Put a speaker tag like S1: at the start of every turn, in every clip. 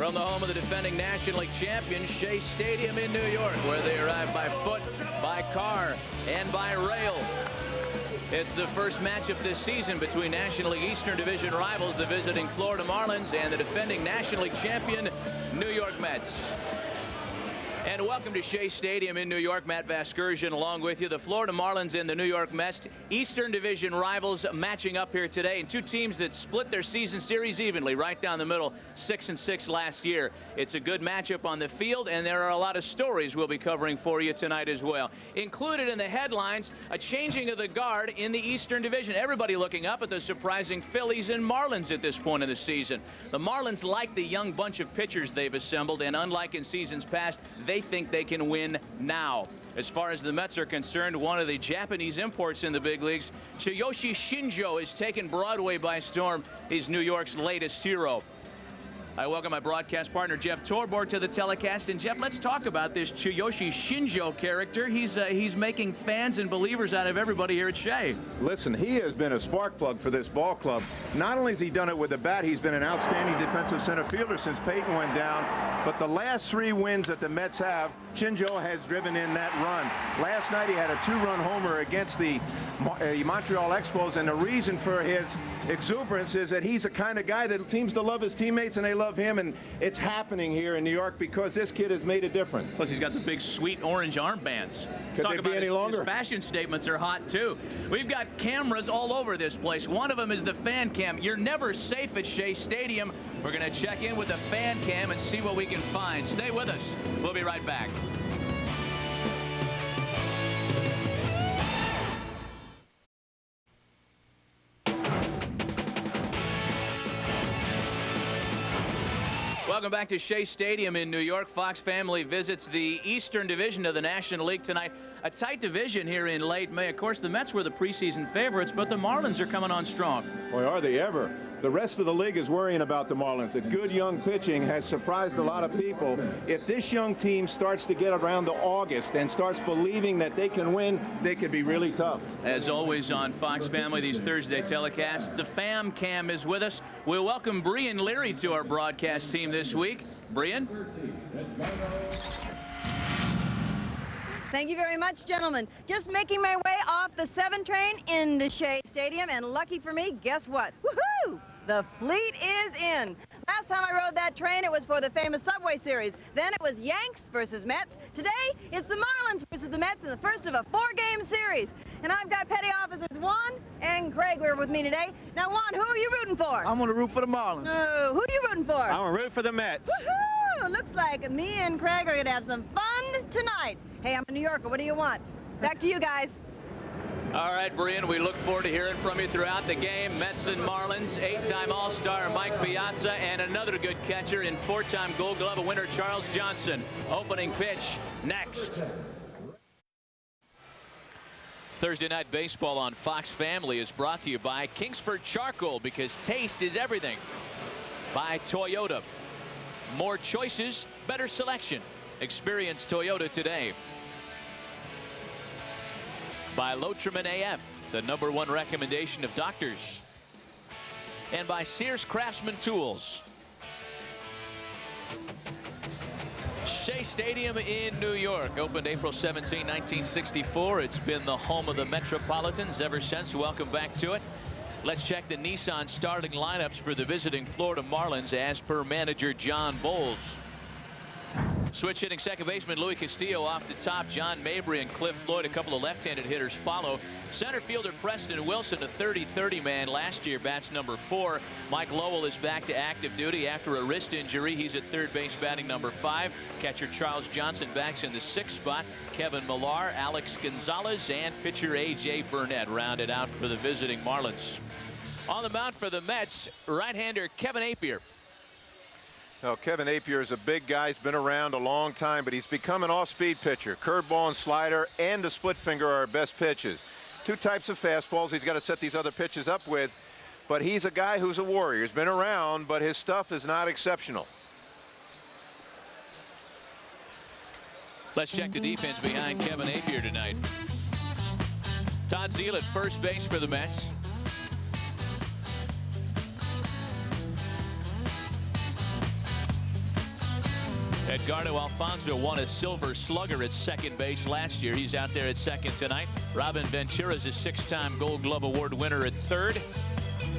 S1: From the home of the defending National League champions, Shea Stadium in New York, where they arrive by foot, by car, and by rail. It's the first matchup this season between National League Eastern Division rivals, the visiting Florida Marlins, and the defending National League champion, New York Mets. And welcome to Shea Stadium in New York. Matt Vasgersian along with you. The Florida Marlins and the New York Mets, Eastern Division rivals, matching up here today. And two teams that split their season series evenly, right down the middle, 6-6 last year. It's a good matchup on the field, and there are a lot of stories we'll be covering for you tonight as well. Included in the headlines, a changing of the guard in the Eastern Division. Everybody looking up at the surprising Phillies and Marlins at this point in the season. The Marlins like the young bunch of pitchers they've assembled, and unlike in seasons past, they think they can win now. As far as the Mets are concerned, one of the Japanese imports in the big leagues, Tsuyoshi Shinjo, has taken Broadway by storm. He's New York's latest hero. I welcome my broadcast partner, Jeff Torborg, to the telecast. And, Jeff, let's talk about this Tsuyoshi Shinjo character. He's making fans and believers out of everybody here at Shea.
S2: Listen, he has been a spark plug for this ball club. Not only has he done it with the bat, he's been an outstanding defensive center fielder since Peyton went down. But the last 3 wins that the Mets have, Shinjo has driven in that run. Last night he had a 2-run homer against the Montreal Expos, and the reason for his exuberance is that he's the kind of guy that seems to love his teammates and they love him, and it's happening here in New York because this kid has made a difference.
S1: Plus he's got the big sweet orange armbands.
S2: Could they be any longer?
S1: His fashion statements are hot too. We've got cameras all over this place. One of them is the fan cam. You're never safe at Shea Stadium. We're going to check in with the fan cam and see what we can find. Stay with us. We'll be right back. Welcome back to Shea Stadium in New York. Fox family visits the Eastern Division of the National League tonight. A tight division here in late May. Of course, the Mets were the preseason favorites, but the Marlins are coming on strong.
S2: Boy, are they ever. The rest of the league is worrying about the Marlins. The good young pitching has surprised a lot of people. If this young team starts to get around to August and starts believing that they can win, they could be really tough. As
S1: always on Fox Family, these Thursday telecasts, the Fam Cam is with us. We'll welcome Brian Leary to our broadcast team this week. Brian?
S3: Thank you very much, gentlemen. Just making my way off the 7 train into Shea Stadium, and lucky for me, guess what? Woohoo! The fleet is in. Last time I rode that train, it was for the famous Subway Series. Then it was Yanks versus Mets. Today, it's the Marlins versus the Mets in the first of a 4-game series. And I've got petty officers Juan and Craig who are with me today. Now, Juan, who are you rooting for?
S4: I'm going to root for the Marlins.
S3: Oh, who are you rooting for?
S4: I'm going to root for the Mets.
S3: Woohoo! Looks like me and Craig are going to have some fun tonight. Hey, I'm a New Yorker. What do you want? Back to you guys.
S1: All right, Brian, we look forward to hearing from you throughout the game. Mets and Marlins, 8-time All-Star Mike Piazza, and another good catcher in 4-time Gold Glove winner Charles Johnson. Opening pitch next. Thursday Night Baseball on Fox Family is brought to you by Kingsford Charcoal, because taste is everything. By Toyota. More choices, better selection. Experience Toyota today. By Lotrimin AF, the #1 recommendation of doctors. And by Sears Craftsman Tools. Shea Stadium in New York opened April 17, 1964. It's been the home of the Metropolitans ever since. Welcome back to it. Let's check the Nissan starting lineups for the visiting Florida Marlins as per manager John Bowles. Switch hitting second baseman Louis Castillo off the top. John Mabry and Cliff Floyd, a couple of left-handed hitters, follow. Center fielder Preston Wilson, a 30-30 man last year, bats #4. Mike Lowell is back to active duty after a wrist injury. He's at third base batting #5. Catcher Charles Johnson backs in the 6th spot. Kevin Millar, Alex Gonzalez, and pitcher A.J. Burnett rounded out for the visiting Marlins. On the mound for the Mets, right-hander Kevin Appier.
S2: Now, Kevin Appier is a big guy. He's been around a long time, but he's become an off-speed pitcher. Curveball and slider and the split finger are our best pitches. 2 types of fastballs he's got to set these other pitches up with, but he's a guy who's a warrior. He's been around, but his stuff is not exceptional.
S1: Let's check the defense behind Kevin Appier tonight. Todd Zeile at first base for the Mets. Edgardo Alfonso won a Silver Slugger at second base last year. He's out there at second tonight. Robin Ventura is a 6-time Gold Glove Award winner at third.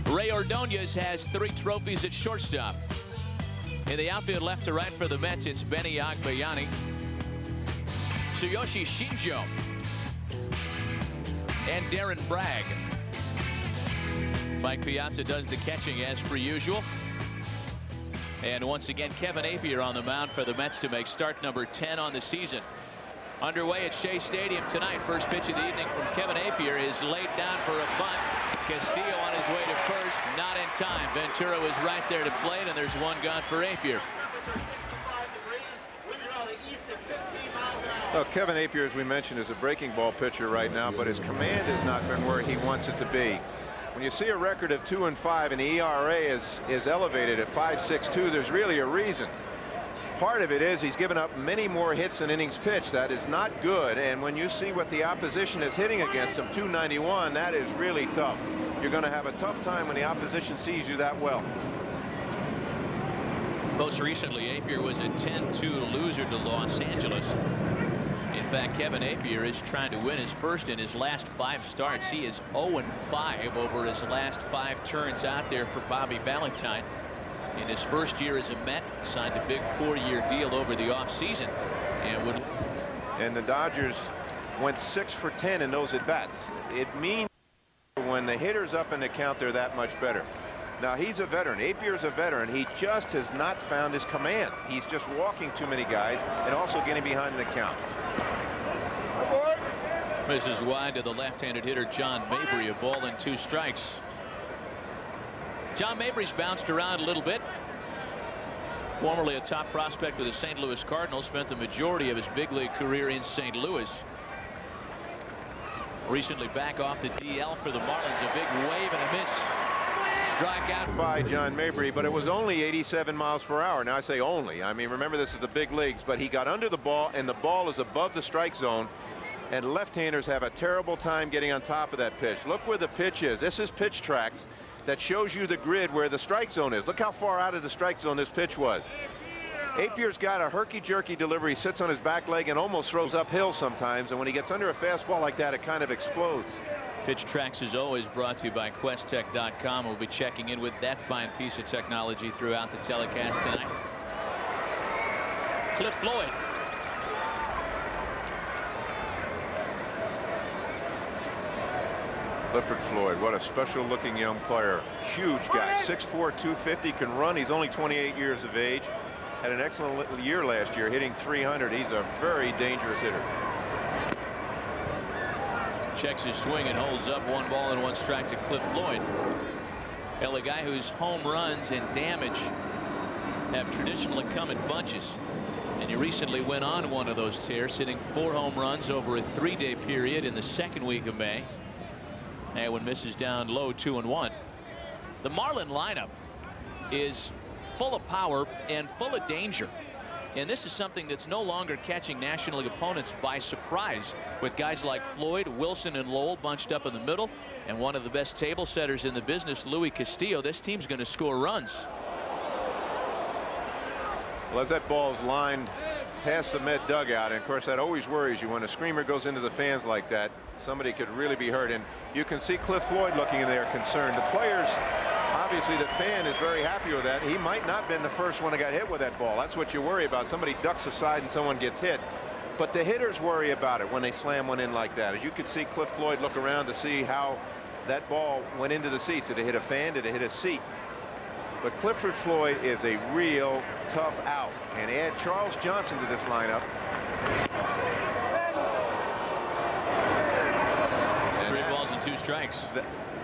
S1: Ray Ordonez has 3 trophies at shortstop. In the outfield, left to right for the Mets, it's Benny Agbayani, Tsuyoshi Shinjo, and Darren Bragg. Mike Piazza does the catching as per usual. And once again, Kevin Appier on the mound for the Mets to make start number 10 on the season. Underway at Shea Stadium tonight. First pitch of the evening from Kevin Appier is laid down for a bunt. Castillo on his way to first, not in time. Ventura was right there to plate, and there's one gone for Appier.
S2: Well, Kevin Appier, as we mentioned, is a breaking ball pitcher right now, but his command has not been where he wants it to be. When you see a record of 2-5 and the ERA is elevated at 5.62, there's really a reason. Part of it is he's given up many more hits than innings pitched. That is not good. And when you see what the opposition is hitting against him, 291, that is really tough. You're going to have a tough time when the opposition sees you that well.
S1: Most recently, Appier was a 10-2 loser to Los Angeles. In fact, Kevin Appier is trying to win his first in his last 5 starts. He is 0-5 over his last 5 turns out there for Bobby Valentine. In his first year as a Met, signed a big 4-year deal over the offseason.
S2: And the Dodgers went 6 for 10 in those at-bats. It means when the hitter's up in the count, they're that much better. Now, he's a veteran. Apier's a veteran. He just has not found his command. He's just walking too many guys and also getting behind the count.
S1: Misses wide to the left-handed hitter John Mabry. A ball and 2 strikes. John Mabry's bounced around a little bit. Formerly a top prospect with the St. Louis Cardinals, spent the majority of his big league career in St. Louis. Recently back off the DL for the Marlins. A big wave and a miss. Strikeout
S2: by John Mabry, but it was only 87 miles per hour. Now I say only. I mean, remember, this is the big leagues, but he got under the ball and the ball is above the strike zone. And left-handers have a terrible time getting on top of that pitch. Look where the pitch is. This is pitch tracks that shows you the grid where the strike zone is. Look how far out of the strike zone this pitch was. Apier's got a herky-jerky delivery, sits on his back leg and almost throws uphill sometimes. And when he gets under a fastball like that, it kind of explodes.
S1: Pitch Tracks is always brought to you by QuestTech.com. We'll be checking in with that fine piece of technology throughout the telecast tonight. Cliff Floyd.
S2: Clifford Floyd, what a special looking young player. Huge guy, 6'4", 250, can run. He's only 28 years of age. Had an excellent year last year, hitting 300. He's a very dangerous hitter.
S1: Checks his swing and holds up. 1 ball and 1 strike to Cliff Floyd. Well, a guy whose home runs and damage have traditionally come in bunches. And he recently went on one of those tears, hitting 4 home runs over a 3-day period in the 2nd week of May. And one misses down low, 2-1. The Marlin lineup is full of power and full of danger. And this is something that's no longer catching National League opponents by surprise, with guys like Floyd, Wilson, and Lowell bunched up in the middle, and one of the best table setters in the business, Louis Castillo. This team's going to score runs.
S2: Well, as that ball is lined past the Met dugout, and of course that always worries you when a screamer goes into the fans like that. Somebody could really be hurt, and you can see Cliff Floyd looking in there concerned. The players, obviously the fan is very happy with that. He might not have been the first one that got hit with that ball. That's what you worry about. Somebody ducks aside and someone gets hit. But the hitters worry about it when they slam one in like that. As you could see Cliff Floyd look around to see how that ball went into the seats. Did it hit a fan? Did it hit a seat? But Clifford Floyd is a real tough out. And add Charles Johnson to this lineup.
S1: 3 balls and 2 strikes.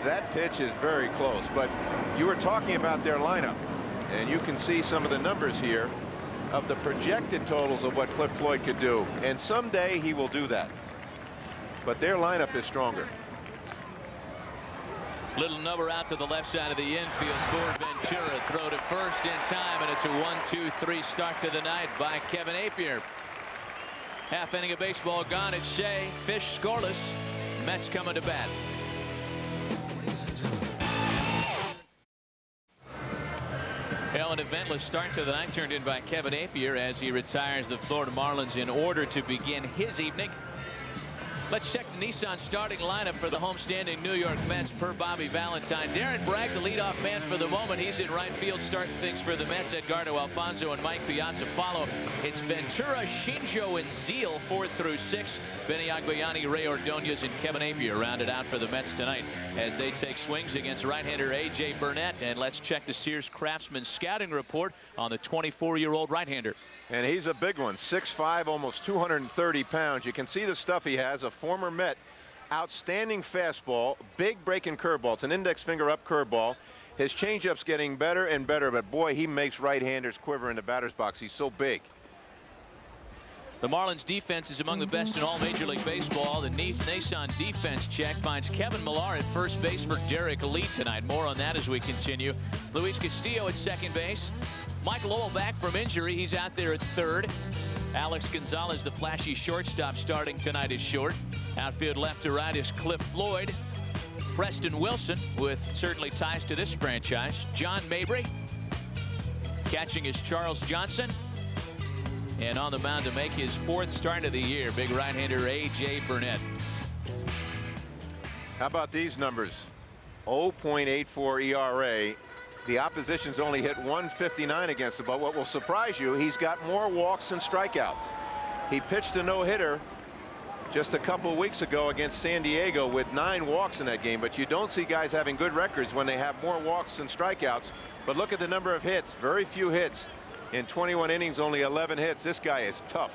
S2: That pitch is very close. But you were talking about their lineup. And you can see some of the numbers here of the projected totals of what Cliff Floyd could do. And someday he will do that. But their lineup is stronger.
S1: Little number out to the left side of the infield for Ventura. Throw to first in time, and it's a 1-2-3 start to the night by Kevin Appier. Half inning of baseball gone at Shea. Fish scoreless. Mets coming to bat. Hell, an eventless start to the night turned in by Kevin Appier as he retires the Florida Marlins in order to begin his evening. Let's check the Nissan starting lineup for the homestanding New York Mets per Bobby Valentine. Darren Bragg, the leadoff man for the moment. He's in right field starting things for the Mets. Edgardo Alfonzo and Mike Piazza follow. It's Ventura, Shinjo, and Zeal 4 through 6. Benny Agbayani, Ray Ordonez, and Kevin Appier rounded out for the Mets tonight as they take swings against right-hander A.J. Burnett. And let's check the Sears Craftsman scouting report on the 24-year-old right-hander.
S2: And he's a big one, 6'5", almost 230 pounds. You can see the stuff he has. A former Met, outstanding fastball, big breaking curveball. It's an index finger up curveball. His changeup's getting better and better, but boy, he makes right-handers quiver in the batter's box. He's so big.
S1: The Marlins defense is among the best in all Major League Baseball. The Nissan defense check finds Kevin Millar at first base for Derek Lee tonight. More on that as we continue. Luis Castillo at second base. Mike Lowell back from injury. He's out there at third. Alex Gonzalez, the flashy shortstop, starting tonight is short. Outfield left to right is Cliff Floyd. Preston Wilson, with certainly ties to this franchise. John Mabry. Catching is Charles Johnson. And on the mound to make his fourth start of the year, big right-hander A.J. Burnett.
S2: How about these numbers? 0.84 ERA. The opposition's only hit 159 against him, but what will surprise you, he's got more walks than strikeouts. He pitched a no-hitter just a couple of weeks ago against San Diego with 9 walks in that game, but you don't see guys having good records when they have more walks than strikeouts. But look at the number of hits, very few hits. In 21 innings, only 11 hits. This guy is tough.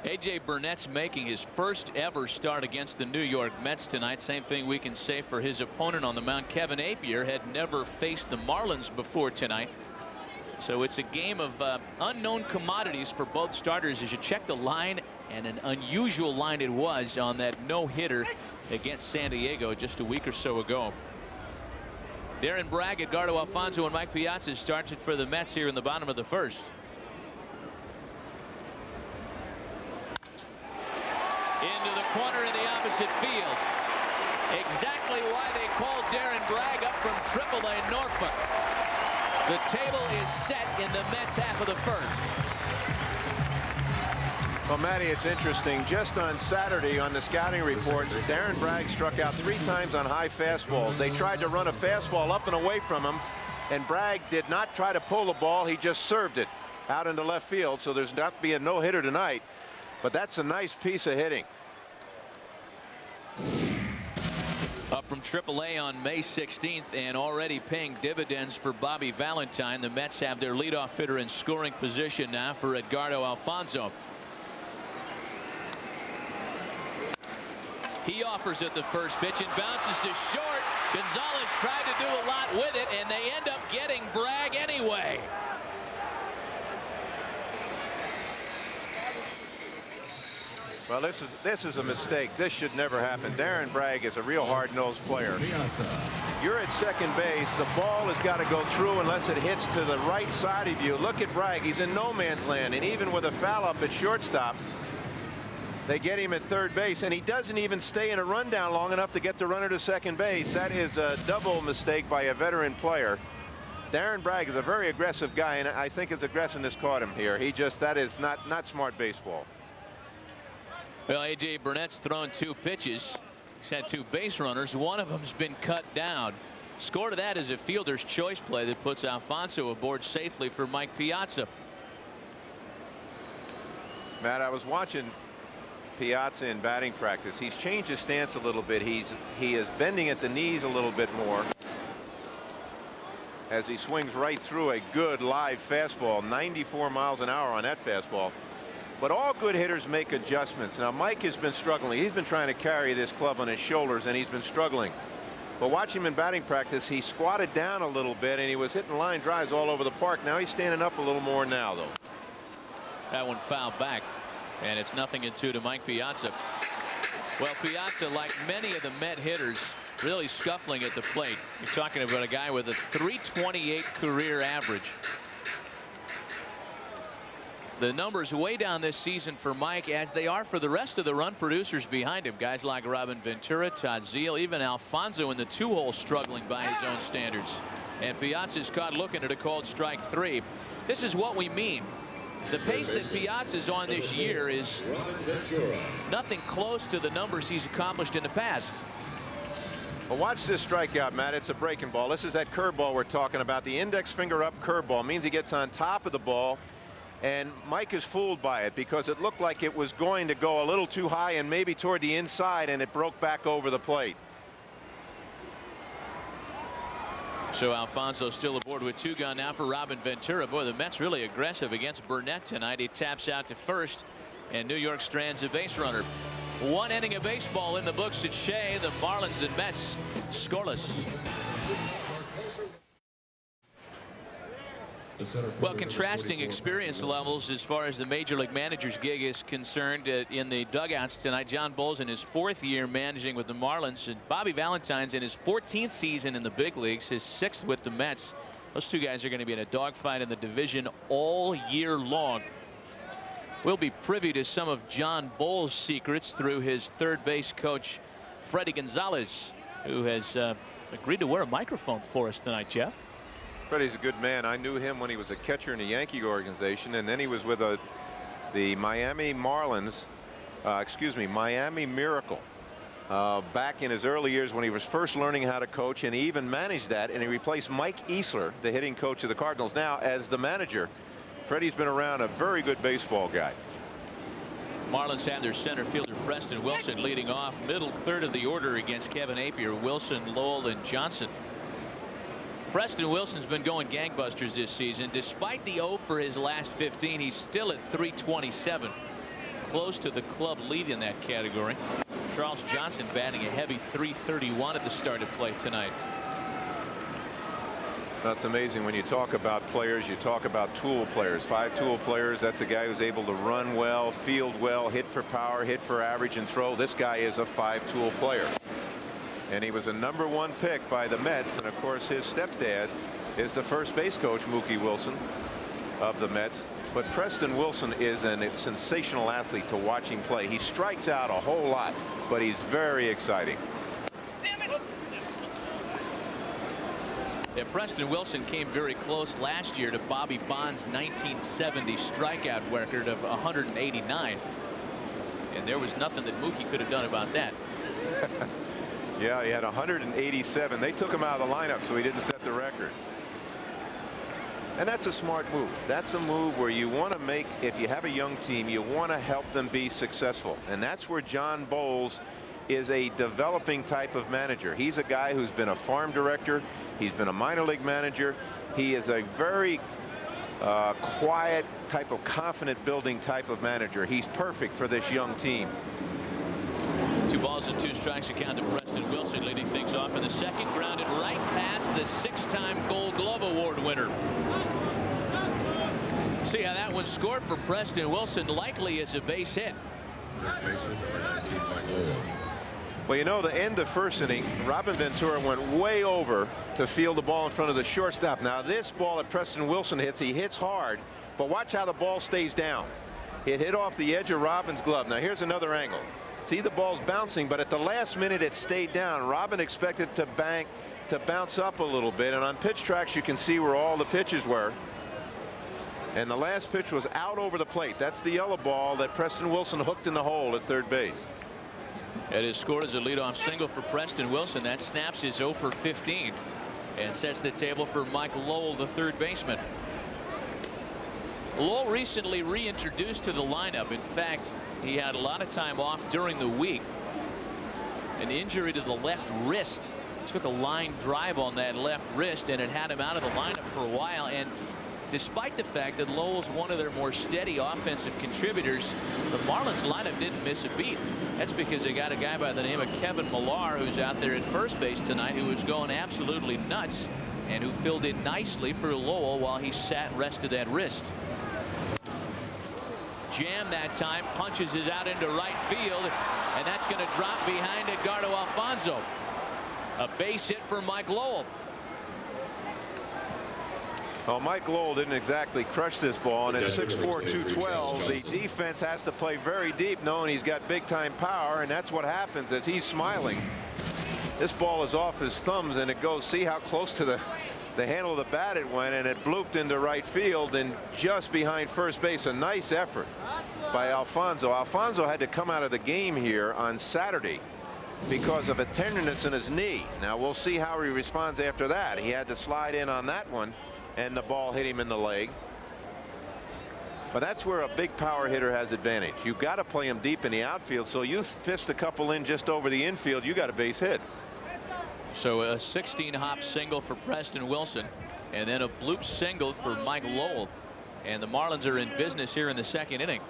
S1: A.J. Burnett's making his first ever start against the New York Mets tonight. Same thing we can say for his opponent on the mound. Kevin Appier had never faced the Marlins before tonight. So it's a game of unknown commodities for both starters as you check the line, and an unusual line it was on that no-hitter against San Diego just a week or so ago. Darren Bragg, Edgardo Alfonzo, and Mike Piazza started for the Mets here in the bottom of the first. Into the corner in the opposite field. Exactly why they called Darren Bragg up from AAA Norfolk. The table is set in the Mets half of the first.
S2: Well, Matty, it's interesting. Just on Saturday on the scouting reports, Darren Bragg struck out 3 times on high fastballs. They tried to run a fastball up and away from him, and Bragg did not try to pull the ball. He just served it out into left field, so there's not be a no-hitter tonight. But that's a nice piece of hitting.
S1: Up from AAA on May 16th and already paying dividends for Bobby Valentine. The Mets have their leadoff hitter in scoring position now for Edgardo Alfonzo. He offers at the first pitch and bounces to short. Gonzalez tried to do a lot with it, and they end up getting Bragg anyway.
S2: Well, this is a mistake. This should never happen. Darren Bragg is a real hard-nosed player. You're at second base. The ball has got to go through unless it hits to the right side of you. Look at Bragg. He's in no man's land, and even with a foul up at shortstop, they get him at third base, and he doesn't even stay in a rundown long enough to get the runner to second base. That is a double mistake by a veteran player. Darren Bragg is a very aggressive guy, and I think his aggressiveness caught him here. That is not smart baseball.
S1: Well, A.J. Burnett's thrown 2 pitches. He's had 2 base runners. One of them's been cut down. Score to that is a fielder's choice play that puts Alfonso aboard safely for Mike Piazza.
S2: Matt, I was watching Piazza in batting practice. He's changed his stance a little bit. He is bending at the knees a little bit more as he swings right through a good live fastball. 94 miles an hour on that fastball. But all good hitters make adjustments. Now Mike has been struggling. He's been trying to carry this club on his shoulders, and he's been struggling. But watch him in batting practice. He squatted down a little bit, and he was hitting line drives all over the park. Now he's standing up a little more now, though.
S1: That one fouled back, and it's 0-2 to Mike Piazza. Well, Piazza, like many of the Met hitters, really scuffling at the plate. You're talking about a guy with a .328 career average. The numbers way down this season for Mike, as they are for the rest of the run producers behind him. Guys like Robin Ventura, Todd Zeal, even Alfonso in the 2-hole struggling by his own standards. And Piazza's caught looking at a called strike 3. This is what we mean. The pace that Piazza's on this year is nothing close to the numbers he's accomplished in the past.
S2: Well, watch this strikeout, Matt. It's a breaking ball. This is that curveball we're talking about. The index finger up curveball means he gets on top of the ball. And Mike is fooled by it because it looked like it was going to go a little too high and maybe toward the inside, and it broke back over the plate.
S1: So Alfonso still aboard with 2 gone now for Robin Ventura. Boy, the Mets really aggressive against Burnett tonight. He taps out to first, and New York strands a base runner. 1 inning of baseball in the books at Shea. The Marlins and Mets scoreless. Well, contrasting experience levels as far as the major league manager's gig is concerned in the dugouts tonight. John Bowles in his 4th year managing with the Marlins, and Bobby Valentine's in his 14th season in the big leagues, his 6th with the Mets. Those 2 guys are going to be in a dogfight in the division all year long. We'll be privy to some of John Bowles' secrets through his third base coach, Freddie Gonzalez, who has agreed to wear a microphone for us tonight, Jeff.
S2: Freddie's a good man. I knew him when he was a catcher in the Yankee organization, and then he was with the Miami Marlins, Miami Miracle, back in his early years when he was first learning how to coach, and he even managed that, and he replaced Mike Easler, the hitting coach of the Cardinals, now as the manager. Freddie's been around, a very good baseball guy.
S1: Marlins have their center fielder Preston Wilson leading off, middle third of the order against Kevin Appier, Wilson, Lowell, and Johnson. Preston Wilson's been going gangbusters this season. Despite the 0 for his last 15, he's still at .327, close to the club lead in that category. Charles Johnson batting a heavy .331 at the start of play tonight.
S2: That's amazing. When you talk about players, you talk about tool players. 5 tool players. That's a guy who's able to run well, field well, hit for power, hit for average, and throw. This guy is a 5 tool player. And he was a #1 pick by the Mets, and of course his stepdad is the first base coach, Mookie Wilson, of the Mets. But Preston Wilson is a sensational athlete to watch him play. He strikes out a whole lot, but he's very exciting.
S1: Yeah, Preston Wilson came very close last year to Bobby Bond's 1970 strikeout record of 189, and there was nothing that Mookie could have done about that.
S2: Yeah, he had 187. They took him out of the lineup so he didn't set the record. And that's a smart move. That's a move where you want to make, if you have a young team, you want to help them be successful. And that's where John Bowles is a developing type of manager. He's a guy who's been a farm director. He's been a minor league manager. He is a very quiet type of confident building type of manager. He's perfect for this young team.
S1: 2 balls and 2 strikes account to Preston Wilson, leading things off in the second. Grounded right past the 6-time Gold Glove Award winner. See how that one scored for Preston Wilson, likely as a base hit.
S2: Well, you know, the end of first inning, Robin Ventura went way over to field the ball in front of the shortstop. Now this ball that Preston Wilson hits, he hits hard, but watch how the ball stays down. It hit off the edge of Robin's glove. Now here's another angle. See, the ball's bouncing, but at the last minute it stayed down. Robin expected to bounce up a little bit, and on pitch tracks you can see where all the pitches were. And the last pitch was out over the plate. That's the yellow ball that Preston Wilson hooked in the hole at third base.
S1: It is scored as a leadoff single for Preston Wilson. That snaps his 0 for 15 and sets the table for Mike Lowell, the third baseman. Lowell recently reintroduced to the lineup. In fact, he had a lot of time off during the week. An injury to the left wrist. Took a line drive on that left wrist, and it had him out of the lineup for a while. And despite the fact that Lowell's one of their more steady offensive contributors, the Marlins lineup didn't miss a beat. That's because they got a guy by the name of Kevin Millar, who's out there at first base tonight, who was going absolutely nuts and who filled in nicely for Lowell while he sat and rested that wrist. Jam that time, punches it out into right field, and that's going to drop behind Edgardo Alfonso. A base hit for Mike Lowell.
S2: Well, Mike Lowell didn't exactly crush this ball, and at 6'4", 212, the defense has to play very deep, knowing he's got big-time power, and that's what happens as he's smiling. This ball is off his thumbs, and it goes. See how close to the handle of the bat it went, and it blooped into right field and just behind first base. A nice effort by Alfonso. Alfonso had to come out of the game here on Saturday because of a tenderness in his knee. Now we'll see how he responds after that. He had to slide in on that one, and the ball hit him in the leg. But that's where a big power hitter has advantage. You've got to play him deep in the outfield, so you fist a couple in just over the infield, you got a base hit.
S1: So a 16-hop single for Preston Wilson, and then a bloop single for Mike Lowell. And the Marlins are in business here in the second inning.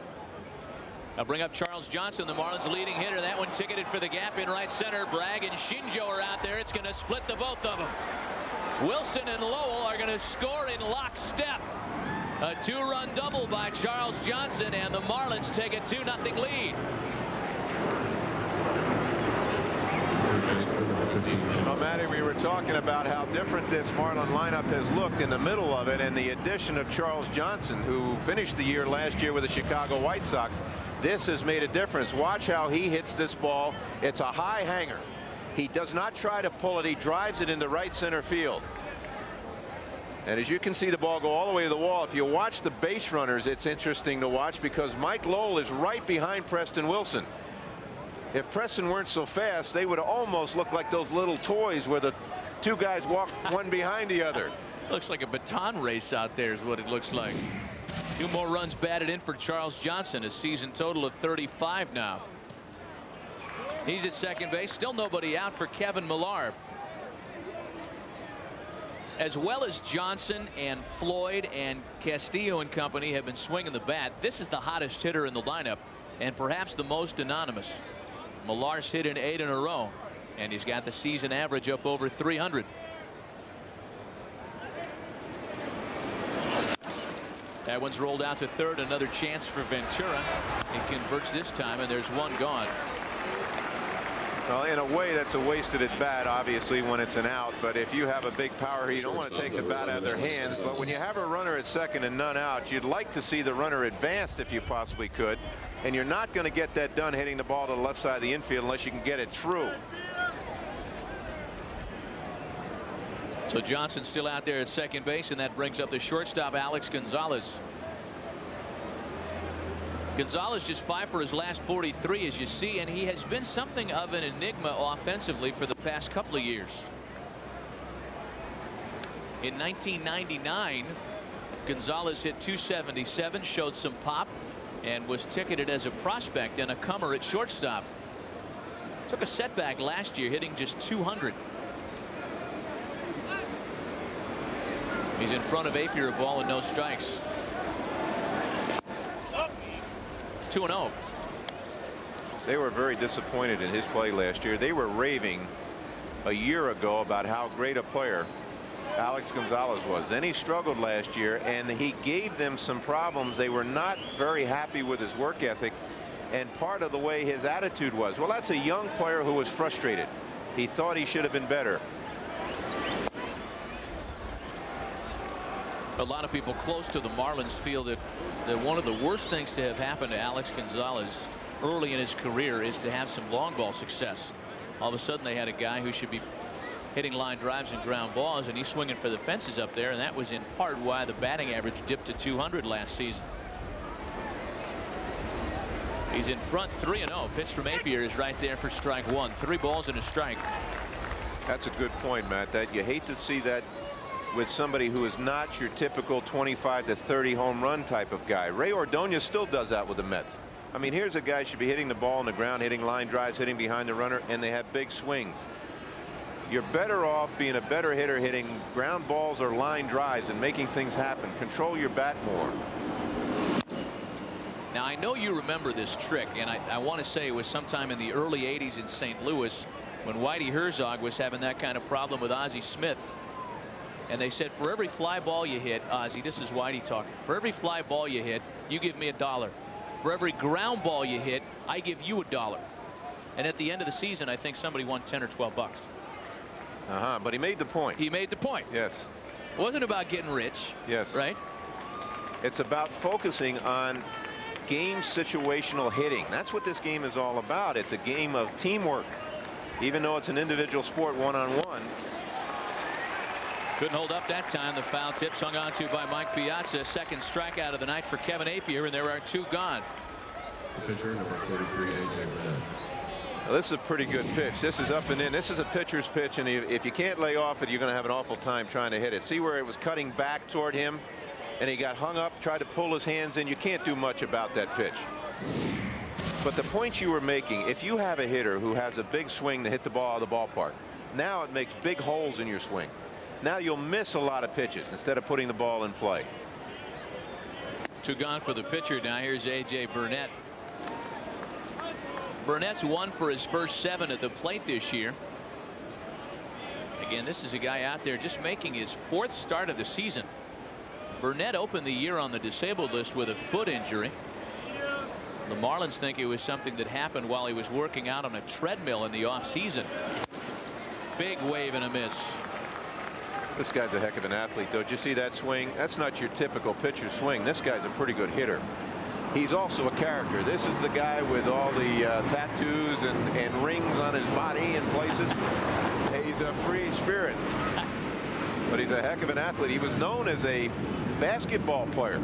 S1: I'll bring up Charles Johnson, the Marlins leading hitter. That one ticketed for the gap in right center. Bragg and Shinjo are out there. It's going to split the both of them. Wilson and Lowell are going to score in lockstep. A 2-run double by Charles Johnson, and the Marlins take a 2-0 lead.
S2: Well, Matty, we were talking about how different this Marlin lineup has looked in the middle of it, and the addition of Charles Johnson, who finished the year last year with the Chicago White Sox. This has made a difference. Watch how he hits this ball. It's a high hanger. He does not try to pull it. He drives it into right center field. And as you can see the ball go all the way to the wall. If you watch the base runners, it's interesting to watch because Mike Lowell is right behind Preston Wilson. If Preston weren't so fast, they would almost look like those little toys where the two guys walk one behind the other.
S1: Looks like a baton race out there is what it looks like. 2 more runs batted in for Charles Johnson, a season total of 35 now. He's at second base. Still nobody out for Kevin Millar. As well as Johnson and Floyd and Castillo and company have been swinging the bat, this is the hottest hitter in the lineup and perhaps the most anonymous. Millar's hit in 8 in a row, and he's got the season average up over 300. That one's rolled out to third. Another chance for Ventura. He converts this time, and there's one gone.
S2: Well, in a way, that's a wasted at bat, obviously, when it's an out. But if you have a big power hitter, you don't want to take the bat out of their hands. But when you have a runner at second and none out, you'd like to see the runner advanced if you possibly could. And you're not going to get that done hitting the ball to the left side of the infield unless you can get it through.
S1: So Johnson's still out there at second base, and that brings up the shortstop, Alex Gonzalez. Gonzalez just 5 for his last 43, as you see, and he has been something of an enigma offensively for the past couple of years. In 1999, Gonzalez hit .277, showed some pop, and was ticketed as a prospect and a comer at shortstop. Took a setback last year, hitting just .200. He's in front of Apier, a ball and no strikes. 2-0.
S2: They were very disappointed in his play last year. They were raving a year ago about how great a player Alex Gonzalez was. Then he struggled last year, and he gave them some problems. They were not very happy with his work ethic, and part of the way his attitude was. Well, that's a young player who was frustrated. He thought he should have been better.
S1: A lot of people close to the Marlins feel that one of the worst things to have happened to Alex Gonzalez early in his career is to have some long ball success. All of a sudden they had a guy who should be hitting line drives and ground balls, and he's swinging for the fences up there, and that was in part why the batting average dipped to .200 last season. He's in front 3-0. Pitch from Apier is right there for strike 1. 3 balls and a strike.
S2: That's a good point, Matt. That you hate to see that with somebody who is not your typical 25 to 30 home run type of guy. Ray Ordonez still does that with the Mets. I mean, here's a guy who should be hitting the ball on the ground, hitting line drives, hitting behind the runner, and they have big swings. You're better off being a better hitter, hitting ground balls or line drives and making things happen. Control your bat more.
S1: Now, I know you remember this trick, and I want to say it was sometime in the early 80s in St. Louis when Whitey Herzog was having that kind of problem with Ozzie Smith. And they said, for every fly ball you hit, Ozzie, this is Whitey talking, for every fly ball you hit, you give me $1. For every ground ball you hit, I give you $1. And at the end of the season, I think somebody won 10 or 12 bucks.
S2: But he made the point.
S1: He made the point.
S2: Yes.
S1: It wasn't about getting rich.
S2: Yes.
S1: Right.
S2: It's about focusing on game situational hitting. That's what this game is all about. It's a game of teamwork. Even though it's an individual sport, one-on-one.
S1: Couldn't hold up that time. The foul tips hung on to by Mike Piazza. Second strikeout of the night for Kevin Apier, and there are 2 gone.
S5: The pitcher, number 43, A.J. Burnett.
S2: Well, this is a pretty good pitch. This is up and in. This is a pitcher's pitch, and if you can't lay off it, you're going to have an awful time trying to hit it. See where it was cutting back toward him, and he got hung up, tried to pull his hands in. You can't do much about that pitch. But the point you were making, if you have a hitter who has a big swing to hit the ball out of the ballpark, now it makes big holes in your swing. Now you'll miss a lot of pitches instead of putting the ball in play.
S1: 2 gone for the pitcher. Now here's A.J. Burnett. Burnett's 1 for his first 7 at the plate this year. Again, this is a guy out there just making his 4th start of the season. Burnett opened the year on the disabled list with a foot injury. The Marlins think it was something that happened while he was working out on a treadmill in the offseason. Big wave and a miss.
S2: This guy's a heck of an athlete, though. Did you see that swing? That's not your typical pitcher swing. This guy's a pretty good hitter. He's also a character. This is the guy with all the tattoos and rings on his body in places. He's a free spirit. But he's a heck of an athlete. He was known as a basketball player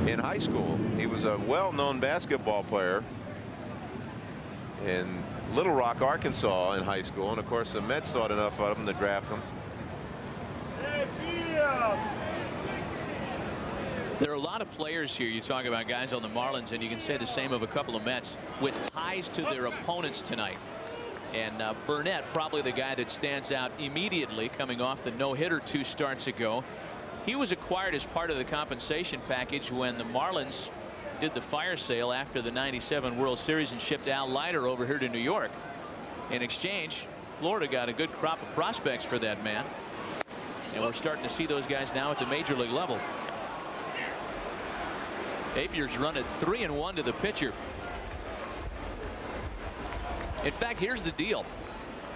S2: in high school. He was a well-known basketball player in Little Rock, Arkansas in high school. And of course the Mets thought enough of him to draft him.
S1: There are a lot of players here. You talk about guys on the Marlins, and you can say the same of a couple of Mets with ties to their opponents tonight. And Burnett, probably the guy that stands out immediately, coming off the no-hitter 2 starts ago. He was acquired as part of the compensation package when the Marlins did the fire sale after the '97 World Series and shipped Al Leiter over here to New York. In exchange, Florida got a good crop of prospects for that man. And we're starting to see those guys now at the major league level. Apier's run at 3-1 to the pitcher. In fact, here's the deal.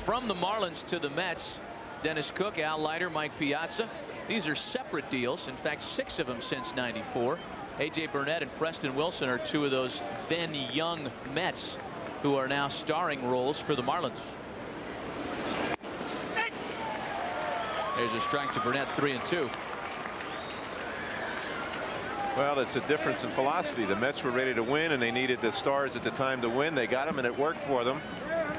S1: From the Marlins to the Mets, Dennis Cook, Al Leiter, Mike Piazza. These are separate deals. In fact, 6 of them since '94. A.J. Burnett and Preston Wilson are 2 of those then young Mets who are now starring roles for the Marlins. There's a strike to Burnett, 3-2.
S2: Well, it's a difference in philosophy. The Mets were ready to win, and they needed the stars at the time to win. They got them, and it worked for them.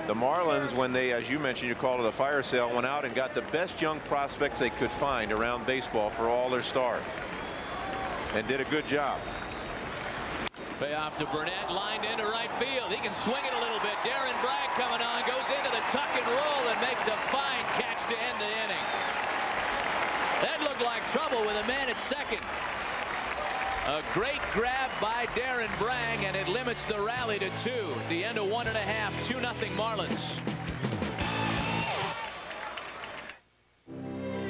S2: The Marlins, when they, as you mentioned, you called it a fire sale, went out and got the best young prospects they could find around baseball for all their stars, and did a good job.
S1: Payoff to Burnett, lined into right field. He can swing it a little bit. Darren Bragg coming on, goes into the tuck and roll and makes a fine catch to end the inning. That looked like trouble with a man at second. A great grab by Darren Bragg, and it limits the rally to 2. The end of 1.5, 2-0 Marlins.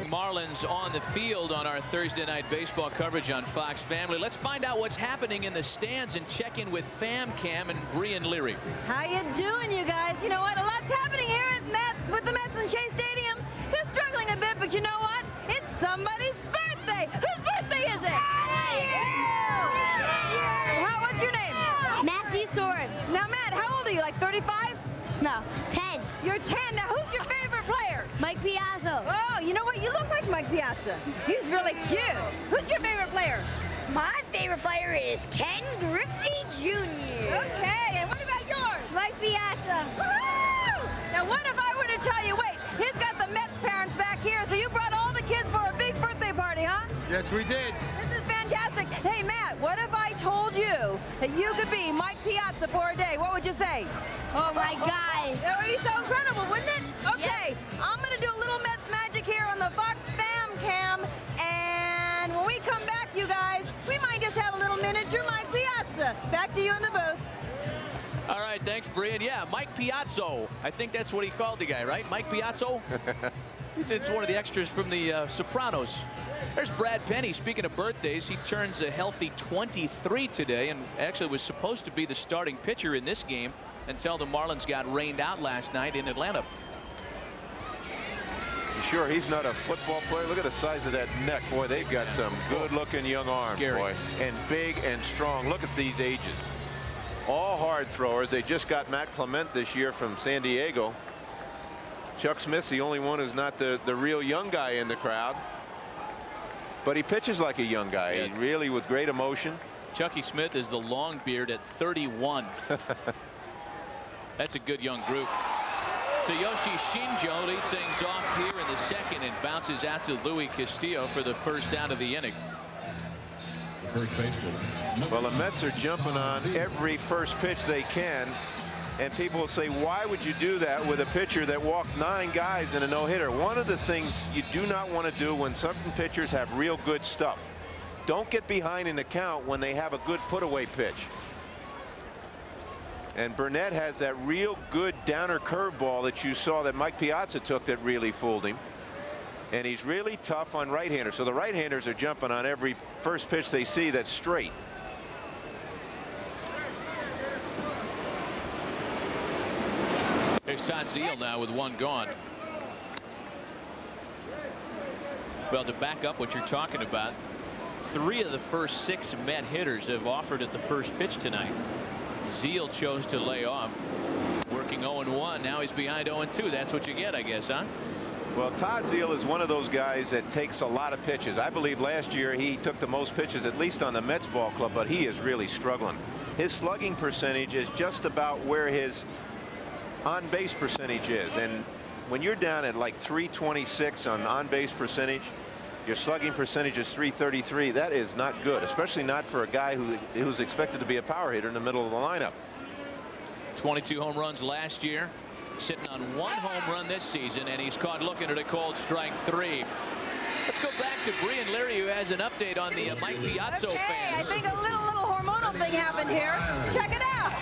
S1: Marlins on the field on our Thursday night baseball coverage on Fox Family. Let's find out what's happening in the stands and check in with Fam Cam and Brian Leary.
S3: How you doing, you guys? You know what? A lot's happening here at Mets with the Mets in Shea Stadium. They're struggling a bit, but you know what? It's somebody's birthday. Whose birthday is it? What's your name?
S6: Matthew Soren.
S3: Now, Matt, how old are you? Like 35?
S6: No, 10.
S3: You're 10. Now, who's your favorite player?
S6: Mike Piazza.
S3: Oh, you know what? You look like Mike Piazza. He's really cute. Who's your favorite player?
S6: My favorite player is Ken Griffey Jr.
S3: Okay, and what about yours?
S6: Mike Piazza.
S3: Woo! Now, what if I were to tell you, wait, he's got the Mets parents back here, so you brought all the kids for a big birthday party, huh?
S4: Yes, we did.
S3: This is fantastic. Hey, Matt, what if I told you that you could be Mike Piazza for a day? What would you say?
S6: Oh, my God.
S3: That would be so incredible, wouldn't it? Okay, I'm going to do a little Mets magic here on the Fox Fam Cam, and when we come back, you guys, we might just have a little miniature Mike Piazza. Back to you in the booth.
S1: All right, thanks, Brian. Yeah, Mike Piazza. I think that's what he called the guy, right? Mike Piazza? It's one of the extras from the Sopranos. There's Brad Penny. Speaking of birthdays, he turns a healthy 23 today, and actually was supposed to be the starting pitcher in this game until the Marlins got rained out last night in Atlanta.
S2: Sure, he's not a football player. Look at the size of that neck. Boy, they've got some good-looking young arms, boy, and big and strong. Look at these ages. All hard throwers. They just got Matt Clement this year from San Diego. Chuck Smith's the only one who's not the real young guy in the crowd. But he pitches like a young guy.
S1: Yeah.
S2: He really with great emotion.
S1: Chucky Smith is the long beard at 31. That's a good young group. Tsuyoshi Shinjo leads things off here in the second and bounces out to Louis Castillo for the first out of the inning.
S5: First baseman.
S2: Well, the Mets are jumping on every first pitch they can. And people will say, why would you do that with a pitcher that walked 9 guys in a no-hitter? One of the things you do not want to do when certain pitchers have real good stuff. Don't get behind in the count when they have a good put-away pitch. And Burnett has that real good downer curveball that you saw that Mike Piazza took that really fooled him. And he's really tough on right-handers. So the right-handers are jumping on every first pitch they see that's straight.
S1: There's Todd Zeile now with 1 gone. Well, to back up what you're talking about, 3 of the first 6 Met hitters have offered at the first pitch tonight. Zeile chose to lay off. Working 0-1. Now he's behind 0-2. That's what you get, I guess, huh?
S2: Well, Todd Zeile is one of those guys that takes a lot of pitches. I believe last year he took the most pitches, at least on the Mets ball club, but he is really struggling. His slugging percentage is just about where his on-base percentage is. And when you're down at like 326 on on-base percentage, your slugging percentage is 333. That is not good, especially not for a guy who's expected to be a power hitter in the middle of the lineup.
S1: 22 home runs last year, sitting on 1 home run this season, and he's caught looking at a cold strike 3. Let's go back to Brian Leary, who has an update on the Mike Piazza
S3: Okay, I
S1: fans.
S3: think a little hormonal thing happened here. Check it out.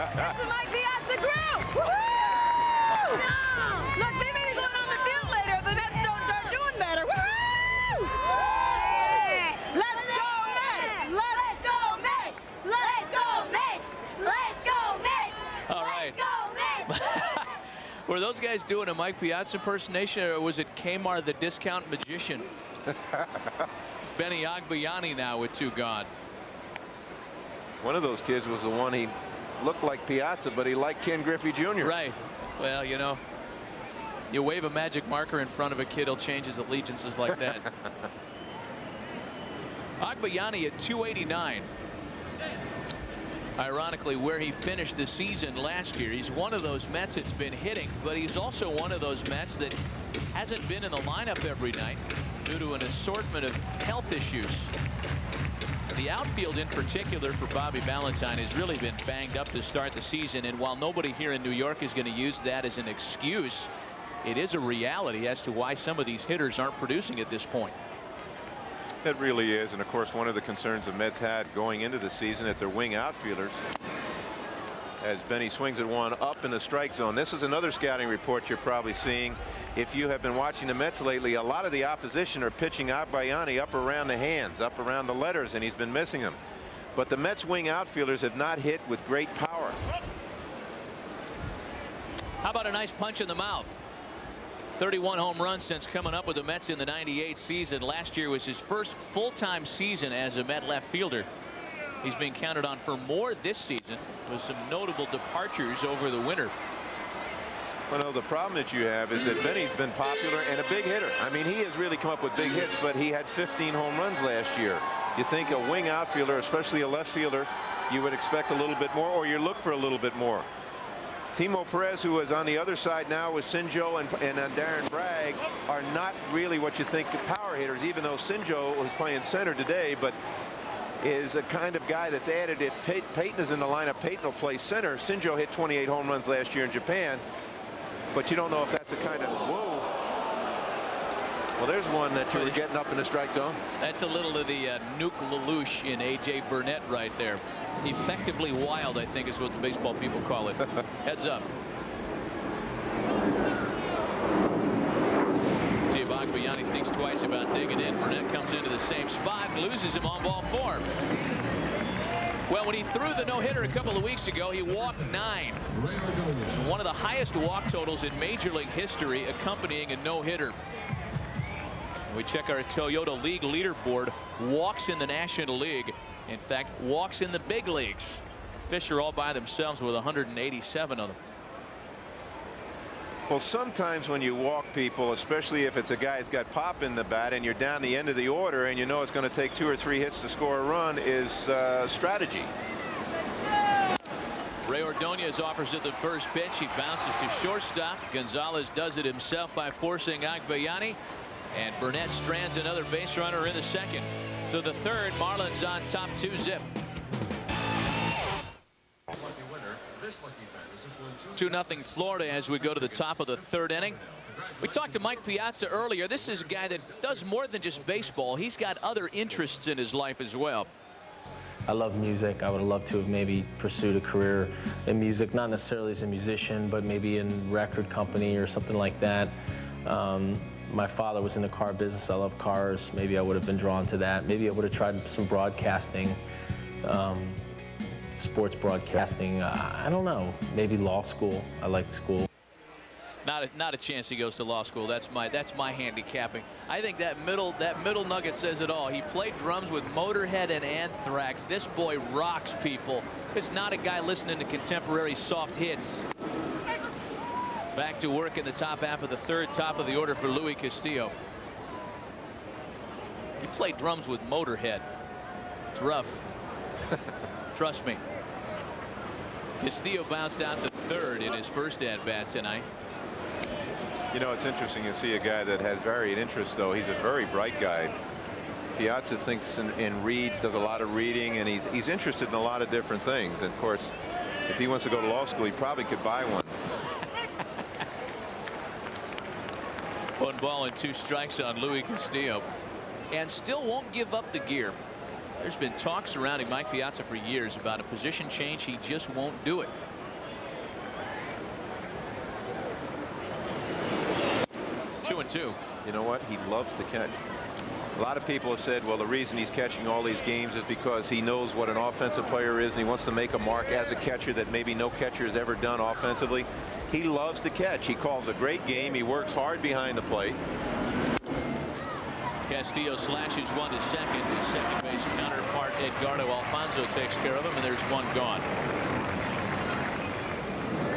S3: That's the Mike Piazza group. Woohoo! Look, they may be going on the field later if the Mets don't start doing better. Woohoo! Let's go Mets! Let's go Mets!
S6: Let's go Mets! Let's go Mets!
S1: All right.
S6: Let's go Mets!
S1: Were those guys doing a Mike Piazza impersonation, or was it Kmart the discount magician? Benny Agbayani now with 2 gone.
S2: One of those kids was the one, he looked like Piazza, but he liked Ken Griffey Jr.
S1: Right. Well, you know, you wave a magic marker in front of a kid, he'll change his allegiances like that. Agbayani at 289. Ironically, where he finished the season last year. He's one of those Mets that's been hitting, but he's also one of those Mets that hasn't been in the lineup every night due to an assortment of health issues. The outfield in particular for Bobby Valentine has really been banged up to start the season, and while nobody here in New York is going to use that as an excuse, it is a reality as to why some of these hitters aren't producing at this point.
S2: It really is, and of course one of the concerns the Mets had going into the season at their wing outfielders. As Benny swings at 1 up in the strike zone. This is another scouting report you're probably seeing. If you have been watching the Mets lately, a lot of the opposition are pitching Agbayani up around the hands, up around the letters, and he's been missing them. But the Mets wing outfielders have not hit with great power.
S1: How about a nice punch in the mouth? 31 home runs since coming up with the Mets in the '98 season. Last year was his first full-time season as a Met left fielder. He's being counted on for more this season, with some notable departures over the winter.
S2: Well, no, the problem that you have is that Benny's been popular and a big hitter. I mean, he has really come up with big hits, but he had 15 home runs last year. You think a wing outfielder, especially a left fielder, you would expect a little bit more, or you look for a little bit more. Timo Perez, who is on the other side now with Sinjo and Darren Bragg, are not really what you think of power hitters, even though Sinjo is playing center today, but is a kind of guy that's added it. Peyton is in the lineup. Peyton will play center. Sinjo hit 28 home runs last year in Japan, but you don't know if that's the kind of, whoa. Well, there's one that you were getting up in the strike zone.
S1: That's a little of the Nuke Lelouch in A.J. Burnett right there. Effectively wild, I think, is what the baseball people call it. Heads up. See if Agbayani thinks twice about digging in. Burnett comes into the same spot and loses him on ball 4. Well, when he threw the no-hitter a couple of weeks ago, he walked 9. It's one of the highest walk totals in Major League history, accompanying a no-hitter. We check our Toyota League leaderboard. Walks in the National League. In fact, walks in the big leagues. Fisher all by themselves with 187 of them.
S2: Well, sometimes when you walk people, especially if it's a guy that's got pop in the bat and you're down the end of the order and you know it's going to take 2 or 3 hits to score a run, is strategy.
S1: Ray Ordonez offers it the first pitch. He bounces to shortstop. Gonzalez does it himself by forcing Agbayani, and Burnett strands another base runner in the second. So the third, Marlins on top 2-zip. 2-0 Florida as we go to the top of the third inning. We talked to Mike Piazza earlier. This is a guy that does more than just baseball. He's got other interests in his life as well.
S7: I love music. I would love to have maybe pursued a career in music, not necessarily as a musician, but maybe in record company or something like that. My father was in the car business. I love cars. Maybe I would have been drawn to that. Maybe I would have tried some broadcasting. Sports broadcasting. I don't know. Maybe law school. I liked school.
S1: Not a chance he goes to law school. That's my handicapping. I think that middle nugget says it all. He played drums with Motorhead and Anthrax. This boy rocks people. It's not a guy listening to contemporary soft hits. Back to work in the top half of the third, top of the order for Luis Castillo. He played drums with Motorhead. It's rough. Trust me. Castillo bounced out to third in his first at-bat tonight.
S2: You know, it's interesting to see a guy that has varied interests, though. He's a very bright guy. Piazza thinks and reads, does a lot of reading, and he's interested in a lot of different things. And of course, if he wants to go to law school, he probably could buy one.
S1: 1 ball and 2 strikes on Luis Castillo, and still won't give up the gear. There's been talk surrounding Mike Piazza for years about a position change. He just won't do it. 2-2.
S2: You know what? He loves to catch. A lot of people have said, well, the reason he's catching all these games is because he knows what an offensive player is, and he wants to make a mark as a catcher that maybe no catcher has ever done offensively. He loves to catch. He calls a great game. He works hard behind the plate.
S1: Castillo slashes one to second. His second base counterpart Edgardo Alfonso takes care of him, and there's one gone.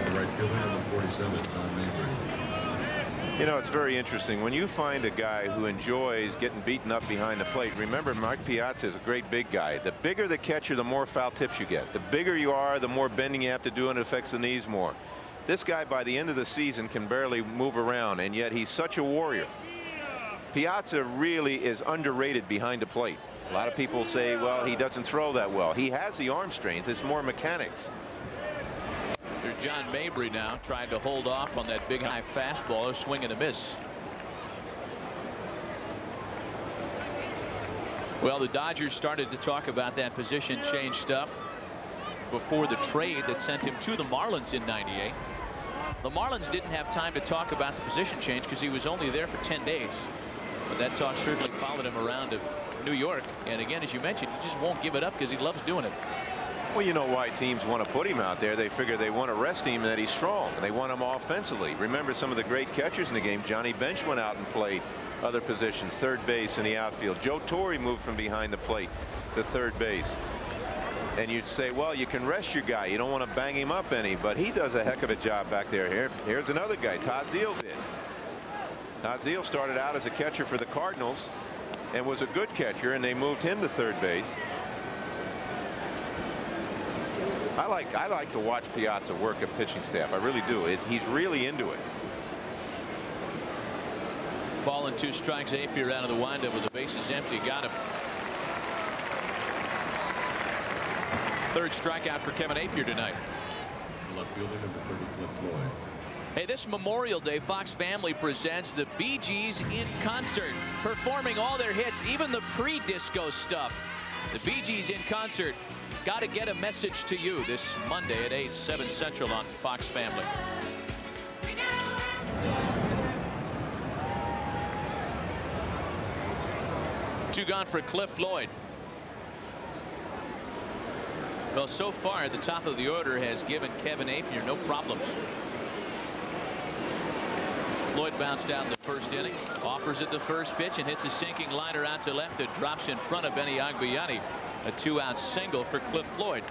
S5: The right fielder, number 47, Tom Mabry.
S2: You know, it's very interesting when you find a guy who enjoys getting beaten up behind the plate. Remember, Mike Piazza is a great big guy. The bigger the catcher, the more foul tips you get. The bigger you are, the more bending you have to do, and it affects the knees more. This guy, by the end of the season, can barely move around, and yet he's such a warrior. Piazza really is underrated behind the plate. A lot of people say, well, he doesn't throw that well. He has the arm strength. It's more mechanics.
S1: There's John Mabry now trying to hold off on that big high fastball. A swing and a miss. Well, the Dodgers started to talk about that position change stuff before the trade that sent him to the Marlins in '98. The Marlins didn't have time to talk about the position change because he was only there for 10 days. But that talk certainly followed him around to New York. And again, as you mentioned, he just won't give it up because he loves doing it.
S2: Well, you know why teams want to put him out there. They figure they want to rest him and that he's strong. They want him offensively. Remember some of the great catchers in the game. Johnny Bench went out and played other positions, third base in the outfield. Joe Torre moved from behind the plate to third base. And you'd say, well, you can rest your guy. You don't want to bang him up any, but he does a heck of a job back there. Here's another guy. Todd Zeile did. Todd Zeile started out as a catcher for the Cardinals and was a good catcher, and they moved him to third base. I like to watch Piazza work a pitching staff. I really do. He's really into it.
S1: Ball and 2 strikes. Apier out of the windup with the bases empty. Got him. Third strikeout for Kevin Apier tonight.
S5: Left fielder, number 30, Cliff Floyd.
S1: Hey, this Memorial Day, Fox Family presents the Bee Gees in concert, performing all their hits, even the pre-disco stuff. The Bee Gees in concert. Got to get a message to you this Monday at 8, 7 Central on Fox Family. Two gone for Cliff Floyd. Well, so far, the top of the order has given Kevin Apier no problems. Floyd bounced out in the first inning, offers it the first pitch, and hits a sinking liner out to left. It drops in front of Benny Agbayani. A 2-out single for Cliff Floyd.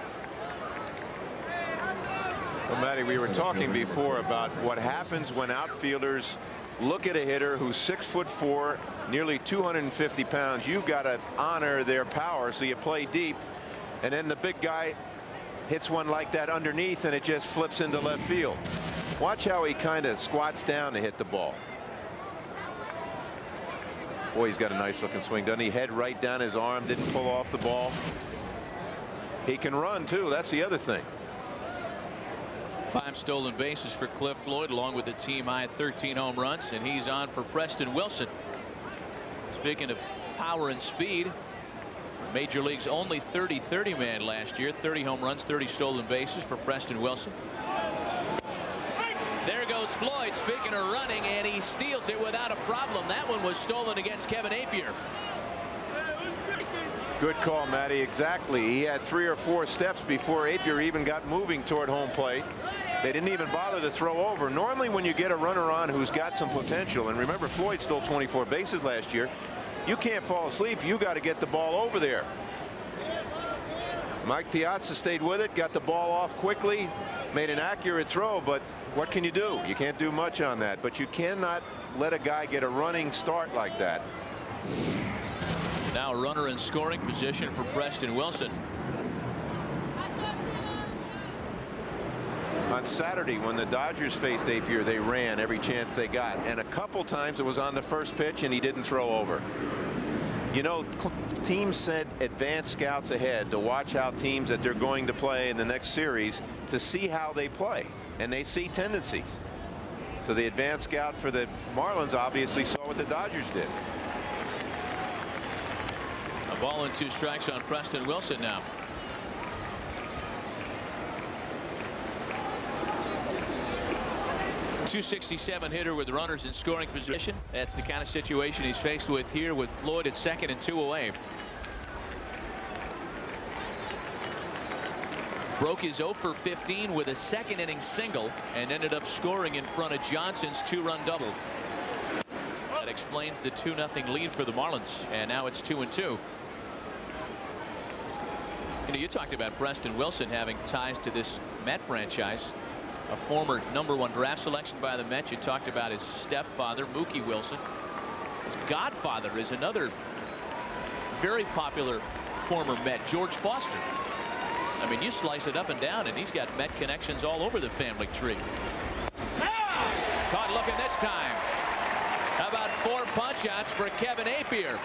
S2: Well, Matty, we were talking before about what happens when outfielders look at a hitter who's 6'4", nearly 250 pounds. You've got to honor their power, so you play deep, and then the big guy hits one like that underneath, and it just flips into left field. Watch how he kind of squats down to hit the ball. Boy, he's got a nice looking swing, doesn't he? Head right down his arm, didn't pull off the ball. He can run too. That's the other thing.
S1: 5 stolen bases for Cliff Floyd, along with the team high 13 home runs, and he's on for Preston Wilson. Speaking of power and speed, Major League's only 30-30 man last year. 30 home runs, 30 stolen bases for Preston Wilson. There goes Floyd, speaking of running, and he steals it without a problem. That one was stolen against Kevin Appier.
S2: Good call, Matty. Exactly. He had 3 or 4 steps before Appier even got moving toward home plate. They didn't even bother to throw over. Normally when you get a runner on who's got some potential, and remember Floyd stole 24 bases last year, you can't fall asleep. You got to get the ball over there. Mike Piazza stayed with it, got the ball off quickly, made an accurate throw, but what can you do? You can't do much on that, but you cannot let a guy get a running start like that.
S1: Now a runner in scoring position for Preston Wilson.
S2: On Saturday, when the Dodgers faced Appier, they ran every chance they got, and a couple times it was on the first pitch and he didn't throw over. You know, teams send advanced scouts ahead to watch how teams that they're going to play in the next series to see how they play, and they see tendencies. So the advanced scout for the Marlins obviously saw what the Dodgers did.
S1: A ball and 2 strikes on Preston Wilson now. .267 hitter with runners in scoring position. That's the kind of situation he's faced with here with Floyd at second and 2 away. Broke his 0 for 15 with a second inning single and ended up scoring in front of Johnson's 2-run double. That explains the 2-0 lead for the Marlins, and now it's 2-2. You know, you talked about Preston Wilson having ties to this Met franchise. A former #1 draft selection by the Mets. You talked about his stepfather, Mookie Wilson. His godfather is another very popular former Met, George Foster. I mean, you slice it up and down, and he's got Met connections all over the family tree. Caught looking this time. How about 4 punch-outs for Kevin Appier?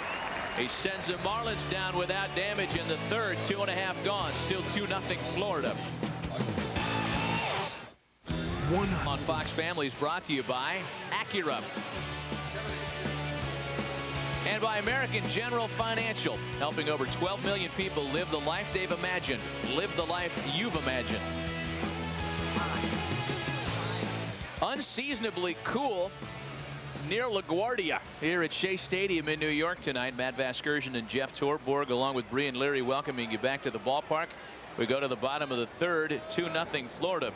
S1: He sends the Marlins down without damage in the 3rd. 2.5 gone. Still 2-0 Florida. On Fox Family is brought to you by Acura and by American General Financial, helping over 12 million people live the life they've imagined. Live the life you've imagined. Unseasonably cool near LaGuardia here at Shea Stadium in New York tonight. Matt Vasgersian and Jeff Torborg, along with Brian Leary, welcoming you back to the ballpark. We go to the bottom of the 3rd. 2-0 Florida.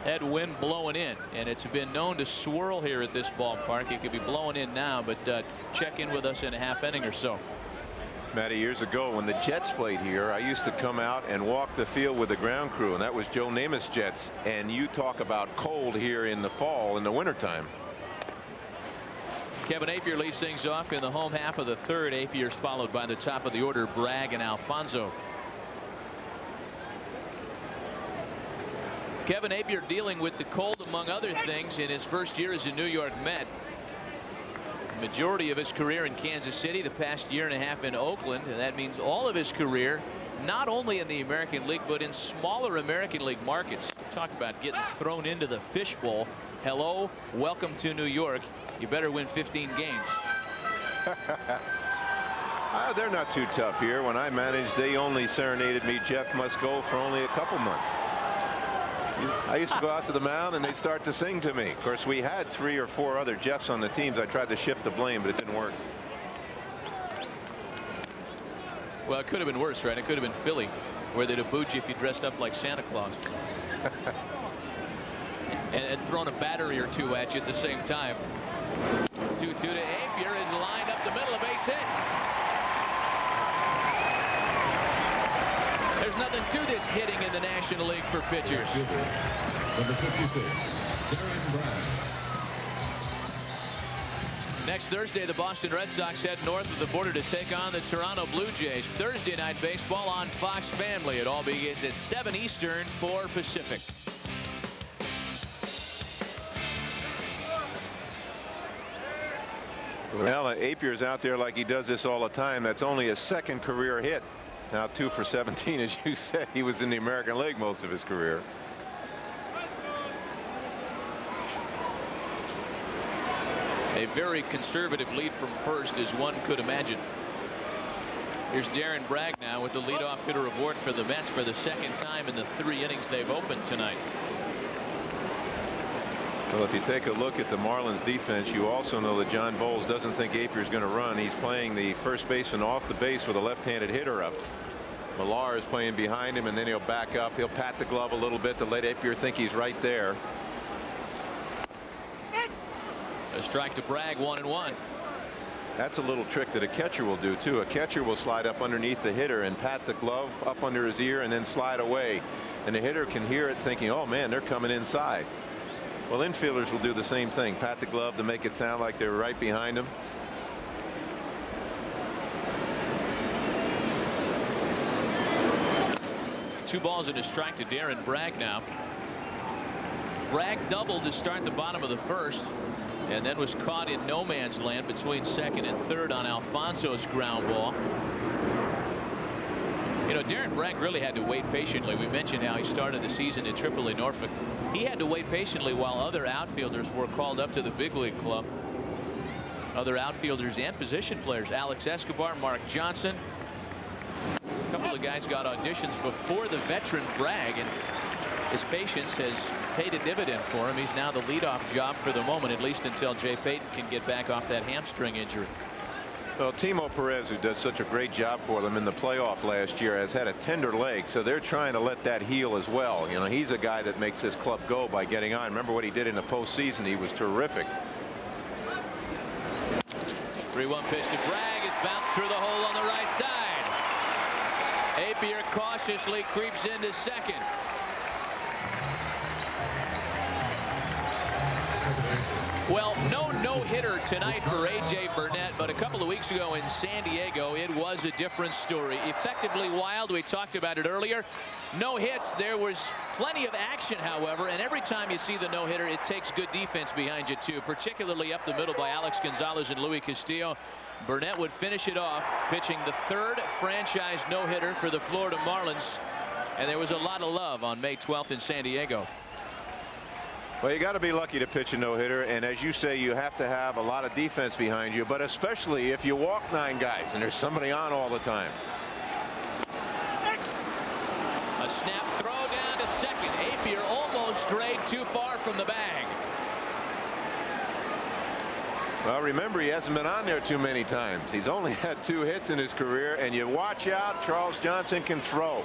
S1: That wind blowing in, and it's been known to swirl here at this ballpark. It could be blowing in now, but check in with us in a half inning or so.
S2: Matty, years ago when the Jets played here, I used to come out and walk the field with the ground crew, and that was Joe Namath's Jets. And you talk about cold here in the fall, in the wintertime.
S1: Kevin Appier leads things off in the home half of the 3rd. Appier's followed by the top of the order, Bragg and Alfonso. Kevin Appier dealing with the cold, among other things, in his first year as a New York Met. The majority of his career in Kansas City, the past 1.5 years in Oakland, and that means all of his career not only in the American League but in smaller American League markets. Talk about getting thrown into the fishbowl. Hello, welcome to New York. You better win 15 games.
S2: They're not too tough here. When I managed, they only serenaded me, Jeff must go, for only a couple months. I used to go out to the mound and they'd start to sing to me. Of course, we had 3 or 4 other Jeffs on the teams. I tried to shift the blame, but it didn't work.
S1: Well, it could have been worse, right? It could have been Philly, where they'd have booed you if you dressed up like Santa Claus. and thrown a battery or 2 at you at the same time. 2-2 to Appier is lined up the middle, a base hit. There's There's nothing to this hitting in the National League for pitchers.
S5: Number 56, Darren Bragg.
S1: Next Thursday, the Boston Red Sox head north of the border to take on the Toronto Blue Jays. Thursday night baseball on Fox Family. It all begins at 7 Eastern, 4 Pacific.
S2: Well, Apier's out there like he does this all the time. That's only his second career hit. Now 2 for 17, as you said. He was in the American League most of his career.
S1: A very conservative lead from first, as one could imagine. Here's Darren Bragg now with the leadoff hitter award for the Mets for the second time in the 3 innings they've opened tonight.
S2: Well, if you take a look at the Marlins defense, you also know that John Bowles doesn't think Apier's going to run. He's playing the first baseman off the base with a left-handed hitter up. Millar is playing behind him, and then he'll back up. He'll pat the glove a little bit to let Apier think he's right there.
S1: A strike to Bragg, 1-1.
S2: That's a little trick that a catcher will do too. A catcher will slide up underneath the hitter and pat the glove up under his ear and then slide away, and the hitter can hear it thinking, oh man, they're coming inside. Well, infielders will do the same thing, pat the glove to make it sound like they're right behind him.
S1: Two balls and a strike to Darren Bragg now. Bragg doubled to start the bottom of the first, and then was caught in no man's land between second and third on Alfonso's ground ball. You know, Darren Bragg really had to wait patiently. We mentioned how he started the season in AAA Norfolk. He had to wait patiently while other outfielders were called up to the big league club. Other outfielders and position players, Alex Escobar, Mark Johnson. A couple of guys got auditions before the veteran Bragg, and his patience has paid a dividend for him. He's now the leadoff job for the moment, at least until Jay Payton can get back off that hamstring injury.
S2: Well, Timo Perez, who does such a great job for them in the playoff last year, has had a tender leg, so they're trying to let that heal as well. You know, he's a guy that makes this club go by getting on. Remember what he did in the postseason? He was terrific.
S1: 3-1 pitch to Bragg. It's bounced through the hole on the right side. Apier cautiously creeps into second. Well, no hitter tonight for A.J. Burnett, but a couple of weeks ago in San Diego, it was a different story. Effectively wild. We talked about it earlier. No hits. There was plenty of action, however, and every time you see the no-hitter, it takes good defense behind you, too, particularly up the middle by Alex Gonzalez and Luis Castillo. Burnett would finish it off, pitching the 3rd franchise no-hitter for the Florida Marlins, and there was a lot of love on May 12th in San Diego.
S2: Well, you got to be lucky to pitch a no-hitter, and as you say, you have to have a lot of defense behind you, but especially if you walk 9 guys and there's somebody on all the time.
S1: A snap throw down to second. Apier almost strayed too far from the bag.
S2: Well, remember, he hasn't been on there too many times. He's only had 2 hits in his career, and you watch out, Charles Johnson can throw.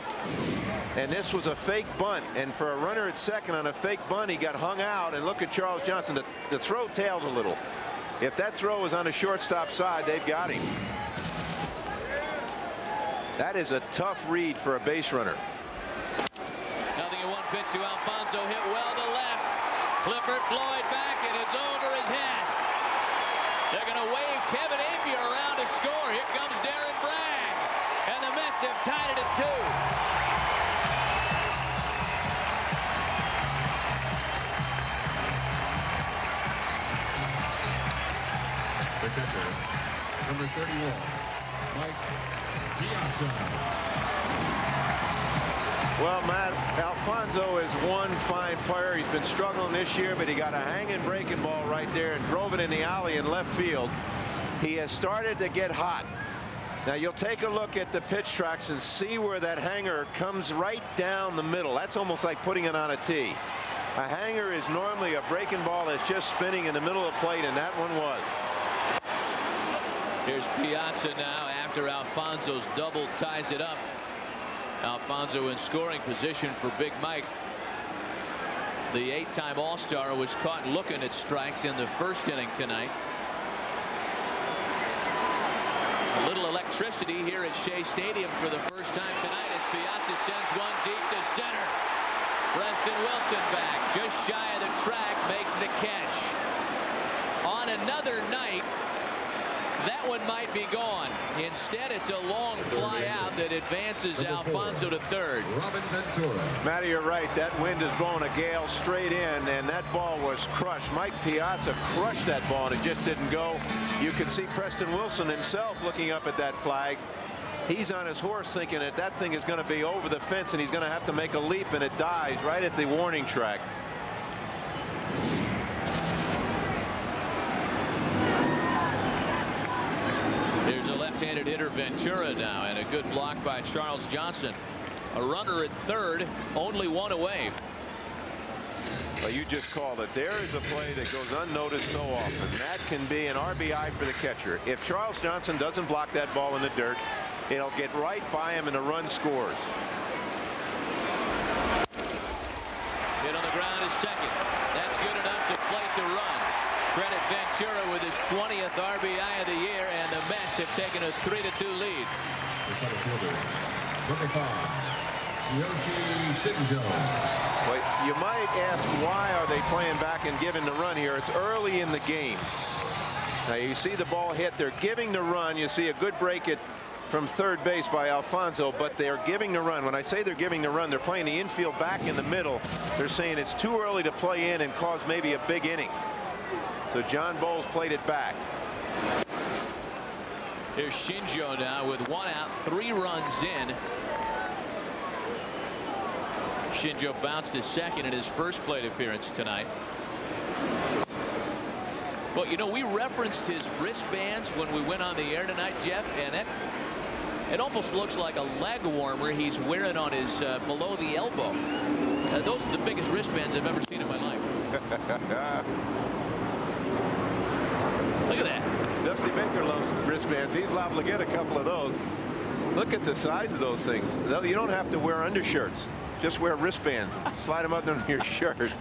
S2: And this was a fake bunt, and for a runner at second on a fake bunt, he got hung out. And look at Charles Johnson. The throw tailed a little. If that throw was on the shortstop side, they've got him. That is a tough read for a base runner.
S1: Nothing in 1 pitch to Alfonso, hit well to left. Clifford Floyd back, and it's over his head. They're going to wave Kevin Apier around to score. Here comes Darren Bragg, and the Mets have tied it at 2.
S5: The pitcher, number 31, Mike Piazza.
S2: Well, Matt, Alfonso is one fine player. He's been struggling this year, but he got a hanging breaking ball right there and drove it in the alley in left field. He has started to get hot. Now you'll take a look at the pitch tracks and see where that hanger comes right down the middle. That's almost like putting it on a tee. A hanger is normally a breaking ball that's just spinning in the middle of the plate, and that one was.
S1: Here's Piazza now after Alfonso's double ties it up. Alfonso in scoring position for Big Mike. The 8-time All-Star was caught looking at strikes in the first inning tonight. A little electricity here at Shea Stadium for the first time tonight as Piazza sends one deep to center. Preston Wilson back, just shy of the track, makes the catch. On another night, that one might be gone. Instead, it's a long fly out that advances Alfonso to third.
S5: Robin Ventura.
S2: Matty, you're right. That wind is blowing a gale straight in, and that ball was crushed. Mike Piazza crushed that ball, and it just didn't go. You could see Preston Wilson himself looking up at that flag. He's on his horse thinking that that thing is going to be over the fence, and he's going to have to make a leap, and it dies right at the warning track.
S1: There's a left-handed hitter, Ventura, now, and a good block by Charles Johnson. A runner at third, only one away.
S2: Well, you just called it. There is a play that goes unnoticed so often. That can be an RBI for the catcher. If Charles Johnson doesn't block that ball in the dirt, it'll get right by him and the run scores.
S1: Hit on the ground is second. That's good enough to plate the run. Credit Ventura with his 20th RBI of the year, and the Mets have taken a 3-2 lead.
S5: The center fielder, number 5, Yoshi Shinjo.
S2: Well, you might ask, why are they playing back and giving the run here? It's early in the game. Now you see the ball hit. They're giving the run. You see a good break from third base by Alfonso, but they're giving the run. When I say they're giving the run, they're playing the infield back in the middle. They're saying it's too early to play in and cause maybe a big inning. So John Bowles played it back.
S1: Here's Shinjo now with 1 out, 3 runs in. Shinjo bounced to second in his first plate appearance tonight. But you know, we referenced his wristbands when we went on the air tonight, Jeff, and it almost looks like a leg warmer he's wearing on his below the elbow. Those are the biggest wristbands I've ever seen in my life. Look at that.
S2: Dusty Baker loves wristbands. He's liable to get a couple of those. Look at the size of those things. You don't have to wear undershirts. Just wear wristbands. Slide them up under your shirt.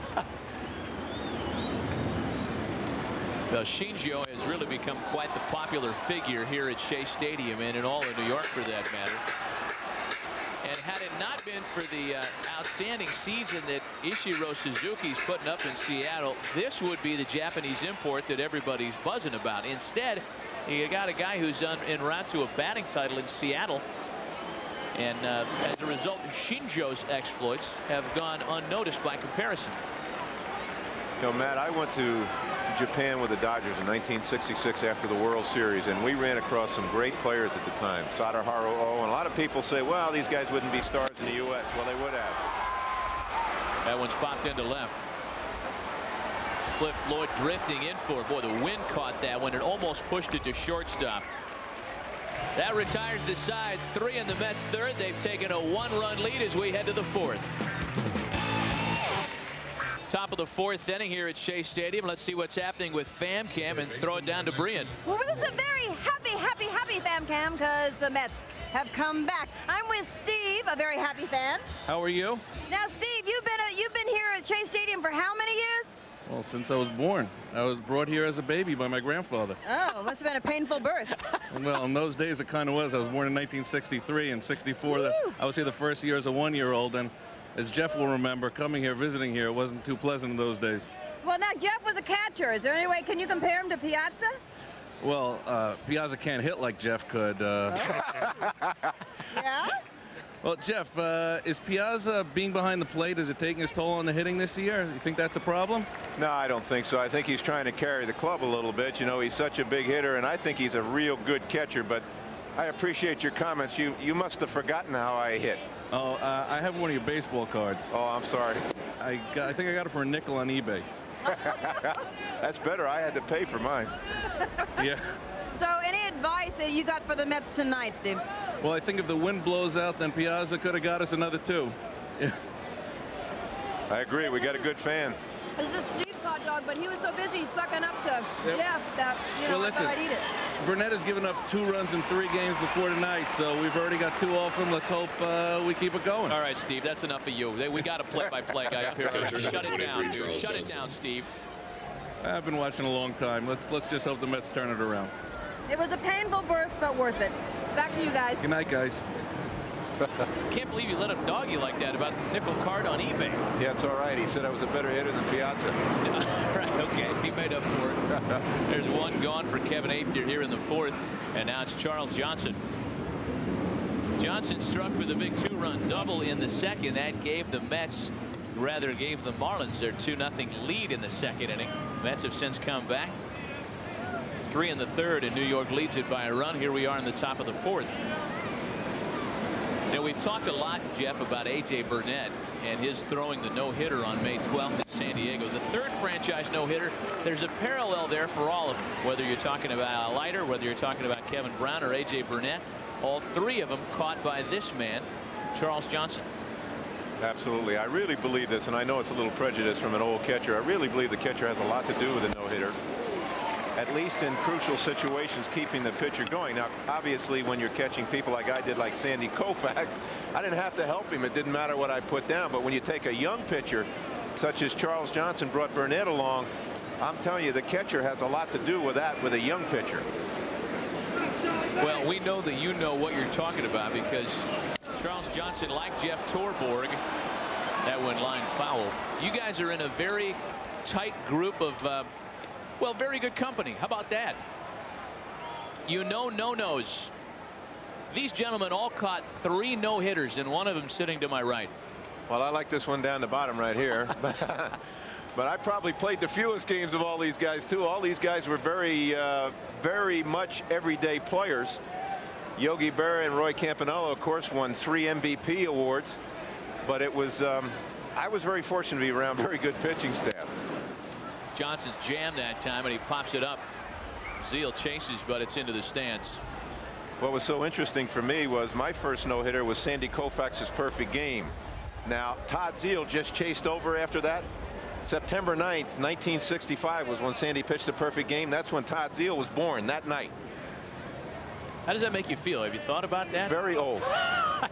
S1: Well, Shinjo has really become quite the popular figure here at Shea Stadium and in all of New York, for that matter. And had it not been for the outstanding season that Ichiro Suzuki's putting up in Seattle, this would be the Japanese import that everybody's buzzing about. Instead, you got a guy who's en route to a batting title in Seattle. And as a result, Shinjo's exploits have gone unnoticed by comparison.
S2: You know, Matt, I went to Japan with the Dodgers in 1966 after the World Series, and we ran across some great players at the time. Sadaharu Oh, and a lot of people say, well, these guys wouldn't be stars in the U.S. Well, they would have.
S1: That one's popped into left. Cliff Floyd drifting in for it. Boy, the wind caught that one and almost pushed it to shortstop. That retires the side. 3 in the Mets' third. They've taken a 1-run lead as we head to the 4th. Top of the 4th inning here at Shea Stadium. Let's see what's happening with FamCam and throw it down to Brian.
S3: Well, this is a very happy FamCam, because the Mets have come back. I'm with Steve, a very happy fan.
S4: How are you?
S3: Now, Steve, you've been here at Shea Stadium for how many years?
S4: Well, since I was born. I was brought here as a baby by my grandfather.
S3: Oh, must have been a painful birth.
S4: Well, in those days it kind of was. I was born in 1963 and 64. I was here the first year as a 1-year-old, and as Jeff will remember, coming here, visiting here, it wasn't too pleasant in those days.
S3: Well, now, Jeff was a catcher. Is there any way, can you compare him to Piazza?
S4: Well, Piazza can't hit like Jeff could.
S3: Yeah?
S4: Well, Jeff, is Piazza being behind the plate, is it taking his toll on the hitting this year? You think that's a problem?
S2: No, I don't think so. I think he's trying to carry the club a little bit. You know, he's such a big hitter, and I think he's a real good catcher, but I appreciate your comments. You must have forgotten how I hit.
S4: Oh, I have one of your baseball cards.
S2: Oh, I'm sorry.
S4: I think I got it for a nickel on eBay.
S2: That's better. I had to pay for mine.
S4: Yeah.
S3: So, any advice that you got for the Mets tonight, Steve?
S4: Well, I think if the wind blows out, then Piazza could have got us another 2. Yeah.
S2: I agree. We got a good fan.
S3: This is Steve's hot dog, but he was so busy sucking up to Jeff that, you know,
S4: Well,
S3: I thought I'd eat it.
S4: Burnett has given up 2 runs in 3 games before tonight, so we've already got 2 off him. Let's hope we keep it going.
S1: All right, Steve, that's enough of you. We got a play-by-play guy up here. Shut it down, dude. Shut it down, Steve.
S4: I've been watching a long time. Let's just hope the Mets turn it around.
S3: It was a painful birth, but worth it. Back to you guys.
S4: Good night, guys.
S1: Can't believe you let him dog you like that about the nickel card on eBay.
S2: Yeah, it's all right. He said I was a better hitter than Piazza.
S1: Right, okay, he made up for it. There's one gone for Kevin Apier here in the 4th, and now it's Charles Johnson. Johnson struck with a big 2-run double in the 2nd. That gave the gave the Marlins their 2-0 lead in the 2nd inning. Mets have since come back. 3 in the 3rd, and New York leads it by a run. Here we are in the top of the 4th. Now, we've talked a lot, Jeff, about A.J. Burnett and his throwing the no-hitter on May 12th in San Diego. The 3rd franchise no-hitter. There's a parallel there for all of them, whether you're talking about Leiter, whether you're talking about Kevin Brown or A.J. Burnett. All 3 of them caught by this man, Charles Johnson.
S2: Absolutely. I really believe this, and I know it's a little prejudice from an old catcher. I really believe the catcher has a lot to do with a no-hitter, at least in crucial situations, keeping the pitcher going. Now, obviously, when you're catching people like I did, like Sandy Koufax, I didn't have to help him. It didn't matter what I put down. But when you take a young pitcher, such as Charles Johnson brought Burnett along, I'm telling you, the catcher has a lot to do with that with a young pitcher.
S1: Well, we know that you know what you're talking about, because Charles Johnson, like Jeff Torborg, that went line foul. You guys are in a very tight group of, well, very good company. How about that? You know, no-nos. These gentlemen all caught 3 no-hitters, and one of them sitting to my right.
S2: Well, I like this one down the bottom right here. But I probably played the fewest games of all these guys, too. All these guys were very much everyday players. Yogi Berra and Roy Campanella, of course, won 3 MVP awards. But it was, I was very fortunate to be around very good pitching staffs.
S1: Johnson's jammed that time, and he pops it up. Zeal chases, but it's into the stands.
S2: What was so interesting for me was my first no-hitter was Sandy Koufax's perfect game. Now, Todd Zeal just chased over after that. September 9th, 1965 was when Sandy pitched a perfect game. That's when Todd Zeal was born, that night.
S1: How does that make you feel? Have you thought about that?
S2: Very old.
S1: I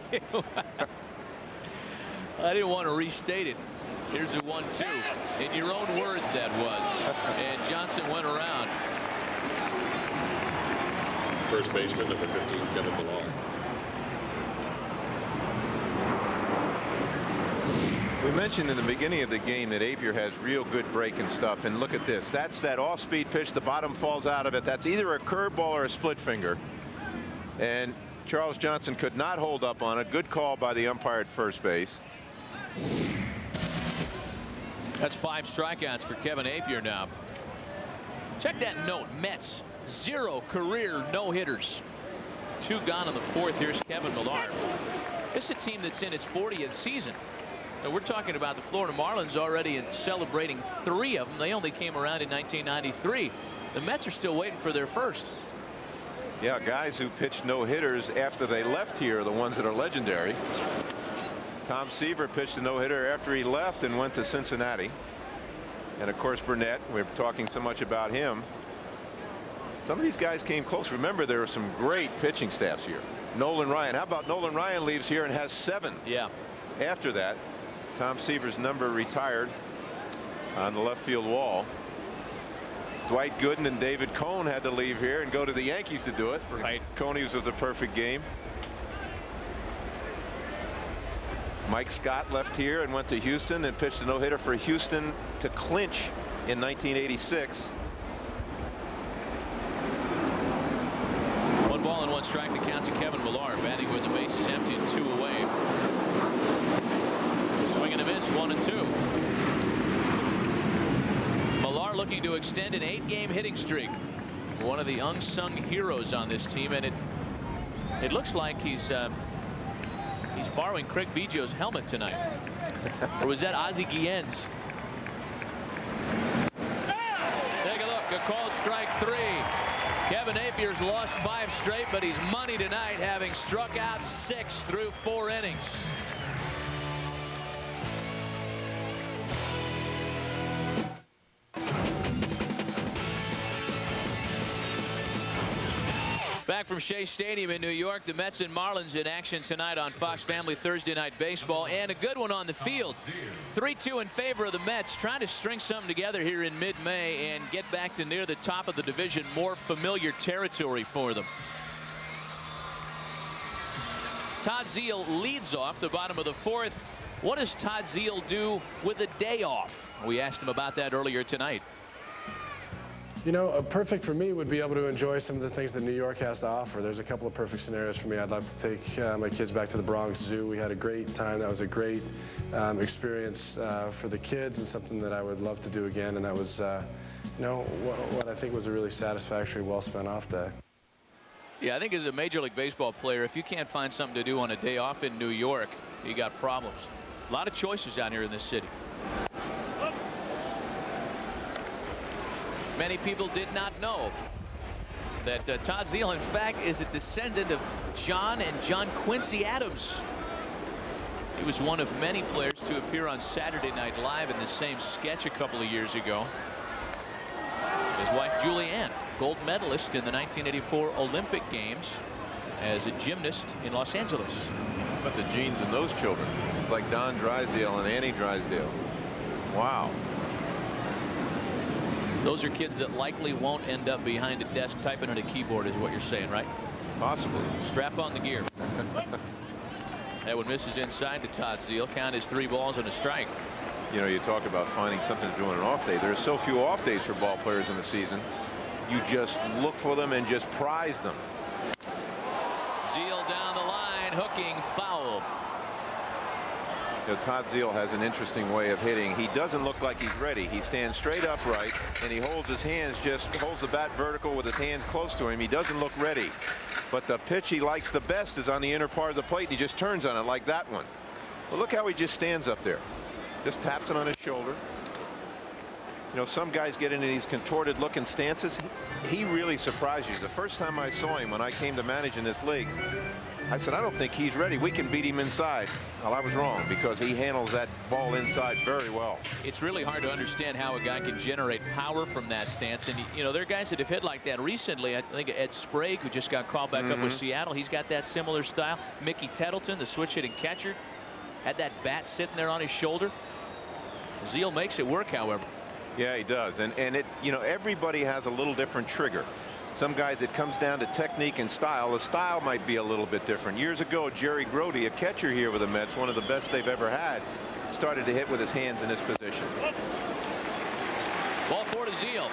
S1: didn't want to restate it. Here's a 1-2. In your own words, that was. And Johnson went around.
S5: First baseman, number 15, Kevin Millar.
S2: We mentioned in the beginning of the game that Apier has real good breaking stuff, and look at this. That's that off-speed pitch. The bottom falls out of it. That's either a curveball or a split finger, and Charles Johnson could not hold up on it. Good call by the umpire at first base.
S1: That's 5 strikeouts for Kevin Apier now. Check that note. Mets 0 career no-hitters. 2 gone in the 4th. Here's Kevin Millar. This is a team that's in its 40th season. Now, we're talking about the Florida Marlins already celebrating 3 of them. They only came around in 1993. The Mets are still waiting for their first.
S2: Yeah, guys who pitched no-hitters after they left here are the ones that are legendary. Tom Seaver pitched a no-hitter after he left and went to Cincinnati. And of course, Burnett, we're talking so much about him. Some of these guys came close. Remember, there were some great pitching staffs here. Nolan Ryan. How about Nolan Ryan leaves here and has 7?
S1: Yeah.
S2: After that, Tom Seaver's number retired on the left field wall. Dwight Gooden and David Cone had to leave here and go to the Yankees to do it.
S1: Right.
S2: Coney's was a perfect game. Mike Scott left here and went to Houston and pitched a no-hitter for Houston to clinch in 1986.
S1: 1 ball and 1 strike to count to Kevin Millar, batting with the bases empty and 2 away. Swing and a miss, 1-2. Millar looking to extend an 8-game hitting streak. One of the unsung heroes on this team, and it looks like he's borrowing Craig Biggio's helmet tonight. Or was that Ozzie Guillen's? Take a look. A called strike 3. Kevin Apier's lost 5 straight, but he's money tonight, having struck out 6 through 4 innings. Back from Shea Stadium in New York, the Mets and Marlins in action tonight on Fox Family Thursday Night Baseball, and a good one on the field. 3-2 in favor of the Mets, trying to string something together here in mid-May and get back to near the top of the division, more familiar territory for them. Todd Zeile leads off the bottom of the 4th. What does Todd Zeile do with a day off? We asked him about that earlier tonight.
S8: You know, perfect for me would be able to enjoy some of the things that New York has to offer. There's a couple of perfect scenarios for me. I'd love to take my kids back to the Bronx Zoo. We had a great time. That was a great experience for the kids and something that I would love to do again. And that was, you know, what I think was a really satisfactory, well-spent off day.
S1: Yeah, I think as a Major League Baseball player, if you can't find something to do on a day off in New York, you got problems. A lot of choices out here in this city. Many people did not know that Todd Zeile, in fact, is a descendant of John and John Quincy Adams. He was one of many players to appear on Saturday Night Live in the same sketch a couple of years ago. His wife Julianne, gold medalist in the 1984 Olympic Games as a gymnast in Los Angeles.
S2: But the genes in those children, it's like Don Drysdale and Annie Drysdale. Wow.
S1: Those are kids that likely won't end up behind a desk typing on a keyboard, is what you're saying, right?
S2: Possibly.
S1: Strap on the gear. That one misses inside to Todd Zeile. Count is 3 balls and a strike.
S2: You know, you talk about finding something to do on an off day. There's so few off days for ball players in the season. You just look for them and just prize them.
S1: Zeile down the line, hooking, foul.
S2: You know, Todd Zeile has an interesting way of hitting. He doesn't look like he's ready. He stands straight upright and he holds his hands, just holds the bat vertical with his hands close to him. He doesn't look ready. But the pitch he likes the best is on the inner part of the plate, and he just turns on it like that one. Well, look how he just stands up there. Just taps it on his shoulder. You know, some guys get into these contorted looking stances. He really surprised you. The first time I saw him when I came to manage in this league, I said, I don't think he's ready. We can beat him inside. Well, I was wrong, because he handles that ball inside very well.
S1: It's really hard to understand how a guy can generate power from that stance. And, you know, there are guys that have hit like that recently. I think Ed Sprague, who just got called back up with Seattle, he's got that similar style. Mickey Tettleton, the switch hitting catcher, had that bat sitting there on his shoulder. Zeile makes it work, however.
S2: Yeah, he does. And it, you know, everybody has a little different trigger. Some guys, it comes down to technique and style. The style might be a little bit different. Years ago, Jerry Grody, a catcher here with the Mets, one of the best they've ever had, started to hit with his hands in this position.
S1: Ball 4 to Zeile.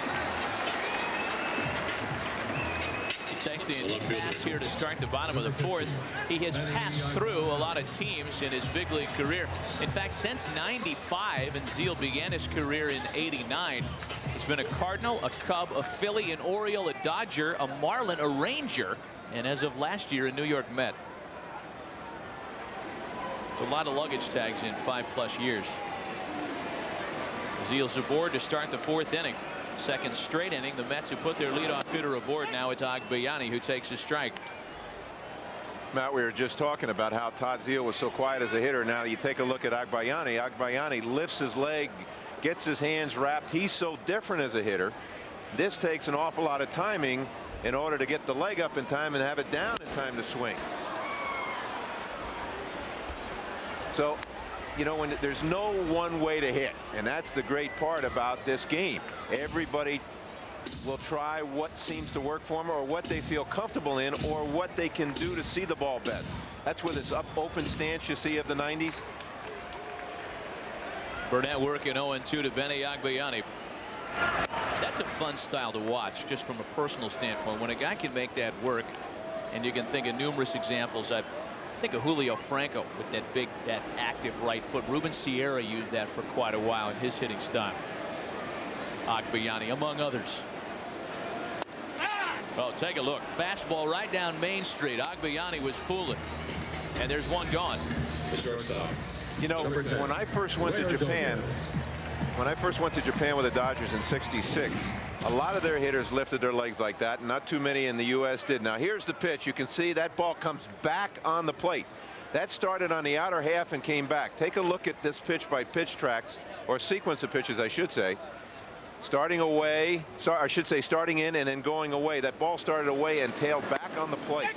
S1: He takes the pass here to start the bottom of the 4th. He has passed through a lot of teams in his big league career. In fact, since '95, and Zeile began his career in '89, he's been a Cardinal, a Cub, a Philly, an Oriole, a Dodger, a Marlin, a Ranger, and as of last year, a New York Met. It's a lot of luggage tags in 5+ years. Zeile's aboard to start the 4th inning. Second straight inning. The Mets have put their leadoff hitter aboard. Now it's Agbayani who takes a strike.
S2: Matt, we were just talking about how Todd Zeile was so quiet as a hitter. Now you take a look at Agbayani. Agbayani lifts his leg, gets his hands wrapped. He's so different as a hitter. This takes an awful lot of timing in order to get the leg up in time and have it down in time to swing. So, you know, when there's no one way to hit, and that's the great part about this game. Everybody will try what seems to work for them, or what they feel comfortable in, or what they can do to see the ball best. That's where this open stance you see of the 90s.
S1: Burnett working 0-2 to Benny Agbayani. That's a fun style to watch, just from a personal standpoint. When a guy can make that work, and you can think of numerous examples. I think of Julio Franco with that active right foot. Ruben Sierra used that for quite a while in his hitting style. Agbayani among others. Oh, take a look. Fastball right down Main Street. Agbayani was fooling. And there's one gone.
S2: You know, when I first went to Japan, with the Dodgers in '66, a lot of their hitters lifted their legs like that, and not too many in the U.S. did. Now here's the pitch. You can see that ball comes back on the plate. That started on the outer half and came back. Take a look at this pitch by pitch tracks, or sequence of pitches, I should say. Starting away, I should say starting in and then going away. That ball started away and tailed back on the plate.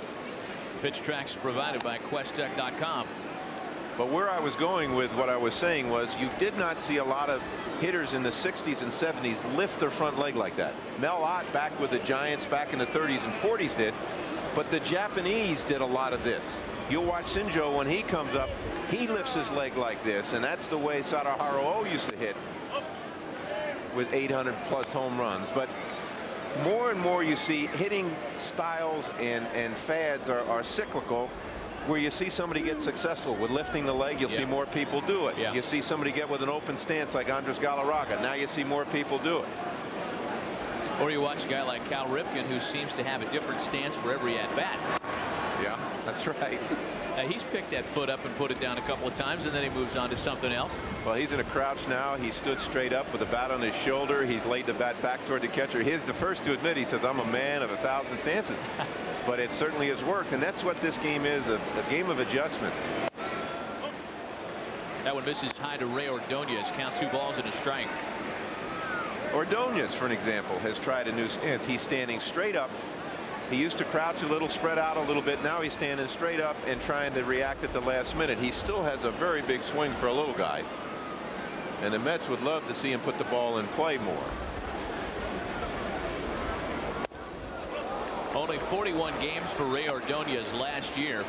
S1: Pitch tracks provided by QuestTech.com.
S2: But where I was going with what I was saying was, you did not see a lot of hitters in the 60s and 70s lift their front leg like that. Mel Ott back with the Giants back in the 30s and 40s did. But the Japanese did a lot of this. You'll watch Shinjo when he comes up, he lifts his leg like this, and that's the way Sadaharu used to hit with 800+ home runs. But more and more you see hitting styles and fads are cyclical, where you see somebody get successful with lifting the leg, you'll see more people do it. You see somebody get with an open stance like Andres Galarraga. Now you see more people do it.
S1: Or you watch a guy like Cal Ripken, who seems to have a different stance for every at-bat.
S2: Yeah, that's right.
S1: He's picked that foot up and put it down a couple of times, and then he moves on to something else.
S2: Well, he's in a crouch now. He stood straight up with the bat on his shoulder. He's laid the bat back toward the catcher. He's the first to admit, he says, I'm a man of 1,000 stances. But it certainly has worked, and that's what this game is, a game of adjustments.
S1: That one misses high to Ray Ordonez. Count 2 balls and a strike.
S2: Ordonez, for an example, has tried a new stance. He's standing straight up. He used to crouch a little, spread out a little bit. Now he's standing straight up and trying to react at the last minute. He still has a very big swing for a little guy. And the Mets would love to see him put the ball in play more.
S1: Only 41 games for Ray Ordonez last year,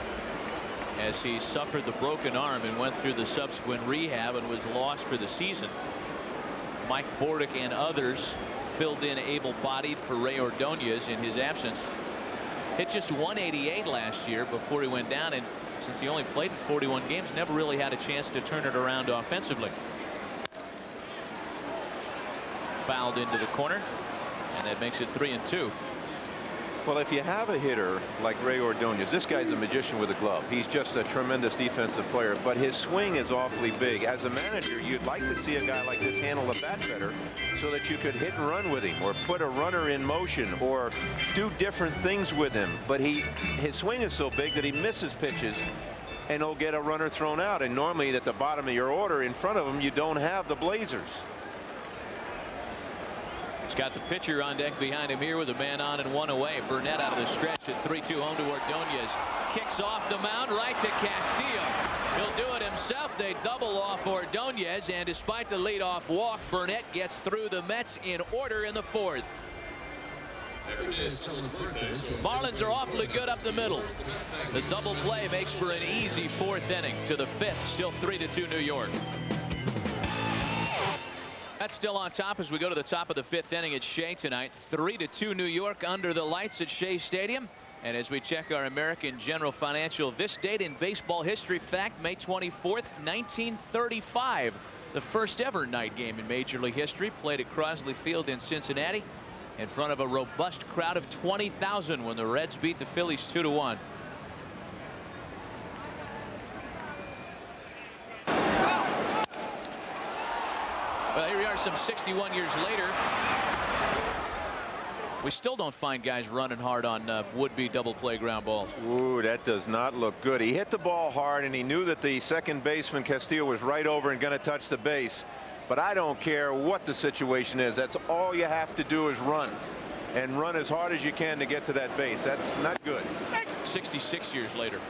S1: as he suffered the broken arm and went through the subsequent rehab and was lost for the season. Mike Bordick and others filled in able-bodied for Ray Ordonez in his absence. Hit just 188 last year before he went down, and since he only played in 41 games, never really had a chance to turn it around offensively. Fouled into the corner, and that makes it 3-2.
S2: Well, if you have a hitter like Ray Ordonez, this guy's a magician with a glove. He's just a tremendous defensive player, but his swing is awfully big. As a manager, you'd like to see a guy like this handle the bat better so that you could hit and run with him, or put a runner in motion, or do different things with him. But his swing is so big that he misses pitches, and he'll get a runner thrown out. And normally at the bottom of your order in front of him, you don't have the Blazers.
S1: He's got the pitcher on deck behind him here with a man on and one away. Burnett out of the stretch at 3-2 home to Ordonez. Kicks off the mound right to Castillo. He'll do it himself. They double off Ordonez, and despite the leadoff walk, Burnett gets through the Mets in order in the 4th. Marlins are awfully good up the middle. The double play makes for an easy 4th inning to the 5th. Still 3-2 New York. That's still on top as we go to the top of the 5th inning at Shea tonight. 3-2 New York under the lights at Shea Stadium. And as we check our American General Financial this date in baseball history fact, May 24th, 1935. The first ever night game in Major League history, played at Crosley Field in Cincinnati in front of a robust crowd of 20,000 when the Reds beat the Phillies 2-1. Well, here we are some 61 years later. We still don't find guys running hard on would-be double play ground balls.
S2: Ooh, that does not look good. He hit the ball hard, and he knew that the second baseman Castillo was right over and going to touch the base. But I don't care what the situation is. That's all you have to do is run, and run as hard as you can to get to that base. That's not good.
S1: 66 years later.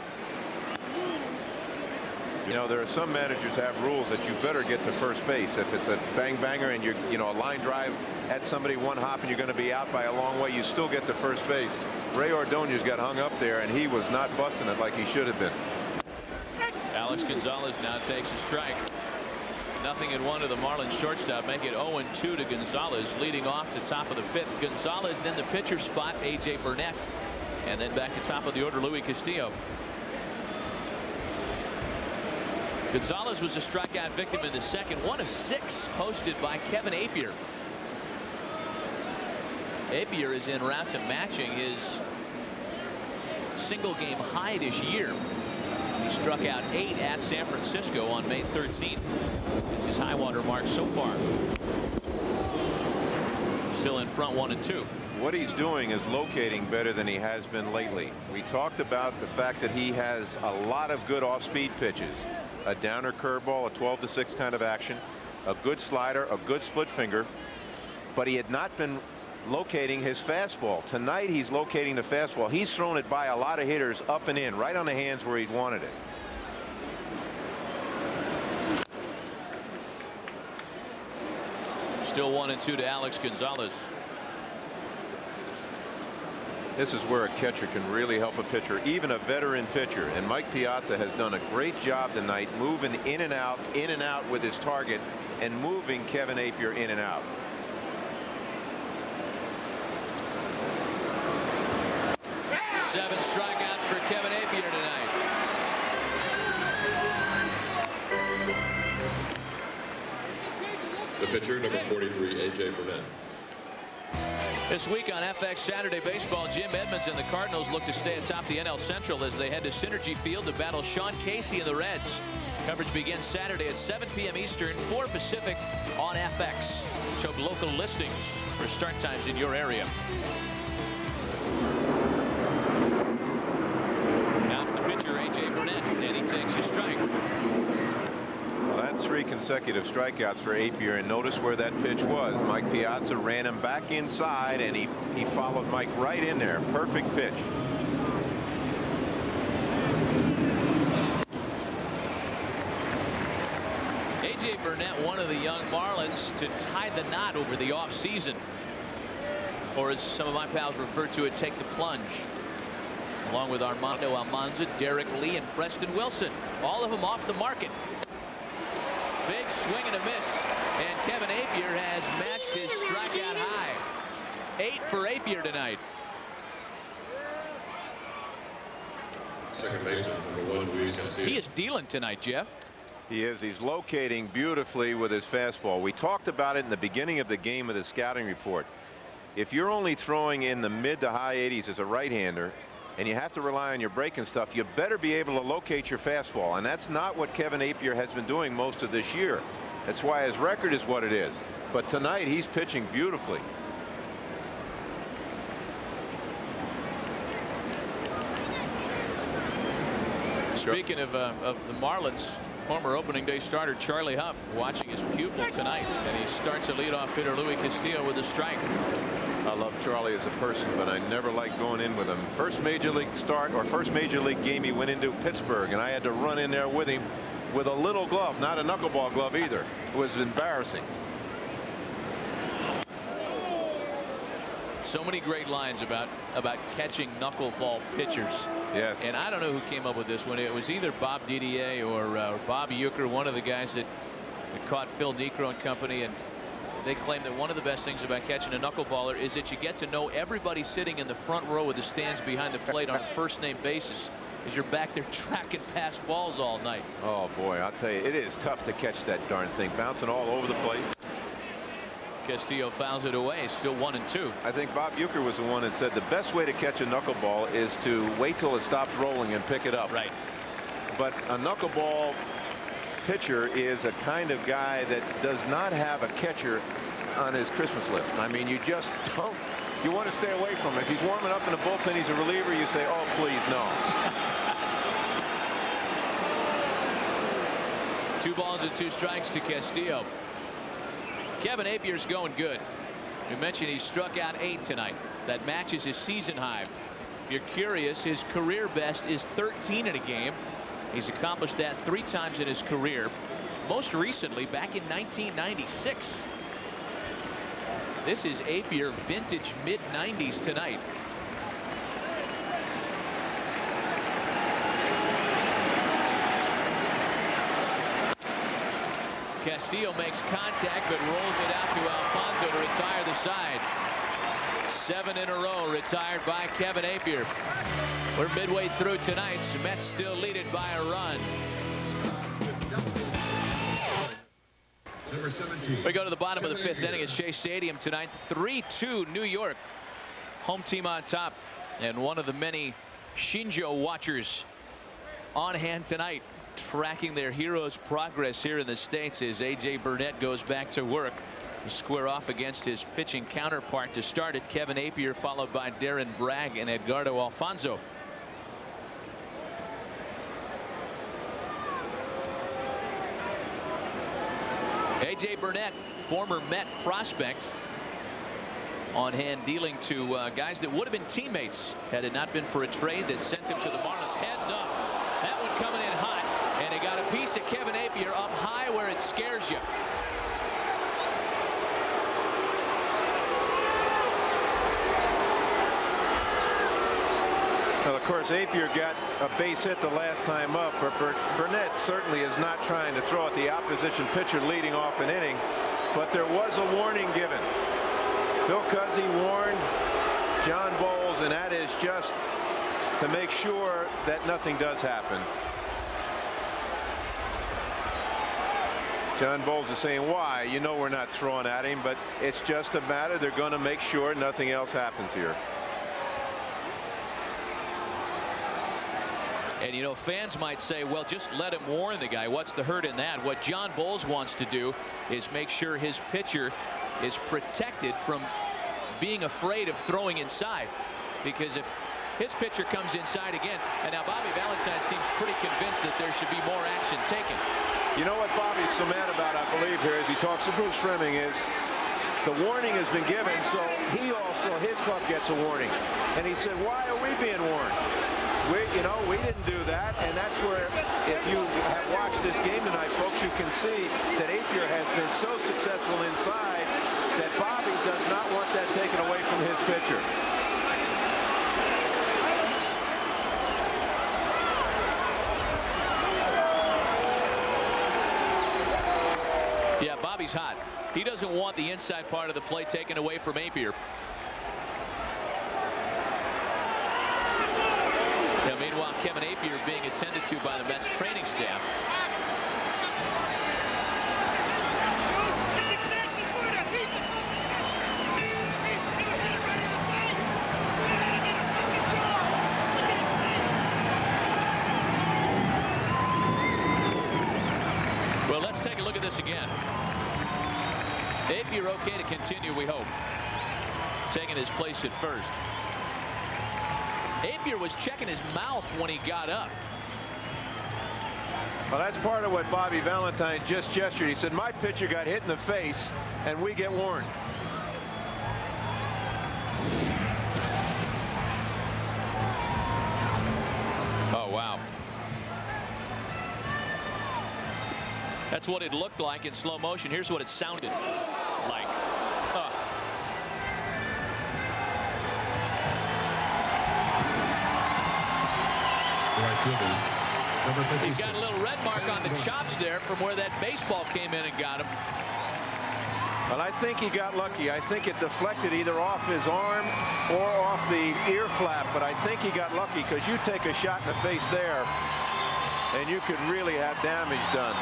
S2: You know, there are some managers have rules that you better get to first base. If it's a bang banger and you're, you know, a line drive at somebody one hop and you're going to be out by a long way, you still get to first base. Ray Ordonez got hung up there, and he was not busting it like he should have been.
S1: Alex Gonzalez now takes a strike. 0-1 to the Marlins shortstop. Make it 0-2 to Gonzalez, leading off the top of the 5th. Gonzalez, then the pitcher spot, A.J. Burnett, and then back to top of the order, Luis Castillo. Gonzalez was a strikeout victim in the 2nd. 1 of 6 posted by Kevin Apier. Apier is en route to matching his single game high this year. He struck out 8 at San Francisco on May 13th. It's his high water mark so far. Still in front 1-2.
S2: What he's doing is locating better than he has been lately. We talked about the fact that he has a lot of good off-speed pitches. A downer curveball, a 12-6 kind of action, a good slider, a good split finger, but he had not been locating his fastball. Tonight he's locating the fastball. He's thrown it by a lot of hitters up and in, right on the hands where he wanted it. Still
S1: 1-2 to Alex Gonzalez.
S2: This is where a catcher can really help a pitcher, even a veteran pitcher. And Mike Piazza has done a great job tonight, moving in and out with his target, and moving Kevin Appier in and out.
S1: Seven strikeouts for Kevin Appier tonight.
S5: The pitcher, number 43, A.J. Burnett.
S1: This week on FX Saturday Baseball, Jim Edmonds and the Cardinals look to stay atop the NL Central as they head to Synergy Field to battle Sean Casey and the Reds. Coverage begins Saturday at 7 p.m. Eastern, 4 Pacific on FX. Check local listings for start times in your area. Now it's the pitcher, A.J. Burnett, and he takes a strike.
S2: Well, that's 3 consecutive strikeouts for Appier, and notice where that pitch was. Mike Piazza ran him back inside, and he followed Mike right in there. Perfect pitch.
S1: A.J. Burnett, one of the young Marlins to tie the knot over the offseason, or as some of my pals refer to it, take the plunge, along with Armando Almanza, Derek Lee, and Preston Wilson, all of them off the market. Big swing and a miss, and Kevin Appier has matched his strikeout high. 8 for Appier tonight.
S5: Second baseman, number 1, Luis Castillo.
S1: He is dealing tonight, Jeff.
S2: He is. He's locating beautifully with his fastball. We talked about it in the beginning of the game with the scouting report. If you're only throwing in the mid to high 80s as a right-hander, and you have to rely on your breaking stuff, you better be able to locate your fastball, and that's not what Kevin Appier has been doing most of this year. That's why his record is what it is. But tonight he's pitching beautifully.
S1: Speaking of the Marlins, former opening day starter Charlie Huff watching his pupil tonight, and he starts a leadoff hitter Luis Castillo with a strike.
S2: I love Charlie as a person, but I never liked going in with him. First major league start, or first major league game, he went into Pittsburgh, and I had to run in there with him with a little glove, not a knuckleball glove either. It was embarrassing.
S1: So many great lines about catching knuckleball pitchers.
S2: Yes.
S1: And I don't know who came up with this one. It was either Bob Didier or Bob Uecker, one of the guys that caught Phil Niekro and company, and they claim that one of the best things about catching a knuckleballer is that you get to know everybody sitting in the front row of the stands behind the plate on a first-name basis, as you're back there tracking past balls all night.
S2: Oh boy, I'll tell you, it is tough to catch that darn thing, bouncing all over the place.
S1: Castillo fouls it away, still 1-2.
S2: I think Bob Uecker was the one that said the best way to catch a knuckleball is to wait till it stops rolling and pick it up.
S1: Right.
S2: But a knuckleball pitcher is a kind of guy that does not have a catcher on his Christmas list. I mean, you just don't. You want to stay away from him. If he's warming up in the bullpen, he's a reliever, you say, oh, please, no.
S1: 2 balls and 2 strikes to Castillo. Kevin Apier's going good. You mentioned he struck out 8 tonight. That matches his season high. If you're curious, his career best is 13 in a game. He's accomplished that 3 times in his career, most recently back in 1996. This is Appier vintage mid-90s tonight. Castillo makes contact but rolls it out to Alfonso to retire the side. 7 in a row retired by Kevin Appier. We're midway through tonight. Mets still lead it by a run.
S5: Number 17.
S1: We go to the bottom of the 5th inning at Shea Stadium tonight. 3-2 New York. Home team on top. And one of the many Shinjo watchers on hand tonight, tracking their hero's progress here in the States as A.J. Burnett goes back to work. Square off against his pitching counterpart to start it, Kevin Appier, followed by Darren Bragg and Edgardo Alfonso. A.J. Burnett, former Met prospect, on hand dealing to guys that would have been teammates had it not been for a trade that sent him to the Marlins. Heads up. That one coming in hot, and he got a piece of Kevin Appier up high where it scares you.
S2: Well, of course, Apier got a base hit the last time up, but Burnett certainly is not trying to throw at the opposition pitcher leading off an inning. But there was a warning given. Phil Cuzzy warned John Bowles, and that is just to make sure that nothing does happen. John Bowles is saying, why? You know we're not throwing at him, but it's just a matter. They're going to make sure nothing else happens here.
S1: And, you know, fans might say, well, just let him warn the guy. What's the hurt in that? What John Bowles wants to do is make sure his pitcher is protected from being afraid of throwing inside. Because if his pitcher comes inside again, and now Bobby Valentine seems pretty convinced that there should be more action taken.
S2: You know what Bobby's so mad about, I believe, here, as he talks to Bruce Fleming, is the warning has been given, so he also, his club gets a warning. And he said, why are we being warned? We didn't do that, and that's where, if you have watched this game tonight, folks, you can see that Apier has been so successful inside that Bobby does not want that taken away from his pitcher.
S1: Yeah, Bobby's hot. He doesn't want the inside part of the play taken away from Apier. Now, meanwhile, Kevin Apier being attended to by the Mets training staff. Well, let's take a look at this again. Apier okay to continue, we hope. Taking his place at first. Apier was checking his mouth when he got up.
S2: Well, that's part of what Bobby Valentine just gestured. He said, my pitcher got hit in the face, and we get warned.
S1: Oh, wow. That's what it looked like in slow motion. Here's what it sounded like. He got a little red mark on the chops there from where that baseball came in and got him.
S2: Well, I think he got lucky. I think it deflected either off his arm or off the ear flap, but I think he got lucky, because you take a shot in the face there and you could really have damage done.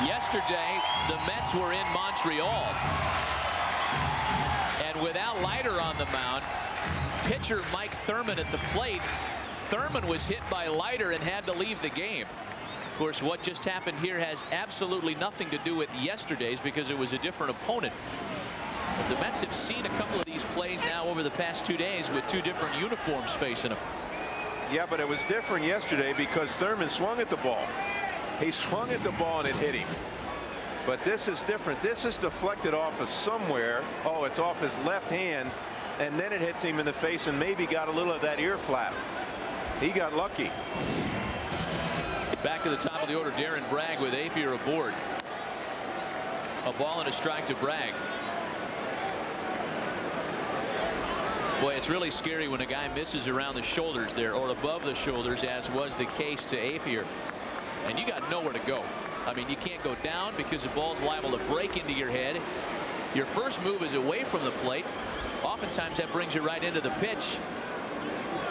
S1: Yesterday, the Mets were in Montreal, and without Leiter on the mound, pitcher Mike Thurman at the plate, Thurman was hit by Leiter and had to leave the game. Of course, what just happened here has absolutely nothing to do with yesterday's, because it was a different opponent. But the Mets have seen a couple of these plays now over the past 2 days with two different uniforms facing them.
S2: Yeah, but it was different yesterday because Thurman swung at the ball. He swung at the ball and it hit him. But this is different. This is deflected off of somewhere. Oh, it's off his left hand, and then it hits him in the face and maybe got a little of that ear flap. He got lucky.
S1: Back to the top of the order, Darren Bragg with Apier aboard. A ball and a strike to Bragg. Boy, it's really scary when a guy misses around the shoulders there, or above the shoulders, as was the case to Apier. And you got nowhere to go. I mean, you can't go down because the ball's liable to break into your head. Your first move is away from the plate. Oftentimes that brings you right into the pitch.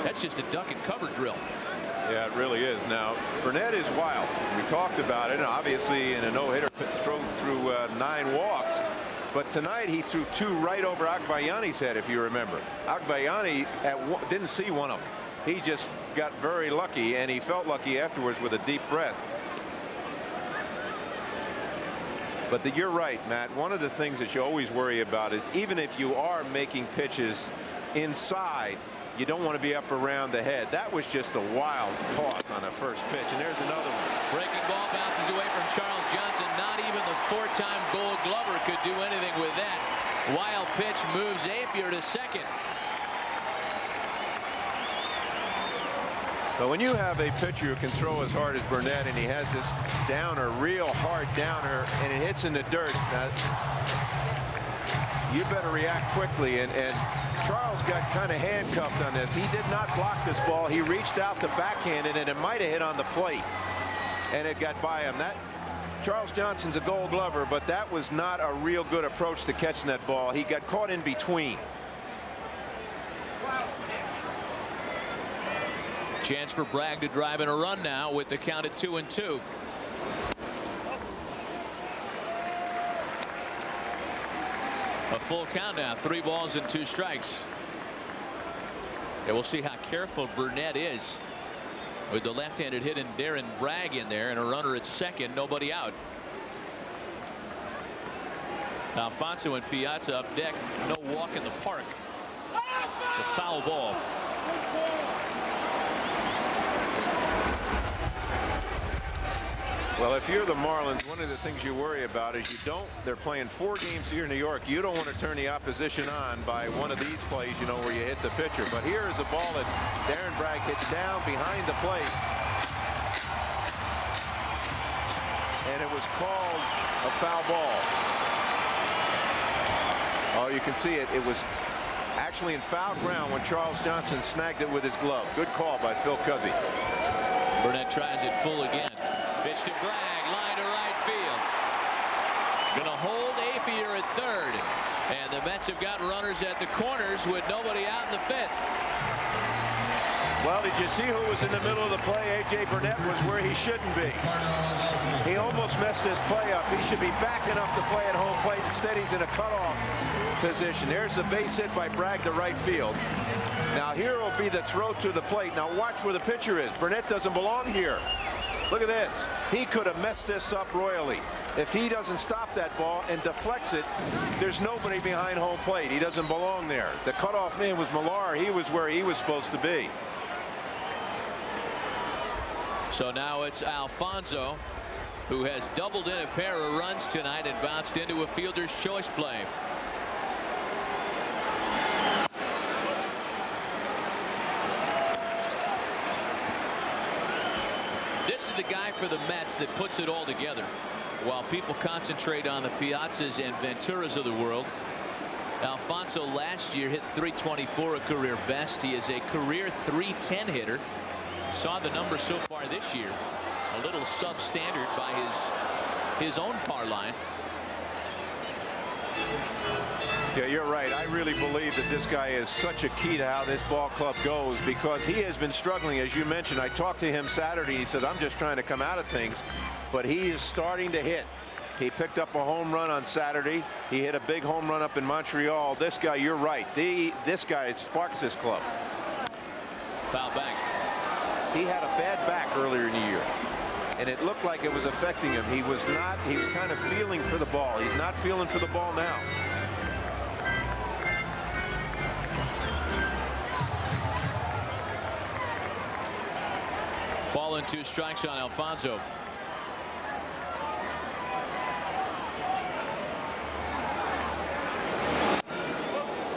S1: That's just a duck and cover drill.
S2: Yeah, it really is. Now, Burnett is wild. We talked about it, and obviously in a no-hitter throw through 9 walks. But tonight he threw 2 right over Agbayani's head, if you remember. Agbayani didn't see one of them. He just got very lucky, and he felt lucky afterwards with a deep breath. But you're right, Matt. One of the things that you always worry about is, even if you are making pitches inside, you don't want to be up around the head. That was just a wild toss on a first pitch, and there's another one.
S1: Breaking ball bounces away from Charles Johnson. Not even the 4-time Gold Glover could do anything with that. Wild pitch moves Apier to second.
S2: But when you have a pitcher who can throw as hard as Burnett, and he has this downer, real hard downer, and it hits in the dirt, you better react quickly. And Charles got kind of handcuffed on this. He did not block this ball. He reached out to backhand it, and it might have hit on the plate, and it got by him. Charles Johnson's a Gold Glover, but that was not a real good approach to catching that ball. He got caught in between.
S1: Chance for Bragg to drive in a run now with the count at 2-2. A full count now, 3 balls and 2 strikes. And we'll see how careful Burnett is with the left-handed hit and Darren Bragg in there, and a runner at second, nobody out. Alfonso and Piazza up deck, no walk in the park. It's a foul ball.
S2: Well, if you're the Marlins, one of the things you worry about is they're playing 4 games here in New York. You don't want to turn the opposition on by one of these plays, where you hit the pitcher. But here is a ball that Darren Bragg hits down behind the plate. And it was called a foul ball. Oh, you can see it. It was actually in foul ground when Charles Johnson snagged it with his glove. Good call by Phil Cuzzy.
S1: Burnett tries it full again. Pitch to Bragg, line to right field. Going to hold Apier at third. And the Mets have got runners at the corners with nobody out in the 5th.
S2: Well, did you see who was in the middle of the play? A.J. Burnett was where he shouldn't be. He almost messed this play up. He should be backing up the play at home plate. Instead, he's in a cutoff position. There's the base hit by Bragg to right field. Now, here will be the throw to the plate. Now, watch where the pitcher is. Burnett doesn't belong here. Look at this. He could have messed this up royally. If he doesn't stop that ball and deflects it, there's nobody behind home plate. He doesn't belong there. The cutoff man was Millar. He was where he was supposed to be.
S1: So now it's Alfonso, who has doubled in a pair of runs tonight and bounced into a fielder's choice play. This is the guy for the Mets that puts it all together. While people concentrate on the Piazzas and Venturas of the world, Alfonso last year hit .324, a career best. He is a career .310 hitter. Saw the numbers so far this year, a little substandard by his own par line.
S2: Yeah, you're right. I really believe that this guy is such a key to how this ball club goes, because he has been struggling, as you mentioned. I talked to him Saturday. He said, I'm just trying to come out of things, but he is starting to hit. He picked up a home run on Saturday. He hit a big home run up in Montreal. This guy, you're right. This guy sparks this club.
S1: Foul back.
S2: He had a bad back earlier in the year, and it looked like it was affecting him. He was kind of feeling for the ball. He's not feeling for the ball now.
S1: Ball and 2 strikes on Alfonso.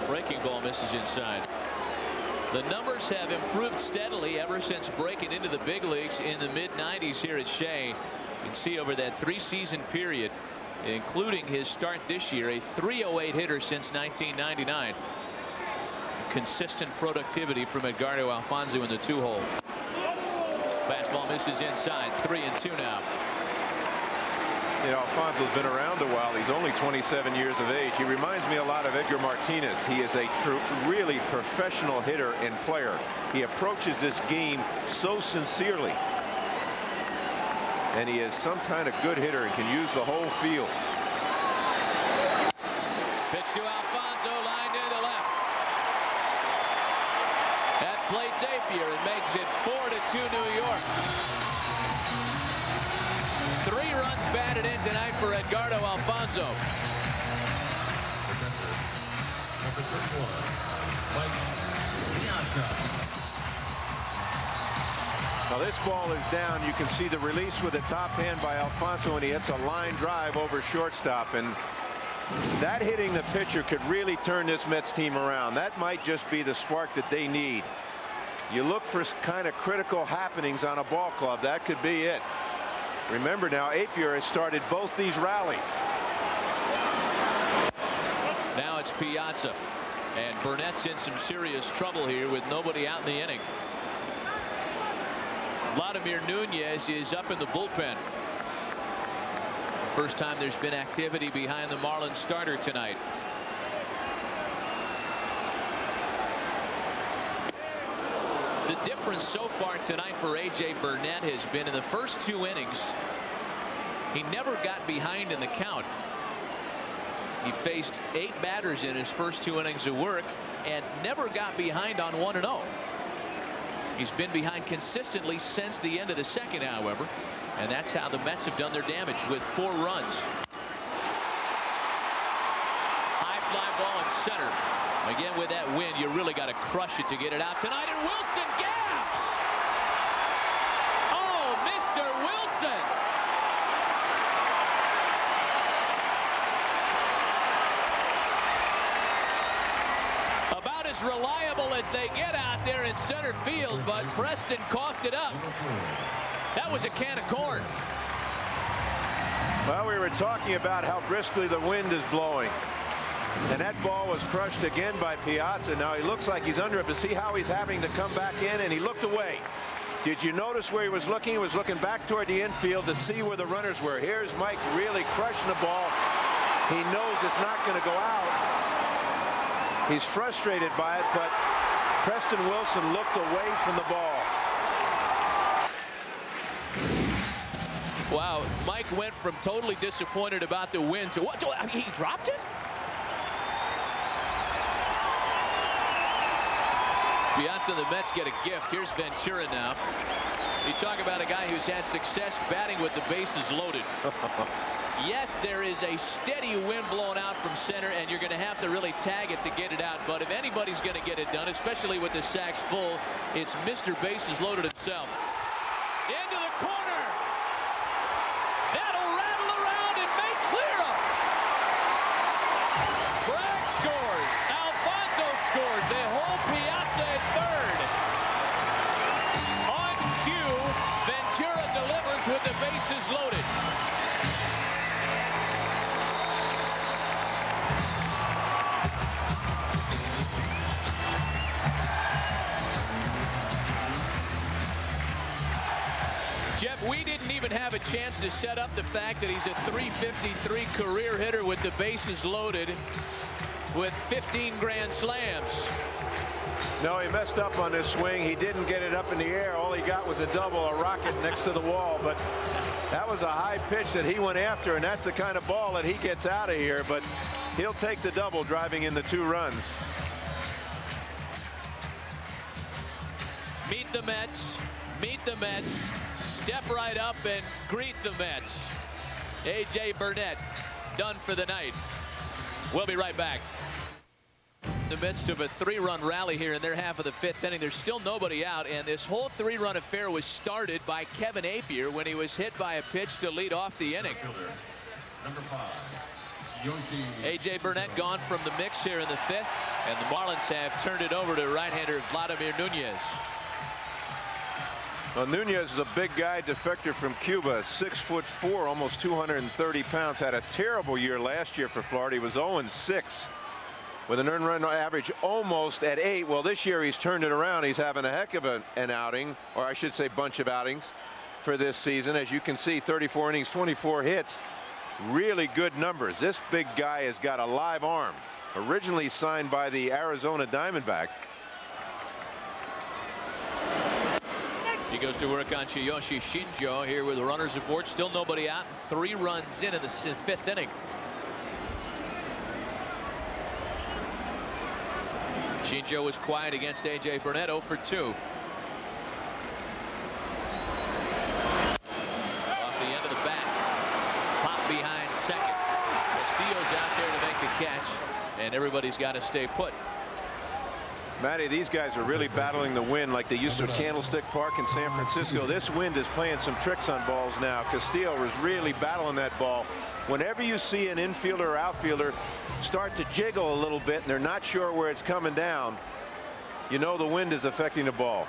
S1: Breaking ball misses inside. The numbers have improved steadily ever since breaking into the big leagues in the mid-90s here at Shea. You can see over that 3-season period, including his start this year, a .308 hitter since 1999. Consistent productivity from Edgardo Alfonso in the 2-hole. Fastball misses inside. 3-2 now.
S2: Alfonso's been around a while. He's only 27 years of age. He reminds me a lot of Edgar Martinez. He is a really professional hitter and player. He approaches this game so sincerely. And he is some kind of good hitter and can use the whole field.
S1: Pitch to Alfonso, line to the left. That plates Apier and makes it 4-2 New York. 3 runs batted in tonight for Edgardo Alfonso.
S2: Now this ball is down. You can see the release with the top hand by Alfonso, and he hits a line drive over shortstop. And that hitting the pitcher could really turn this Mets team around. That might just be the spark that they need. You look for kind of critical happenings on a ball club. That could be it. Remember now, Apier has started both these rallies.
S1: Now it's Piazza. And Burnett's in some serious trouble here with nobody out in the inning. Vladimir Nunez is up in the bullpen. First time there's been activity behind the Marlins starter tonight. The difference so far tonight for A.J. Burnett has been in the first 2 innings, he never got behind in the count. He faced 8 batters in his first 2 innings of work and never got behind on 1-0. He's been behind consistently since the end of the second, however, and that's how the Mets have done their damage with 4 runs. High fly ball in center. Again, with that wind, you really got to crush it to get it out tonight. And Wilson gaps. Oh, Mr. Wilson. About as reliable as they get out there in center field, but Preston coughed it up. That was a can of corn.
S2: Well, we were talking about how briskly the wind is blowing. And that ball was crushed again by Piazza. Now he looks like he's under it, but see how he's having to come back in, and he looked away. Did you notice where he was looking? He was looking back toward the infield to see where the runners were. Here's Mike really crushing the ball. He knows it's not going to go out. He's frustrated by it, but Preston Wilson looked away from the ball.
S1: Wow, Mike went from totally disappointed about the win to what? I mean, he dropped it? Piazza and the Mets get a gift. Here's Ventura now. You talk about a guy who's had success batting with the bases loaded. Yes, there is a steady wind blowing out from center, and you're going to have to really tag it to get it out. But if anybody's going to get it done, especially with the sacks full, it's Mr. Bases loaded himself. Into the corner. That'll rattle around and make clear up. Bragg scores. Alfonso scores. They hold Piazza at third. On cue, Ventura delivers with the bases loaded. Jeff, we didn't even have a chance to set up the fact that he's a .353 career hitter with the bases loaded with 15 grand slams.
S2: No, he messed up on this swing. He didn't get it up in the air. All he got was a double, a rocket next to the wall. But that was a high pitch that he went after, and that's the kind of ball that he gets out of here. But he'll take the double, driving in the 2 runs.
S1: Meet the Mets. Meet the Mets. Step right up and greet the Mets. A.J. Burnett done for the night. We'll be right back. In the midst of a 3-run rally here in their half of the 5th inning, there's still nobody out, and this whole 3-run affair was started by Kevin Apier when he was hit by a pitch to lead off the inning. A.J. Burnett gone from the mix here in the 5th, and the Marlins have turned it over to right-hander Vladimir Nunez.
S2: Well, Nunez is a big guy, defector from Cuba, 6'4", almost 230 pounds. Had a terrible year last year for Florida. He was 0-6 with an earned run average almost at 8. Well, this year he's turned it around. He's having a heck of an outing, or I should say bunch of outings for this season. As you can see, 34 innings, 24 hits. Really good numbers. This big guy has got a live arm. Originally signed by the Arizona Diamondbacks.
S1: He goes to work on Tsuyoshi Shinjo here with the runners aboard. Still nobody out, and 3 runs in the 5th inning. Shinjo was quiet against A.J. Burnett, 0 for 2. Off the end of the bat. Pop behind second. Castillo's out there to make the catch, and everybody's got to stay put.
S2: Matty, these guys are really battling the wind like they used to at Candlestick Park in San Francisco. This wind is playing some tricks on balls now. Castillo is really battling that ball. Whenever you see an infielder or outfielder start to jiggle a little bit and they're not sure where it's coming down, you know the wind is affecting the ball.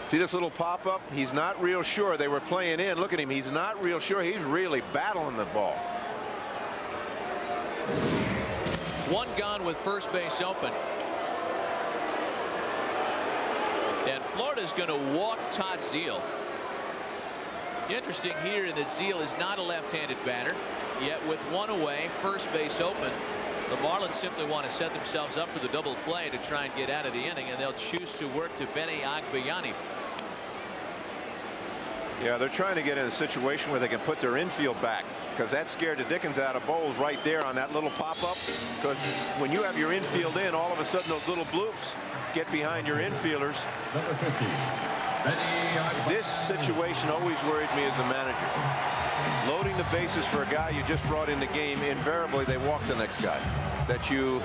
S2: See this little pop-up? He's not real sure. They were playing in. Look at him. He's not real sure. He's really battling the ball.
S1: One gone with first base open. And Florida's going to walk Todd Zeile. Interesting here that Zeile is not a left-handed batter, yet with one away, first base open, the Marlins simply want to set themselves up for the double play to try and get out of the inning, and they'll choose to work to Benny Agbayani.
S2: Yeah, they're trying to get in a situation where they can put their infield back, because that scared the dickens out of Bowles right there on that little pop-up. Because when you have your infield in, all of a sudden those little bloops get behind your infielders.
S9: Number 50.
S2: This situation always worried me as a manager. Loading the bases for a guy you just brought in the game, invariably they walk the next guy that you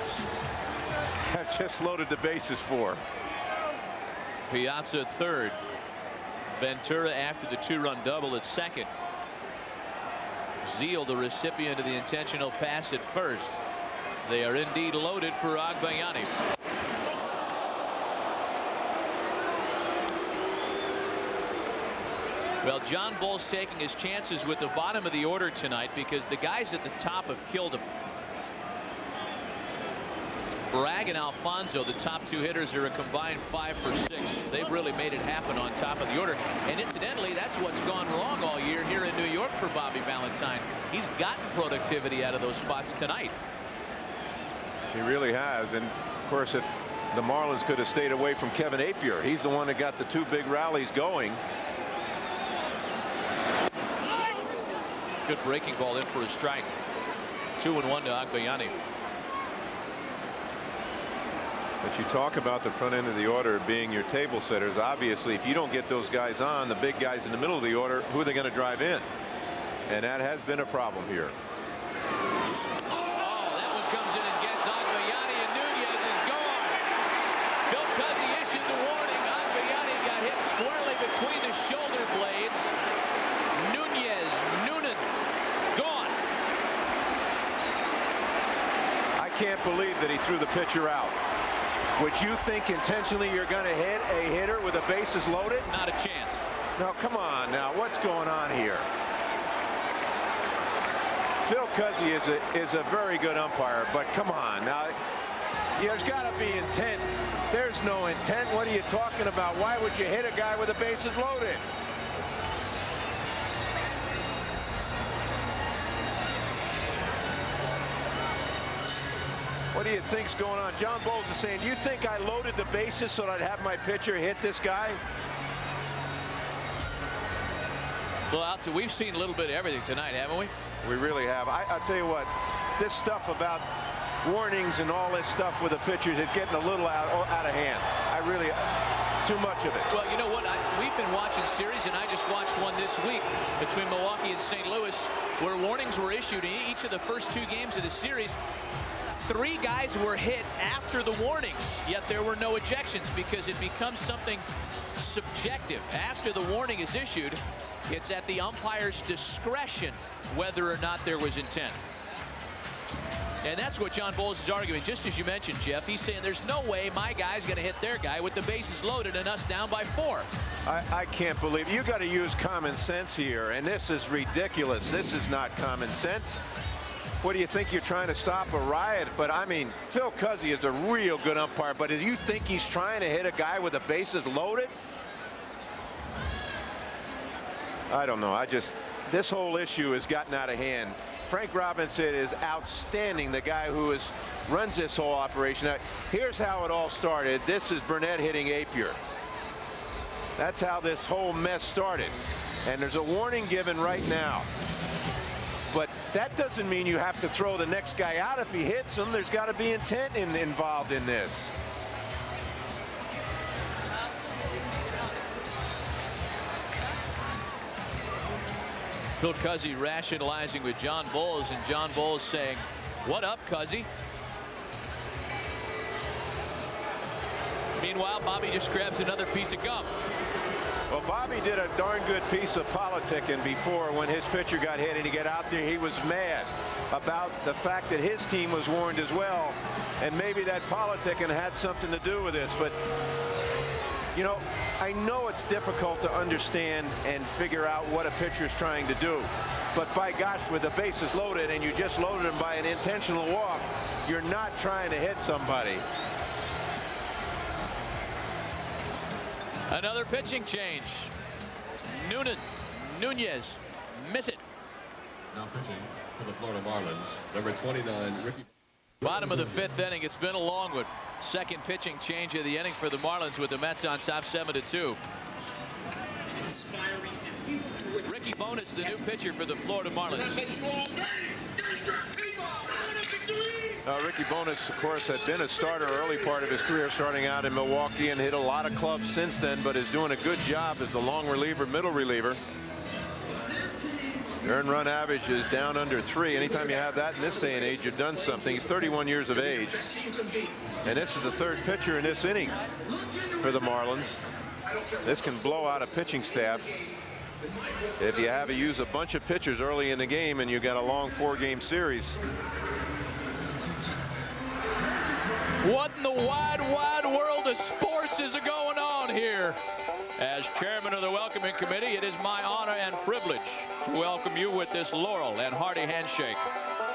S2: have just loaded the bases for.
S1: Piazza at third. Ventura after the 2-run double at second. Zeile, the recipient of the intentional pass at first. They are indeed loaded for Agbayani. Well, John Bowles taking his chances with the bottom of the order tonight because the guys at the top have killed him. Bragg and Alfonso, the top two hitters, are a combined 5 for 6. They've really made it happen on top of the order. And incidentally, that's what's gone wrong all year here in New York for Bobby Valentine. He's gotten productivity out of those spots tonight.
S2: He really has. And of course, if the Marlins could have stayed away from Kevin Apier, he's the one that got the 2 big rallies going.
S1: Good breaking ball in for a strike. 2-1 to Agbayani.
S2: But you talk about the front end of the order being your table setters. Obviously, if you don't get those guys on, the big guys in the middle of the order, who are they going to drive in? And that has been a problem here.
S1: Oh, that one comes in and gets Agbayani, and Nunez is gone. Phil Cuzzi issued the warning. Agbayani got hit squarely between the shoulder blades. Noonan, gone.
S2: I can't believe that he threw the pitcher out. Would you think intentionally you're going to hit a hitter with the bases loaded?
S1: Not a chance.
S2: No, come on now. What's going on here? Phil Cuzzi is a very good umpire, but come on now. There's got to be intent. There's no intent. What are you talking about? Why would you hit a guy with the bases loaded? What do you think's going on? John Bowles is saying, you think I loaded the bases so that I'd have my pitcher hit this guy?
S1: Well, we've seen a little bit of everything tonight, haven't we?
S2: We really have. I'll tell you what, this stuff about warnings and all this stuff with the pitchers is getting a little out of hand. Too much of it.
S1: Well, you know what? We've been watching series, and I just watched one this week between Milwaukee and St. Louis where warnings were issued in each of the first 2 games of the series. 3 guys were hit after the warnings, yet there were no ejections because it becomes something subjective. After the warning is issued, it's at the umpire's discretion whether or not there was intent. And that's what John Bowles is arguing, just as you mentioned, Jeff. He's saying there's no way my guy's going to hit their guy with the bases loaded and us down by 4.
S2: I can't believe you got to use common sense here, and this is ridiculous. This is not common sense. What do you think? You're trying to stop a riot? But I mean, Phil Cuzzi is a real good umpire, but do you think he's trying to hit a guy with the bases loaded? I don't know. This whole issue has gotten out of hand. Frank Robinson is outstanding, the guy who runs this whole operation. Now, here's how it all started. This is Burnett hitting Apier. That's how this whole mess started. And there's a warning given right now. But that doesn't mean you have to throw the next guy out if he hits him. There's got to be intent involved in this.
S1: Phil Cuzzi rationalizing with John Bowles, and John Bowles saying, "What up, Cuzzi?" Meanwhile, Bobby just grabs another piece of gum.
S2: Well, Bobby did a darn good piece of politicking before when his pitcher got hit and he got out there. He was mad about the fact that his team was warned as well. And maybe that politicking had something to do with this. But, you know, I know it's difficult to understand and figure out what a pitcher's trying to do. But by gosh, with the bases loaded and you just loaded them by an intentional walk, you're not trying to hit somebody.
S1: Another pitching change. Nunez, miss it.
S5: Now pitching for the Florida Marlins, number 29, Ricky.
S1: Bottom of the 5th inning. It's been a long one. Second pitching change of the inning for the Marlins with the Mets on top 7-2. Ricky Bones, the new pitcher for the Florida Marlins.
S2: Ricky Bones, of course, had been a starter early part of his career, starting out in Milwaukee, and hit a lot of clubs since then, but is doing a good job as the long reliever, middle reliever. Earned run average is down under 3. Anytime you have that in this day and age, you've done something. He's 31 years of age. And this is the 3rd pitcher in this inning for the Marlins. This can blow out a pitching staff if you have to use a bunch of pitchers early in the game and you got a long 4-game series.
S1: What in the wide, wide world of sports is going on here? As chairman of the welcoming committee, it is my honor and privilege to welcome you with this laurel and hearty handshake.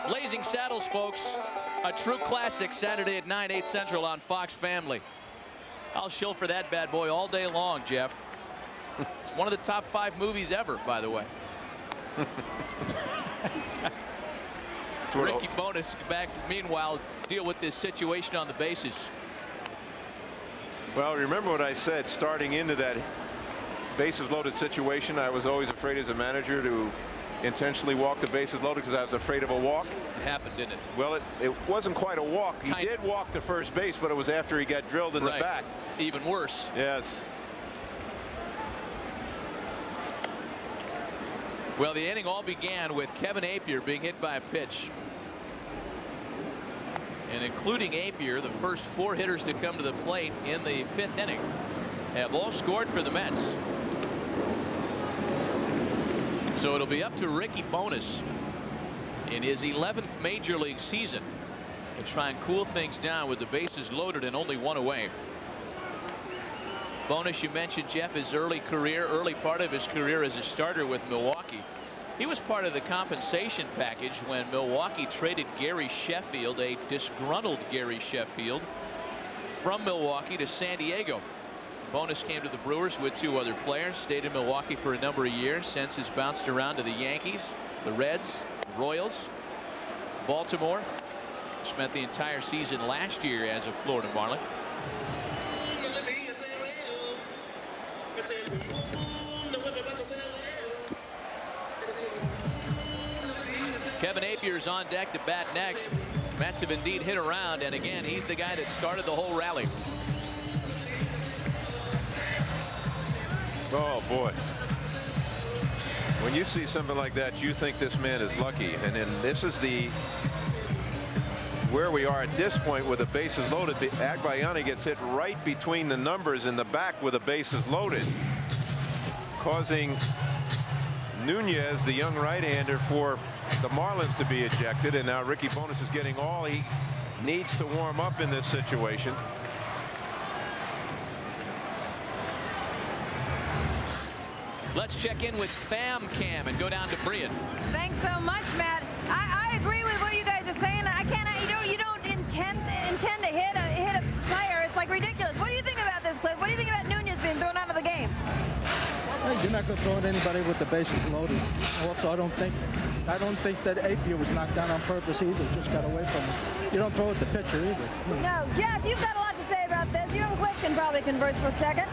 S1: Blazing Saddles, folks, a true classic, Saturday at 9, 8 Central on Fox Family. I'll shill for that bad boy all day long, Jeff. It's one of the top 5 movies ever, by the way. Ricky Bones back, meanwhile, deal with this situation on the bases.
S2: Well, remember what I said starting into that bases loaded situation. I was always afraid as a manager to intentionally walk the bases loaded because I was afraid of a walk.
S1: It happened, didn't it?
S2: Well, it wasn't quite a walk. He did walk to first base, but it was after he got drilled in the back.
S1: Even worse.
S2: Yes.
S1: Well, the inning all began with Kevin Apier being hit by a pitch. And including Apier, the first 4 hitters to come to the plate in the 5th inning have all scored for the Mets. So it'll be up to Ricky Bones in his 11th major league season to try and cool things down with the bases loaded and only 1 away. Bones, you mentioned, Jeff, his early part of his career as a starter with Milwaukee. He was part of the compensation package when Milwaukee traded Gary Sheffield, a disgruntled Gary Sheffield, from Milwaukee to San Diego. Bones came to the Brewers with 2 other players, stayed in Milwaukee for a number of years, since has bounced around to the Yankees, the Reds, Royals, Baltimore. Spent the entire season last year as a Florida Marlin. Kevin Apier's on deck to bat next. Mets have indeed hit around, and again, he's the guy that started the whole rally.
S2: Oh, boy. When you see something like that, you think this man is lucky. And then this is where we are at this point with the bases loaded. The Agbayani gets hit right between the numbers in the back with the bases loaded, causing Nunez, the young right-hander for the Marlins, to be ejected. And now Ricky Bones is getting all he needs to warm up in this situation.
S1: Let's check in with Fam Cam and go down to Brian.
S3: Thanks so much, Matt. I agree with what you guys are saying. You don't intend to hit a player. It's like ridiculous. What do you think about this, Cliff? What do you think about Nunez being thrown out of the game?
S9: Hey, you're not going to throw at anybody with the bases loaded. Also, I don't think that Apier was knocked down on purpose either. Just got away from him. You don't throw at the pitcher either.
S3: No, Jeff, you've got a lot to say about this. You and Cliff can probably converse for a second.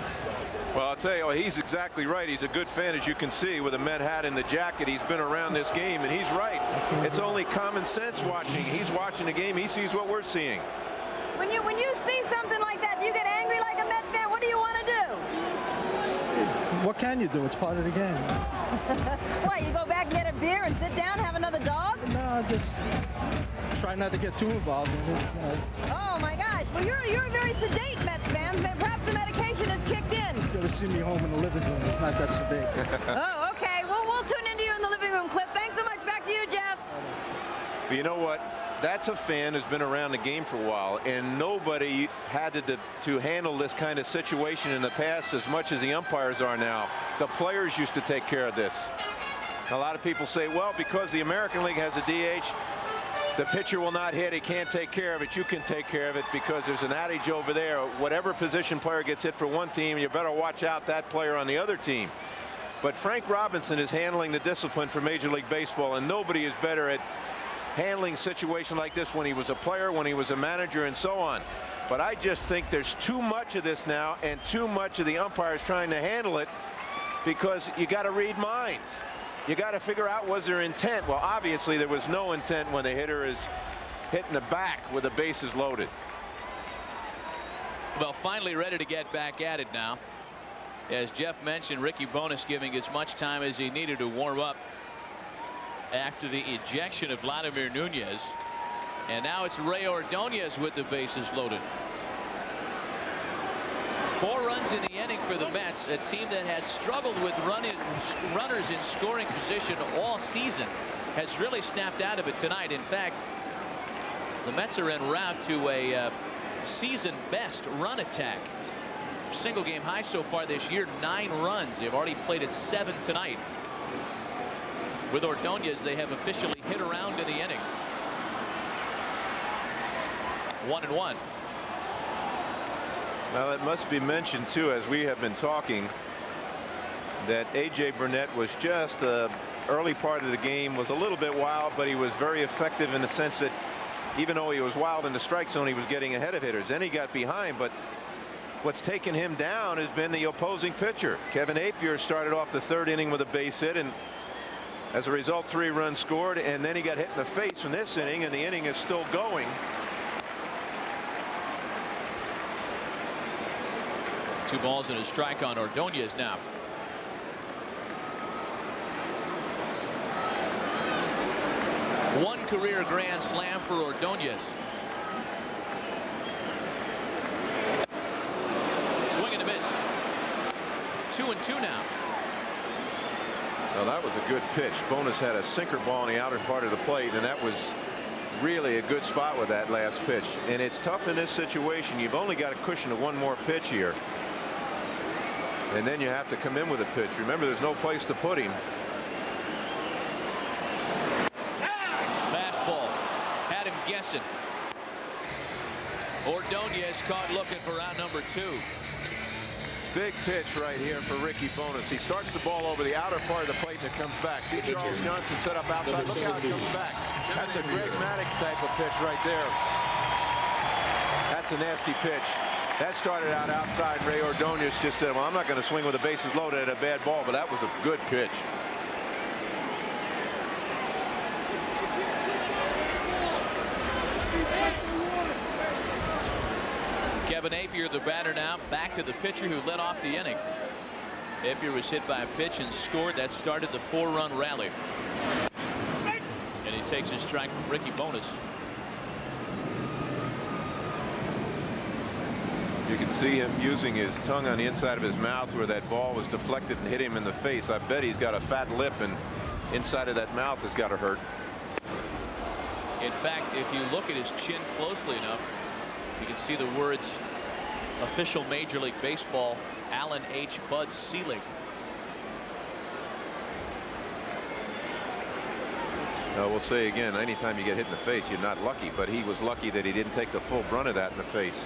S2: Well, I'll tell you, he's exactly right. He's a good fan, as you can see, with a Met hat and the jacket. He's been around this game, and he's right. It's only common sense watching. He's watching the game. He sees what we're seeing.
S3: When you see something like that, you get angry like a Met fan. What do you want to do?
S9: What can you do? It's part of the game.
S3: What, you go back and get a beer and sit down, have another dog?
S9: No, just try not to get too involved in it.
S3: Oh my gosh! Well, you're a very sedate Mets fan. Perhaps the medication has kicked in.
S9: You got to see me home in the living room. It's not that sedate.
S3: Oh, okay. Well, we'll tune into you in the living room, Cliff. Thanks so much. Back to you, Jeff.
S2: But you know what? That's a fan who's been around the game for a while, and nobody had to handle this kind of situation in the past as much as the umpires are now. The players used to take care of this. A lot of people say, well, because the American League has a DH, the pitcher will not hit. He can't take care of it. You can take care of it because there's an adage over there. Whatever position player gets hit for one team, you better watch out that player on the other team. But Frank Robinson is handling the discipline for Major League Baseball, and nobody is better at handling situations like this when he was a player, when he was a manager, and so on. But I just think there's too much of this now, and too much of the umpires trying to handle it, because you got to read minds. You got to figure out, was there intent? Well, obviously there was no intent when the hitter is hitting the back with the bases loaded.
S1: Well, finally ready to get back at it now. As Jeff mentioned, Ricky Bones giving as much time as he needed to warm up after the ejection of Vladimir Nunez. And now it's Ray Ordonez with the bases loaded. 4 runs in the inning for the Mets, a team that had struggled with runners in scoring position all season has really snapped out of it tonight. In fact, the Mets are en route to a season best run attack. Single game high so far this year, 9 runs. They've already played at 7 tonight. With Ordonez, they have officially hit around in the inning. 1-1.
S2: Now, it must be mentioned, too, as we have been talking, that A.J. Burnett was just early part of the game was a little bit wild, but he was very effective in the sense that even though he was wild in the strike zone, he was getting ahead of hitters. Then he got behind, but what's taken him down has been the opposing pitcher. Kevin Apier started off the 3rd inning with a base hit, and as a result, 3 runs scored, and then he got hit in the face in this inning, and the inning is still going.
S1: Two balls and a strike on Ordonez now. One career grand slam for Ordonez. Swing and a miss. 2-2 now.
S2: Well, that was a good pitch. Bones had a sinker ball in the outer part of the plate, and that was really a good spot with that last pitch. And it's tough in this situation. You've only got a cushion of 1 more pitch here. And then you have to come in with a pitch. Remember, there's no place to put him.
S1: Fastball. Had him guessing. Ordonez caught looking for out number 2.
S2: Big pitch right here for Ricky Bones. He starts the ball over the outer part of the plate and it comes back. See Charles Johnson set up outside. Look how it comes back. That's a Greg Maddux type of pitch right there. That's a nasty pitch. That started out outside. Ray Ordonez just said, well, I'm not going to swing with the bases loaded at a bad ball, but that was a good pitch.
S1: Kevin Apier, the batter now, back to the pitcher who led off the inning. Apier was hit by a pitch and scored. That started the 4-run rally. And he takes his strike from Ricky Bones.
S2: You can see him using his tongue on the inside of his mouth where that ball was deflected and hit him in the face. I bet he's got a fat lip, and inside of that mouth has got to hurt.
S1: In fact, if you look at his chin closely enough, you can see the words official Major League Baseball Alan H. Bud Selig.
S2: We'll say again, anytime you get hit in the face, you're not lucky, but he was lucky that he didn't take the full brunt of that in the face.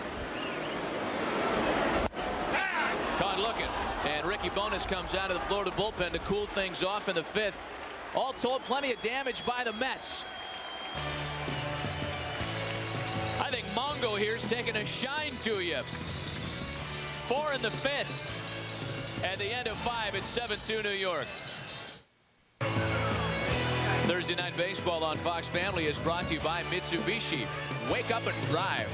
S1: Caught looking, and Ricky Bones comes out of the Florida bullpen to cool things off in the 5th. All told, plenty of damage by the Mets. I think Mongo here's taking a shine to you. 4 in the 5th. At the end of 5, it's 7-2 New York. Thursday Night Baseball on Fox Family is brought to you by Mitsubishi. Wake up and drive.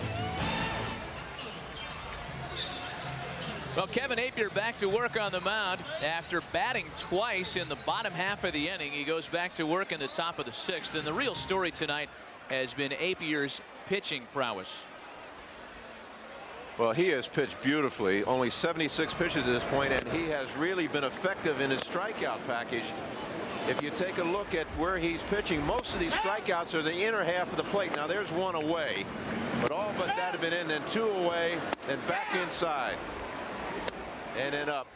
S1: Well, Kevin Apier back to work on the mound after batting twice in the bottom half of the inning. He goes back to work in the top of the 6th. And the real story tonight has been Apier's pitching prowess.
S2: Well, he has pitched beautifully. Only 76 pitches at this point, and he has really been effective in his strikeout package. If you take a look at where he's pitching, most of these strikeouts are the inner half of the plate. Now there's one away, but all but that have been in, then two away, then back inside, and then up.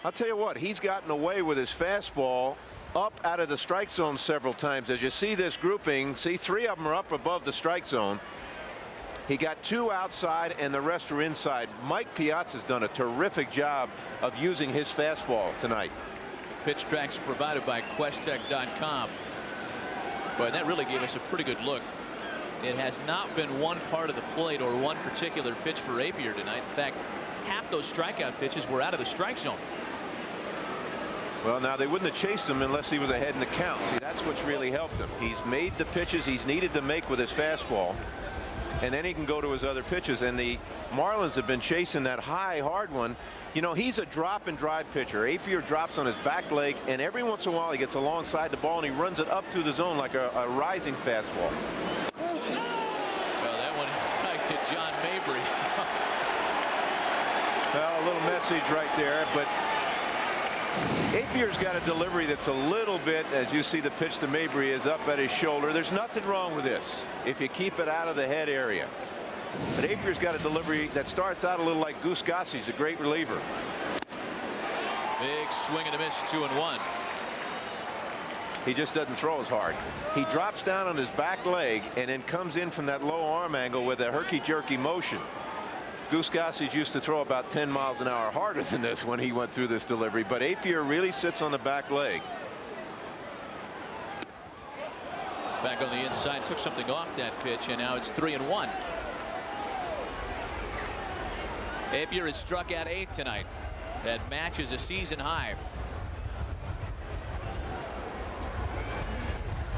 S2: I'll tell you what, he's gotten away with his fastball up out of the strike zone several times. As you see this grouping, see 3 of them are up above the strike zone. He got 2 outside and the rest are inside. Mike Piazza's done a terrific job of using his fastball tonight.
S1: Pitch tracks provided by Questtech.com. Boy, that really gave us a pretty good look. It has not been one part of the plate or one particular pitch for Appier tonight. In fact, half those strikeout pitches were out of the strike zone.
S2: Well, now they wouldn't have chased him unless he was ahead in the count. See, that's what's really helped him. He's made the pitches he's needed to make with his fastball, and then he can go to his other pitches. And the Marlins have been chasing that high, hard one. You know, he's a drop and drive pitcher. Appier drops on his back leg, and every once in a while he gets alongside the ball and he runs it up through the zone like a rising fastball.
S1: Well, that one tight to John Mabry.
S2: Well, a little message right there, but Appier's got a delivery that's a little bit, as you see the pitch to Mabry is up at his shoulder. There's nothing wrong with this if you keep it out of the head area. But Appier's got a delivery that starts out a little like Goose Gossie's, a great reliever.
S1: Big swing and a miss, 2-1.
S2: He just doesn't throw as hard. He drops down on his back leg and then comes in from that low arm angle with a herky-jerky motion. Goose Gossie's used to throw about 10 miles an hour harder than this when he went through this delivery, but Appier really sits on the back leg.
S1: Back on the inside, took something off that pitch, and now it's 3-1. Appier has struck out 8 tonight. That matches a season high.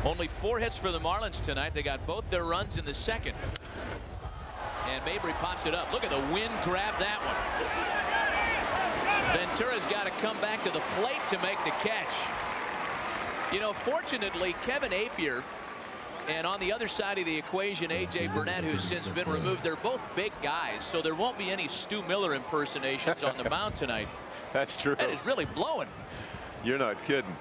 S1: Only 4 hits for the Marlins tonight. They got both their runs in the second. And Mabry pops it up. Look at the wind grab that one. Ventura's got to come back to the plate to make the catch. You know, fortunately, Kevin Appier and on the other side of the equation, A.J. Burnett, who's since been removed, they're both big guys, so there won't be any Stu Miller impersonations on the mound tonight.
S2: That's true.
S1: That is really blowing.
S2: You're not kidding.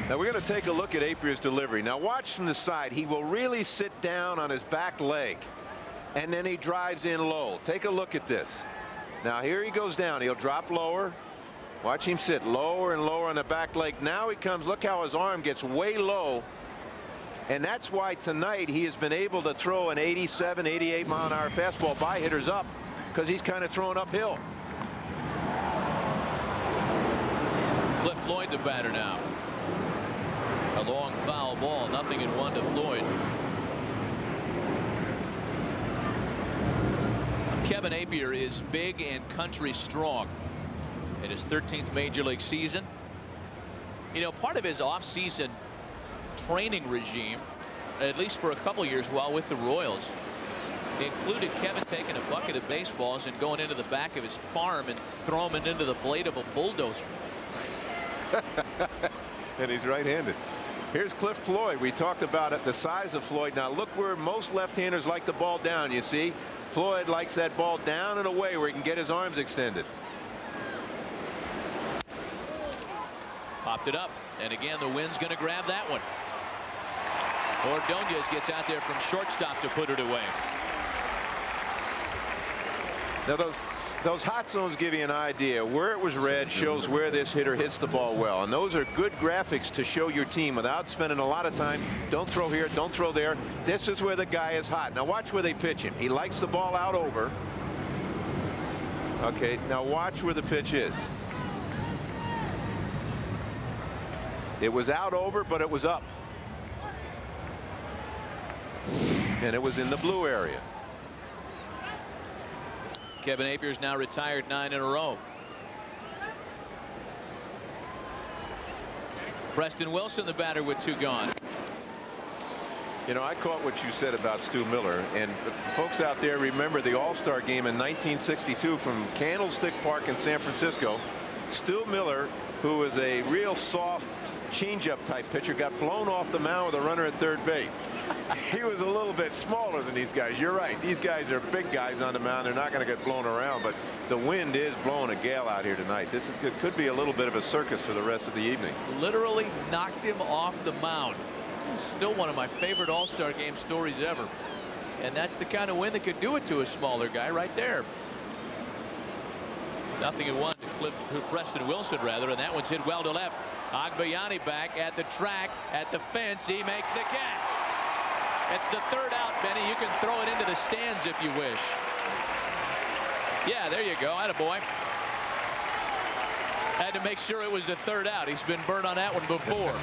S2: Now we're going to take a look at Appier's delivery. Now watch from the side. He will really sit down on his back leg, and then he drives in low. Take a look at this. Now here he goes down. He'll drop lower. Watch him sit lower and lower on the back leg. Now he comes. Look how his arm gets way low. And that's why tonight he has been able to throw an 87, 88 mile an hour fastball by hitters up, because he's kind of throwing uphill.
S1: Cliff Floyd the batter now. A long foul ball, 0-1 to Floyd. Kevin Appier is big and country strong in his 13th major league season. You know, part of his off-season training regime, at least for a couple years while with the Royals, included Kevin taking a bucket of baseballs and going into the back of his farm and throwing them into the blade of a bulldozer.
S2: And he's right-handed. Here's Cliff Floyd. We talked about it, the size of Floyd. Now look where most left-handers like the ball down. You see, Floyd likes that ball down and away where he can get his arms extended.
S1: Popped it up, and again the wind's going to grab that one. Ordonez gets out there from shortstop to put it away.
S2: Now those hot zones give you an idea. Where it was red shows where this hitter hits the ball well, and those are good graphics to show your team without spending a lot of time. Don't throw here, don't throw there. This is where the guy is hot. Now watch where they pitch him. He likes the ball out over. Okay, now watch where the pitch is. It was out over, but it was up. And it was in the blue area.
S1: Kevin Appier's now retired 9 in a row. Preston Wilson, the batter, with 2 gone.
S2: You know, I caught what you said about Stu Miller, and folks out there remember the All-Star game in 1962 from Candlestick Park in San Francisco. Stu Miller, who was a real soft changeup type pitcher, got blown off the mound with a runner at third base. He was a little bit smaller than these guys. You're right. These guys are big guys on the mound. They're not going to get blown around, but the wind is blowing a gale out here tonight. This is good. Could be a little bit of a circus for the rest of the evening.
S1: Literally knocked him off the mound. Still one of my favorite All-Star game stories ever. And that's the kind of wind that could do it to a smaller guy right there. Nothing at one to Preston Wilson, rather, and that one's hit well to left. Agbayani back at the track, at the fence. He makes the catch. It's the third out, Benny. You can throw it into the stands if you wish. Yeah, there you go. Attaboy. Had to make sure it was the third out. He's been burned on that one before.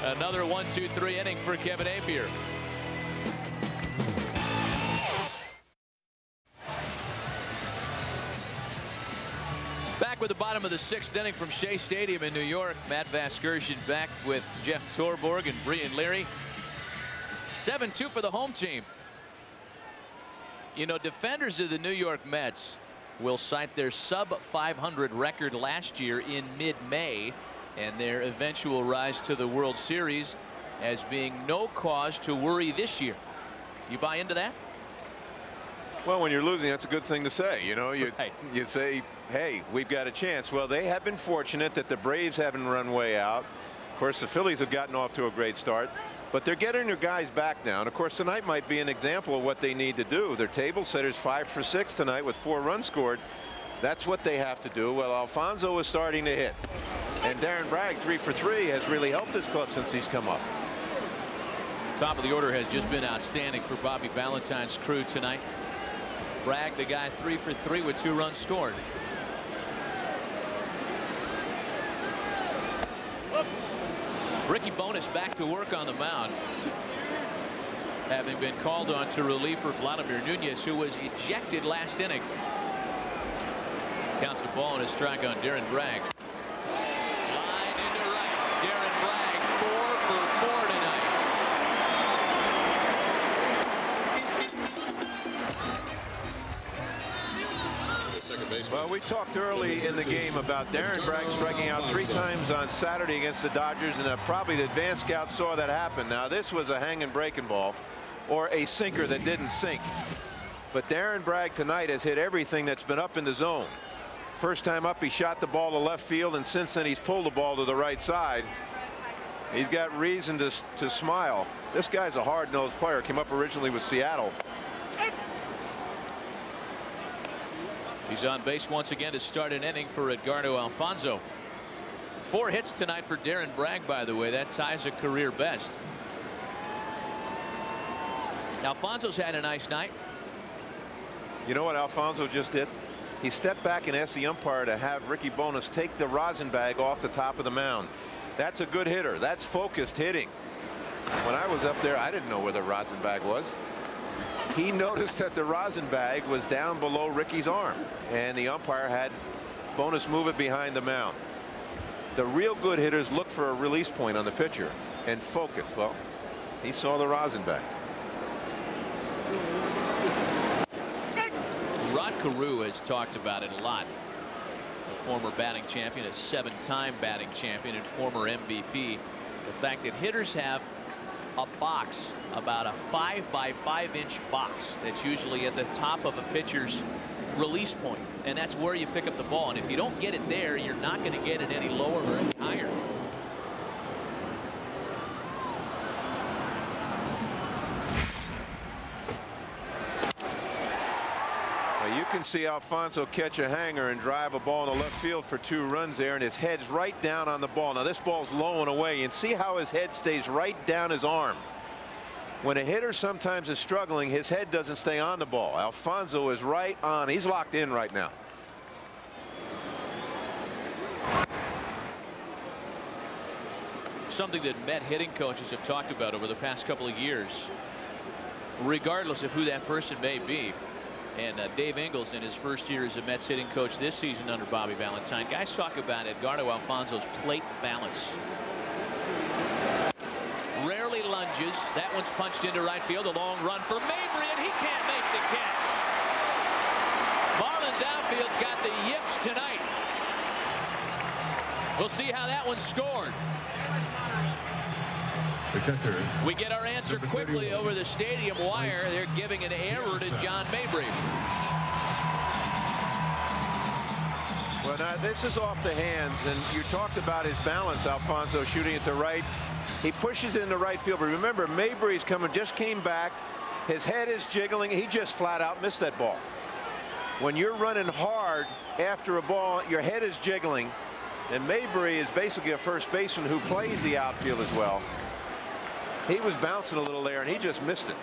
S1: Another 1-2-3 inning for Kevin Apier. Back with the bottom of the 6th inning from Shea Stadium in New York. Matt Vasgersian back with Jeff Torborg and Brian Leary. 7-2 for the home team. You know, defenders of the New York Mets will cite their sub-500 record last year in mid-May and their eventual rise to the World Series as being no cause to worry this year. You buy into that?
S2: Well, when you're losing, that's a good thing to say. You know, you say, hey, we've got a chance. Well, they have been fortunate that the Braves haven't run way out. Of course, the Phillies have gotten off to a great start, but they're getting their guys back now. And of course, tonight might be an example of what they need to do. Their table setter's 5 for 6 tonight with 4 runs scored. That's what they have to do. Well, Alfonso is starting to hit, and Darren Bragg 3 for 3 has really helped this club since he's come up.
S1: Top of the order has just been outstanding for Bobby Valentine's crew tonight. Bragg, the guy, 3 for 3 with 2 runs scored. Ricky Bonas back to work on the mound, having been called on to relieve for Vladimir Nunez, who was ejected last inning. Counts the ball and a strike on Darren Bragg. Line into right. Darren Bragg 4 for 4 tonight.
S2: Well, we talked early in the game about Darren Bragg striking out 3 times on Saturday against the Dodgers, and probably the advanced scout saw that happen. Now, this was a hanging breaking ball or a sinker that didn't sink. But Darren Bragg tonight has hit everything that's been up in the zone. First time up, he shot the ball to left field, and since then he's pulled the ball to the right side. He's got reason to smile. This guy's a hard-nosed player. Came up originally with Seattle.
S1: He's on base once again to start an inning for Edgardo Alfonso. 4 hits tonight for Darren Bragg, by the way. That ties a career best. Alfonso's had a nice night.
S2: You know what Alfonso just did? He stepped back and asked the umpire to have Ricky Bonas take the rosin bag off the top of the mound. That's a good hitter. That's focused hitting. When I was up there, I didn't know where the rosin bag was. He noticed that the rosin bag was down below Ricky's arm, and the umpire had Bonas move it behind the mound. The real good hitters look for a release point on the pitcher and focus. Well, he saw the rosin bag.
S1: Rod Carew has talked about it a lot. A former batting champion, a 7-time batting champion, and former MVP. The fact that hitters have a box, about a 5 by 5 inch box, that's usually at the top of a pitcher's release point, and that's where you pick up the ball. And if you don't get it there, you're not going to get it any lower or any higher.
S2: You can see Alfonso catch a hanger and drive a ball in the left field for 2 runs there, and his head's right down on the ball. Now this ball's low and away, and see how his head stays right down his arm. When a hitter sometimes is struggling, his head doesn't stay on the ball. Alfonso is right on. He's locked in right now.
S1: Something that Met hitting coaches have talked about over the past couple of years, regardless of who that person may be. And Dave Ingles, in his first year as a Mets hitting coach this season under Bobby Valentine, guys talk about Edgardo Alfonso's plate balance. Rarely lunges. That one's punched into right field. A long run for Mabry, and he can't make the catch. Marlins outfield's got the yips tonight. We'll see how that one's scored.
S5: The catcher.
S1: We get our answer quickly over the stadium wire. They're giving an error to John Mabry.
S2: Well, now this is off the hands, and you talked about his balance, Alfonso, shooting it to right. He pushes it into right field, but remember, Mabry's just came back. His head is jiggling. He just flat out missed that ball. When you're running hard after a ball, your head is jiggling, and Mabry is basically a first baseman who plays the outfield as well. He was bouncing a little there, and he just missed it.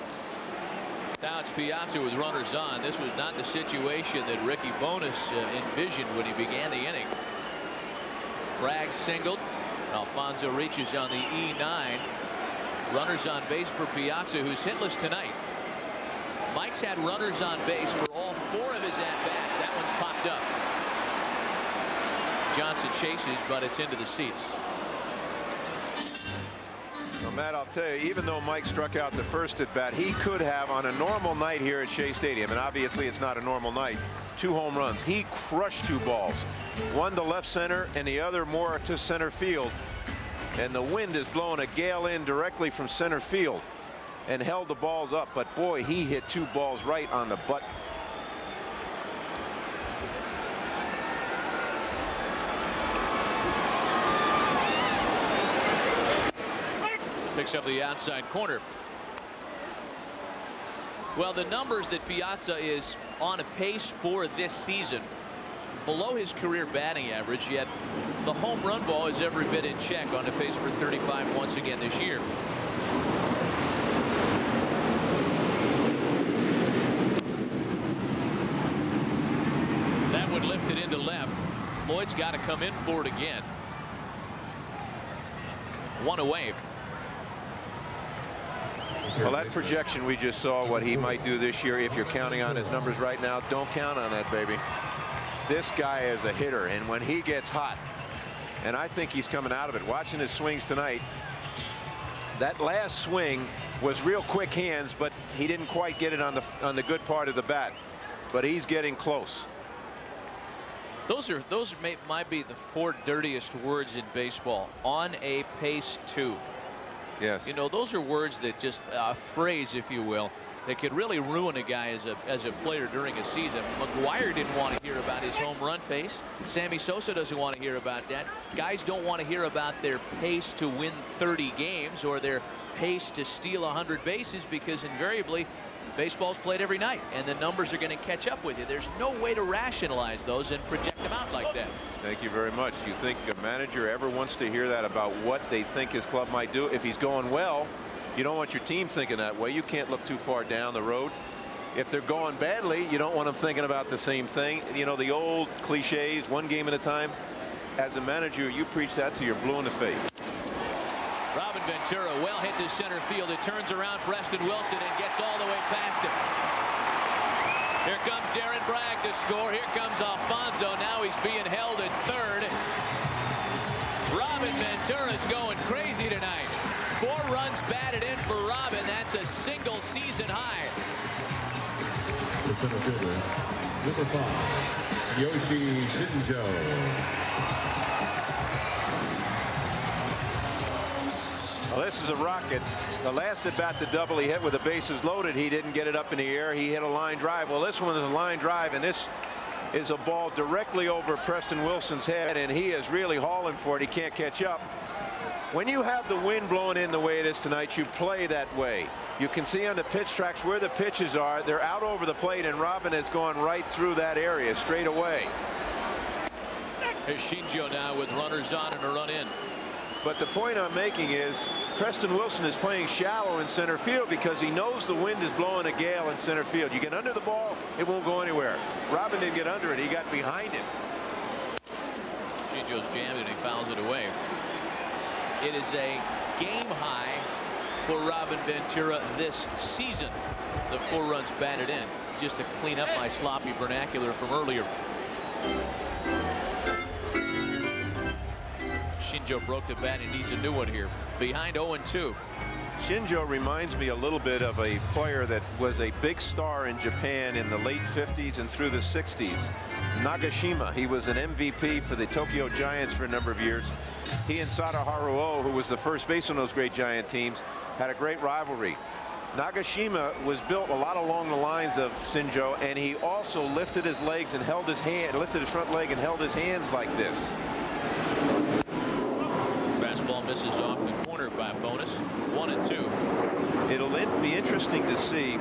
S1: Now it's Piazza with runners on. This was not the situation that Ricky Bonas envisioned when he began the inning. Bragg singled. Alfonso reaches on the E9. Runners on base for Piazza, who's hitless tonight. Mike's had runners on base for all 4 of his at-bats. That one's popped up. Johnson chases, but it's into the seats.
S2: Well, Matt, I'll tell you, even though Mike struck out the first at bat, he could have on a normal night here at Shea Stadium, and obviously it's not a normal night, 2 home runs. He crushed 2 balls, one to left center and the other more to center field, and the wind is blowing a gale in directly from center field and held the balls up. But boy, he hit 2 balls right on the butt.
S1: Picks up the outside corner. Well, the numbers that Piazza is on a pace for this season, below his career batting average, yet the home run ball has every bit in check, on the pace for 35 once again this year. That would lift it into left. Lloyd's got to come in for it again. 1 away.
S2: Well, that projection we just saw, what he might do this year, if you're counting on his numbers right now, don't count on that, baby. This guy is a hitter, and when he gets hot, and I think he's coming out of it. Watching his swings tonight, that last swing was real quick hands, but he didn't quite get it on the good part of the bat. But he's getting close.
S1: Those might be the 4 dirtiest words in baseball. On a pace to.
S2: Yes.
S1: You know, those are words that just a phrase, if you will, that could really ruin a guy as a player during a season. McGuire didn't want to hear about his home run pace. Sammy Sosa doesn't want to hear about that. Guys don't want to hear about their pace to win 30 games or their pace to steal 100 bases, because invariably baseball's played every night and the numbers are going to catch up with you. There's no way to rationalize those and project them out like that.
S2: Thank you very much. You think a manager ever wants to hear that about what they think his club might do? If he's going well, you don't want your team thinking that way. You can't look too far down the road. If they're going badly, you don't want them thinking about the same thing. You know, the old cliches, 1 game at a time. As a manager, you preach that till you're blue in the face.
S1: Robin Ventura, well hit to center field. It turns around Preston Wilson and gets all the way past him. Here comes Darren Bragg to score. Here comes Alfonso. Now he's being held at third. Robin Ventura's going crazy tonight. 4 runs batted in for Robin. That's a single season high.
S5: The center fielder, number 5, Yoshi Shinjo.
S2: Well, this is a rocket. The last at bat, the double he hit with the bases loaded, he didn't get it up in the air. He hit a line drive. Well, this one is a line drive, and this is a ball directly over Preston Wilson's head, and he is really hauling for it. He can't catch up. When you have the wind blowing in the way it is tonight, you play that way. You can see on the pitch tracks where the pitches are. They're out over the plate, and Robin has gone right through that area straight away.
S1: Here's Shinjo now with runners on and a run in.
S2: But the point I'm making is Preston Wilson is playing shallow in center field because he knows the wind is blowing a gale in center field. You get under the ball, it won't go anywhere. Robin didn't get under it. He got behind it.
S1: Shinjo's jammed and he fouls it away. It is a game high for Robin Ventura this season. The 4 runs batted in, just to clean up my sloppy vernacular from earlier. Shinjo broke the bat and needs a new one here. Behind 0-2.
S2: Shinjo reminds me a little bit of a player that was a big star in Japan in the late 50s and through the 60s. Nagashima. He was an MVP for the Tokyo Giants for a number of years. He and Sada Haruo, who was the first baseman on those great Giant teams, had a great rivalry. Nagashima was built a lot along the lines of Shinjo, and he also lifted his legs and held his hand, lifted his front leg and held his hands like this.
S1: Fastball misses off the corner by Bonus. 1-2.
S2: It'll be interesting to see.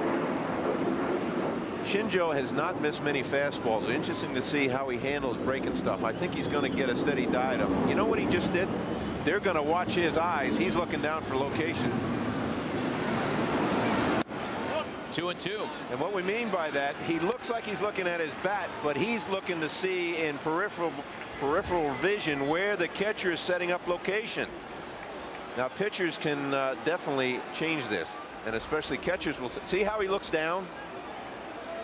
S2: Shinjo has not missed many fastballs. Interesting to see how he handles breaking stuff. I think he's going to get a steady diet of them. You know what he just did? They're going to watch his eyes. He's looking down for location.
S1: 2-2.
S2: And what we mean by that, he looks like he's looking at his bat, but he's looking to see in peripheral vision where the catcher is setting up location. Now pitchers can definitely change this, and especially catchers will see how he looks down.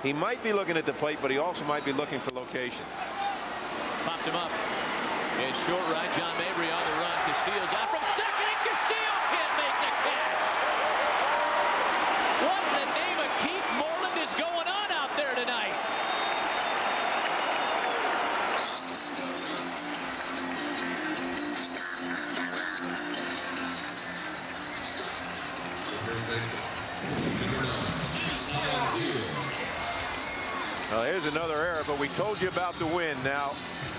S2: He might be looking at the plate, but he also might be looking for location.
S1: Popped him up. It's short right. John Mabry on the run. Castillo's out from second, and Castillo can't make the catch. What in the name of Keith Moreland is going on out there tonight?
S2: Well, here's another error, but we told you about the wind. Now,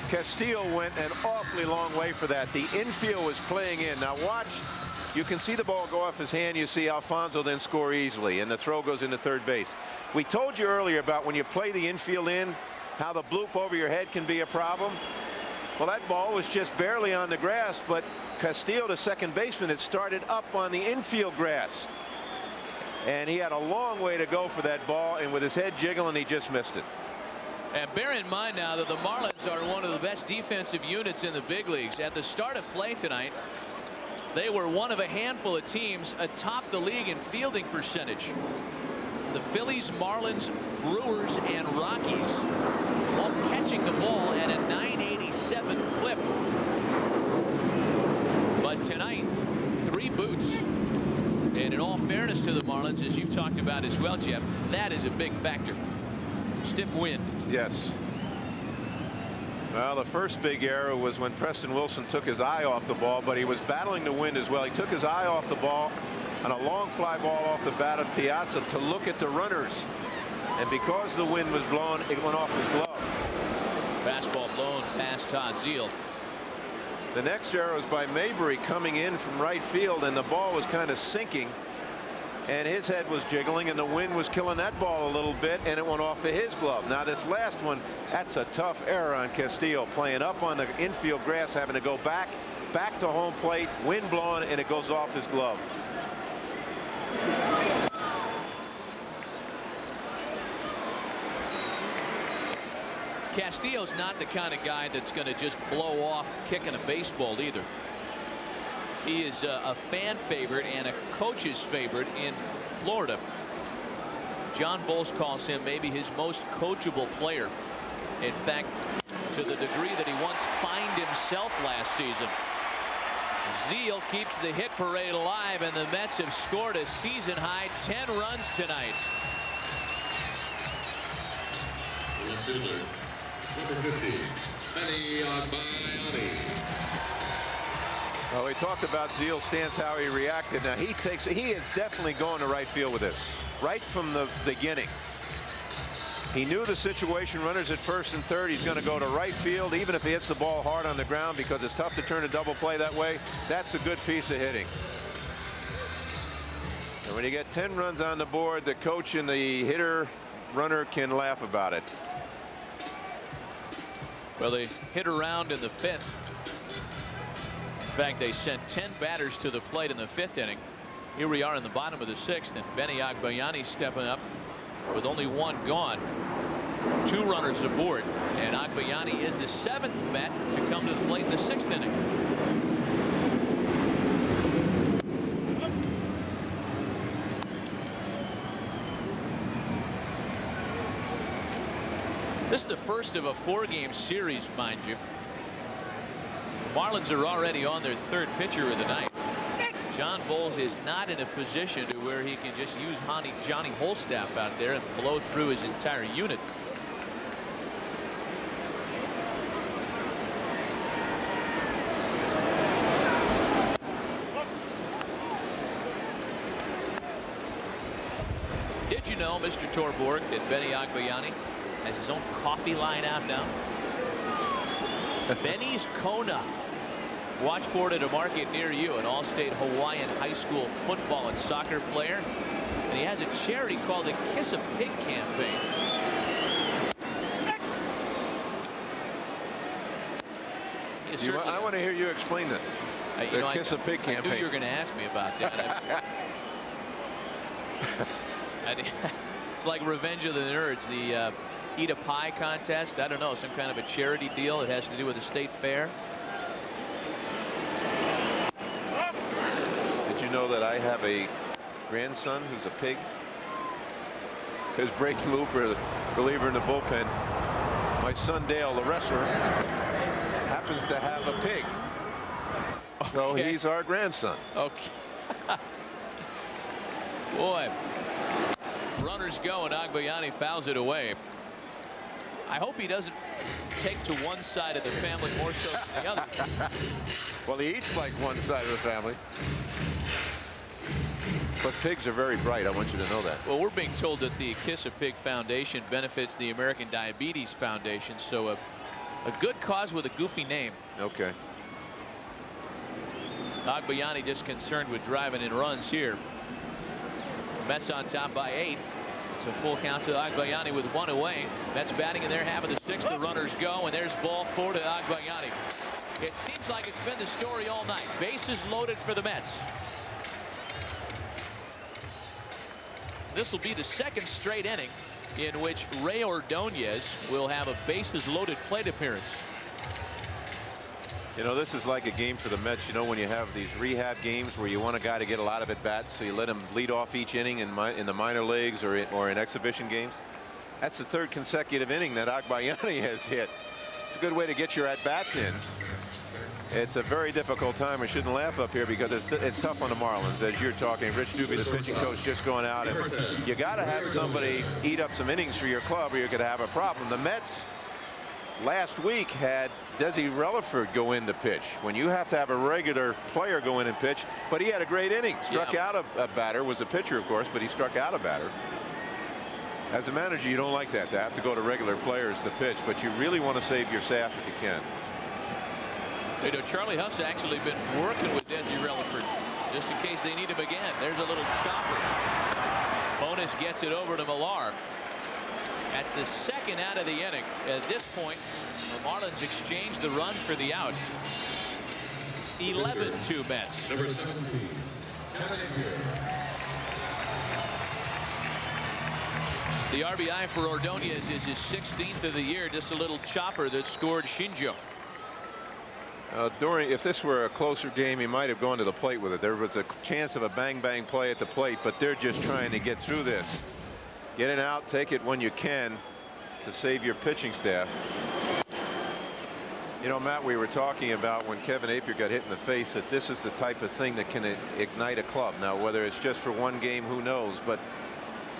S2: Castillo went an awfully long way for that. The infield was playing in. Now watch, you can see the ball go off his hand. You see Alfonso then score easily, and the throw goes into third base. We told you earlier about when you play the infield in, how the bloop over your head can be a problem. Well, that ball was just barely on the grass, but Castillo, the second baseman, had started up on the infield grass. And he had a long way to go for that ball, and with his head jiggling, he just missed it.
S1: And bear in mind now that the Marlins are one of the best defensive units in the big leagues. At the start of play tonight, they were one of a handful of teams atop the league in fielding percentage. The Phillies, Marlins, Brewers, and Rockies all catching the ball at a .987 clip. But tonight, 3 boots. And in all fairness to the Marlins, as you've talked about as well, Jeff, that is a big factor. Stiff wind.
S2: Yes. Well, the first big error was when Preston Wilson took his eye off the ball, but he was battling the wind as well. He took his eye off the ball on a long fly ball off the bat of Piazza to look at the runners. And because the wind was blowing, it went off his glove.
S1: Fastball blown past Todd Zeile.
S2: The next error was by Mabry coming in from right field, and the ball was kind of sinking, and his head was jiggling, and the wind was killing that ball a little bit, and it went off of his glove. Now this last one, that's a tough error on Castillo, playing up on the infield grass, having to go back to home plate, wind blowing, and it goes off his glove.
S1: Castillo's not the kind of guy that's going to just blow off kicking a baseball either. He is a fan favorite and a coach's favorite in Florida. John Bowles calls him maybe his most coachable player. In fact, to the degree that he once fined himself last season. Zeile keeps the hit parade alive, and the Mets have scored a season high 10 runs tonight.
S5: Number 50, Benny Agbayani.
S2: Well, we talked about Zeile's stance, how he reacted. Now he is definitely going to right field with this, right from the beginning. He knew the situation, runners at first and third. He's going to go to right field, even if he hits the ball hard on the ground, because it's tough to turn a double play that way. That's a good piece of hitting. And when you get 10 runs on the board, the coach and the hitter runner can laugh about it.
S1: Well, they hit around in the 5th. In fact, they sent 10 batters to the plate in the 5th inning. Here we are in the bottom of the 6th, and Benny Agbayani stepping up with only 1 gone. 2 runners aboard, and Agbayani is the 7th Met to come to the plate in the 6th inning. This is the first of a 4-game series, mind you. The Marlins are already on their 3rd pitcher of the night. John Bowles is not in a position to where he can just use Johnny Holstaff out there and blow through his entire unit. Did you know, Mr. Torborg, that Benny Agbayani has his own coffee line out now? Benny's Kona. Watch for it at a market near you. An all-state Hawaiian high school football and soccer player. And he has a charity called the Kiss a Pig campaign.
S10: I want to hear you explain this. The Kiss a Pig campaign.
S1: I knew you were going to ask me about that. It's like Revenge of the Nerds, the Eat a Pie contest. I don't know, some kind of a charity deal. It has to do with the state fair.
S10: Did you know that I have a grandson who's a pig? His breaking move for the reliever in the bullpen. My son Dale, the wrestler, happens to have a pig. Okay. So he's our grandson.
S1: Okay. Boy. Runners go, and Agbayani fouls it away. I hope he doesn't take to one side of the family more so than the other.
S10: Well, he eats like one side of the family. But pigs are very bright. I want you to know that.
S1: Well, we're being told that the Kiss a Pig Foundation benefits the American Diabetes Foundation, so a good cause with a goofy name.
S10: Okay.
S1: Agbayani just concerned with driving in runs here. Mets on top by 8. It's a full count to Agbayani with 1 away. Mets batting in their half of the 6th. The runners go, and there's ball 4 to Agbayani. It seems like it's been the story all night. Bases loaded for the Mets. This will be the 2nd straight inning in which Ray Ordonez will have a bases loaded plate appearance.
S10: You know, this is like a game for the Mets. You know, when you have these rehab games where you want a guy to get a lot of at bats, so you let him lead off each inning in the minor leagues or in exhibition games. That's the 3rd consecutive inning that Agbayani has hit. It's a good way to get your at bats in. It's a very difficult time. I shouldn't laugh up here because it's tough on the Marlins, as you're talking. Rich Dubé, the pitching coach, just going out, and you got to have somebody eat up some innings for your club, or you're going to have a problem. The Mets last week had Desi Relaford go in to pitch when you have to have a regular player go in and pitch, but he had a great inning. Struck out a batter, was a pitcher, of course, but he struck out a batter. As a manager, you don't like that, to have to go to regular players to pitch, but you really want to save your staff if you can.
S1: You know, Charlie Huff's actually been working with Desi Relaford just in case they need him again. There's a little chopper. Bonus gets it over to Millar. That's the 2nd out of the inning. At this point, the Marlins exchange the run for the out. 11-2 Mets.
S5: Number 17.
S1: The RBI for Ordonez is his 16th of the year. Just a little chopper that scored Shinjo.
S10: If this were a closer game, he might have gone to the plate with it. There was a chance of a bang-bang play at the plate, but they're just trying to get through this. Get it out, take it when you can to save your pitching staff. You know, Matt, we were talking about when Kevin Apier got hit in the face that this is the type of thing that can ignite a club. Now, whether it's just for one game, who knows, but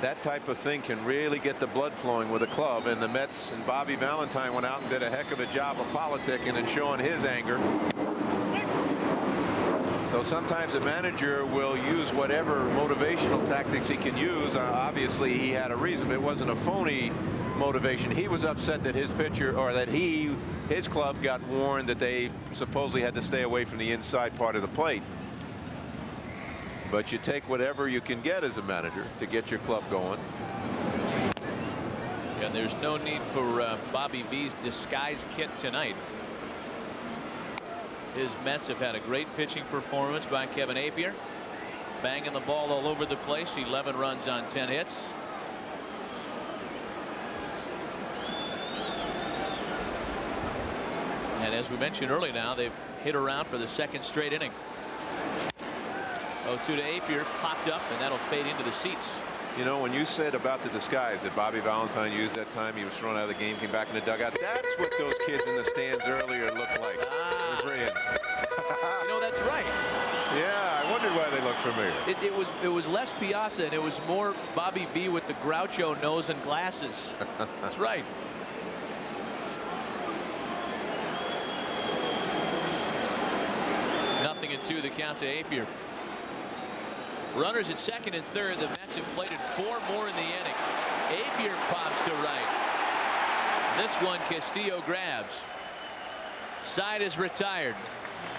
S10: that type of thing can really get the blood flowing with a club, and the Mets and Bobby Valentine went out and did a heck of a job of politicking and showing his anger. So sometimes a manager will use whatever motivational tactics he can use. Obviously, he had a reason. It wasn't a phony motivation. He was upset that his pitcher, or that his club got warned that they supposedly had to stay away from the inside part of the plate. But you take whatever you can get as a manager to get your club going.
S1: And there's no need for Bobby V's disguise kit tonight. His Mets have had a great pitching performance by Kevin Apier. Banging the ball all over the place. 11 runs on 10 hits. And as we mentioned earlier, now they've hit around for the 2nd straight inning. 0-2 to Apier, popped up, and that'll fade into the seats.
S10: You know, when you said about the disguise that Bobby Valentine used that time, he was thrown out of the game, came back in the dugout. That's what those kids in the stands earlier looked like.
S1: You know, that's right.
S10: Yeah, I wondered why they looked familiar.
S1: It was less Piazza, and it was more Bobby V with the Groucho nose and glasses. That's right. Nothing in 2, the count to Apier. Runners at 2nd and 3rd. The Mets have plated 4 more in the This one Castillo grabs. Side is retired.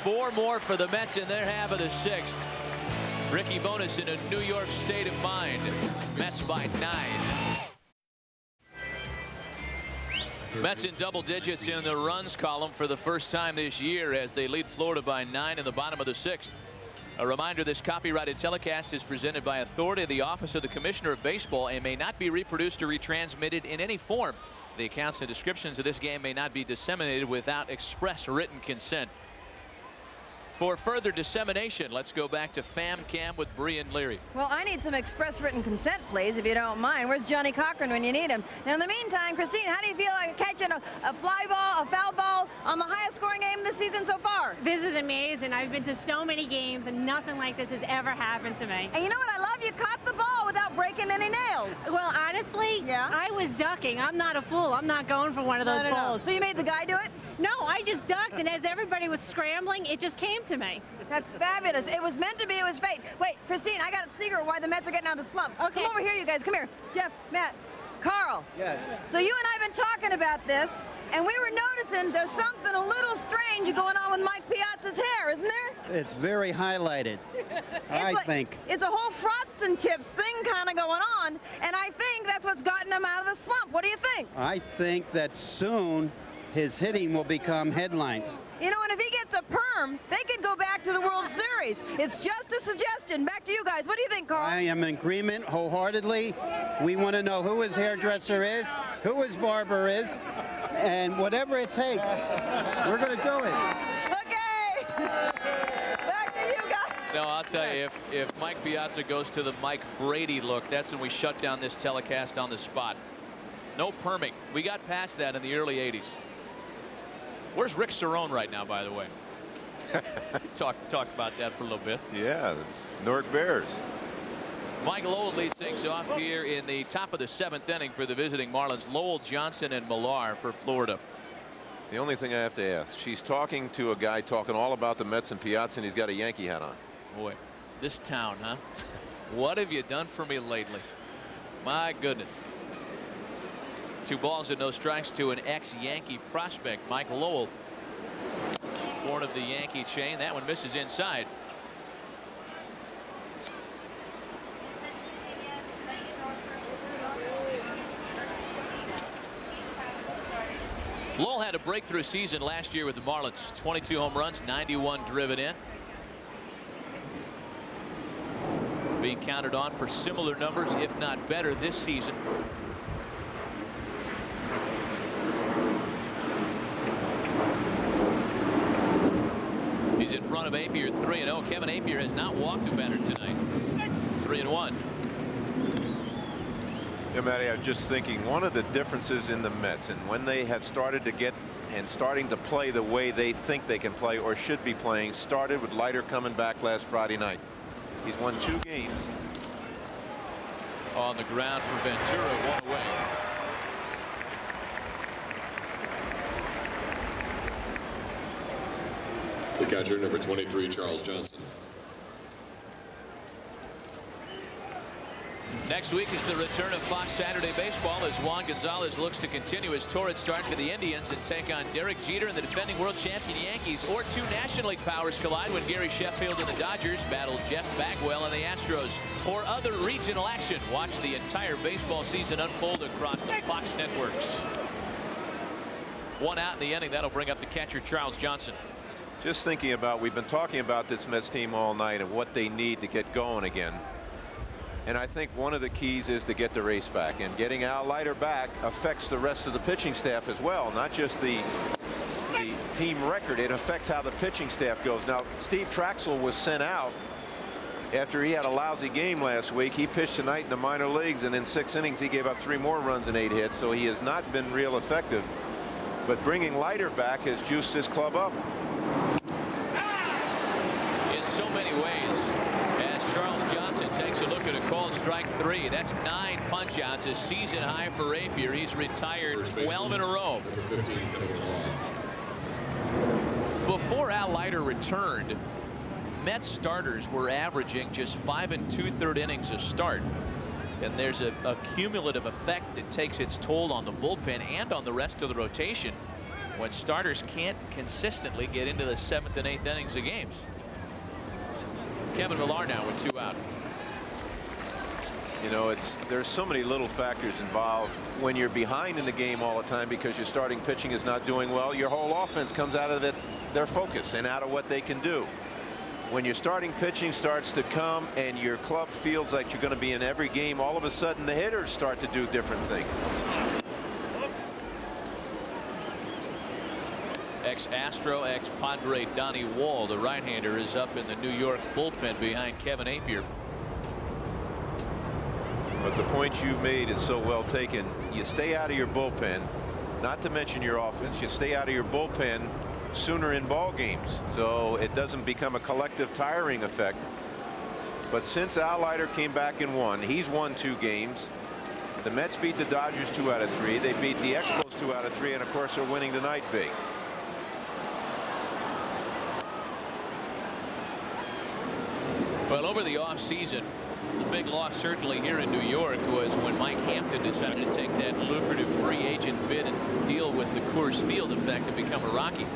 S1: 4 more for the Mets in their half of the 6th. Ricky Bonas in a New York state of mind. Mets by 9. Mets in double digits in the runs column for the first time this year as they lead Florida by 9 in the bottom of the 6th. A reminder, this copyrighted telecast is presented by authority of the Office of the Commissioner of Baseball and may not be reproduced or retransmitted in any form. The accounts and descriptions of this game may not be disseminated without express written consent. For further dissemination, let's go back to FamCam with Brian Leary.
S3: Well, I need some express written consent, please, if you don't mind. Where's Johnny Cochran when you need him? Now, in the meantime, Christine, how do you feel like catching a fly ball, a foul ball on the highest scoring game this season so far?
S11: This is amazing. I've been to so many games, and nothing like this has ever happened to me.
S3: And you know what I love? You caught the ball without breaking any nails.
S11: Well, honestly, yeah, I was ducking. I'm not a fool. I'm not going for one of those balls.
S3: So you made the guy do it?
S11: No, I just ducked, and as everybody was scrambling, it just came to me.
S3: That's fabulous. It was meant to be. It was fate. Wait, Christine, I got a secret why the Mets are getting out of the slump. Okay. Come over here, you guys. Come here. Jeff, Matt, Carl.
S12: Yes.
S3: So you and I have been talking about this, and we were noticing there's something a little strange going on with Mike Piazza's hair, isn't there?
S12: It's very highlighted, I think.
S3: It's a whole Frosting Tips thing kind of going on, and I think that's what's gotten him out of the slump. What do you think?
S12: I think that soon his hitting will become headlines.
S3: You know, and if he gets a perm, they could go back to the World Series. It's just a suggestion. Back to you guys. What do you think, Carl?
S12: I am in agreement wholeheartedly. We want to know who his hairdresser is, who his barber is, and whatever it takes, we're going to do it.
S3: Okay. Back to you guys.
S1: No, I'll tell you, if Mike Piazza goes to the Mike Brady look, that's when we shut down this telecast on the spot. No perming. We got past that in the early 80s. Where's Rick Cerrone right now, by the way? Talk about that for a little bit.
S10: Yeah, the Newark Bears.
S1: Mike Lowell leads things off here in the top of the 7th inning for the visiting Marlins. Lowell, Johnson, and Millar for Florida.
S10: The only thing I have to ask, she's talking to a guy talking all about the Mets and Piazza, and he's got a Yankee hat on.
S1: Boy, this town, huh? What have you done for me lately? My goodness. 2 balls and no strikes to an ex-Yankee prospect, Mike Lowell. Born of the Yankee chain. That one misses inside. Lowell had a breakthrough season last year with the Marlins. 22 home runs, 91 driven in. Being counted on for similar numbers, if not better, this season. He's in front of Apier, 3-0. Kevin Apier has not walked a batter tonight. 3-1.
S10: Yeah, Matty, I was just thinking one of the differences in the Mets and when they have started to get and starting to play the way they think they can play or should be playing started with Leiter coming back last Friday night. He's won 2 games.
S1: On the ground for Ventura, 1 away.
S5: The catcher, number 23, Charles Johnson.
S1: Next week is the return of Fox Saturday Baseball as Juan Gonzalez looks to continue his torrid start for the Indians and take on Derek Jeter and the defending world champion Yankees, or 2 National League powers collide when Gary Sheffield and the Dodgers battle Jeff Bagwell and the Astros, or other regional action. Watch the entire baseball season unfold across the Fox networks. 1 out in the inning. That'll bring up the catcher Charles Johnson.
S10: Just thinking about, we've been talking about this Mets team all night and what they need to get going again. And I think one of the keys is to get the race back, and getting Al Leiter back affects the rest of the pitching staff as well, not just the team record. It affects how the pitching staff goes. Now, Steve Traxel was sent out after he had a lousy game last week. He pitched tonight in the minor leagues, and in 6 innings he gave up 3 more runs and 8 hits, so he has not been real effective. But bringing Leiter back has juiced this club up.
S1: In so many ways, as Charles Johnson takes a look at a called strike 3, that's 9 punch outs, a season high for Rapier. He's retired 12 in a row. Before Al Leiter returned, Mets starters were averaging just 5 2/3 innings a start. And there's a cumulative effect that takes its toll on the bullpen and on the rest of the rotation when starters can't consistently get into the 7th and 8th innings of games. Kevin Millar now with 2 out.
S10: You know, there's so many little factors involved when you're behind in the game all the time because your starting pitching is not doing well. Your whole offense comes out of their focus and out of what they can do. When your starting pitching starts to come and your club feels like you're going to be in every game, all of a sudden the hitters start to do different things.
S1: Ex-Astro, ex-Padre Donnie Wall, the right-hander, is up in the New York bullpen behind Kevin Appier.
S10: But the point you made is so well taken. You stay out of your bullpen, not to mention your offense. You stay out of your bullpen sooner in ball games, so it doesn't become a collective tiring effect. But since Al Leiter came back and won, he's won 2 games. The Mets beat the Dodgers 2 out of 3. They beat the Expos 2 out of 3, and of course they're winning tonight big.
S1: Well, over the offseason, the big loss certainly here in New York was when Mike Hampton decided to take that lucrative free agent bid and deal with the Coors Field effect and become a Rocky.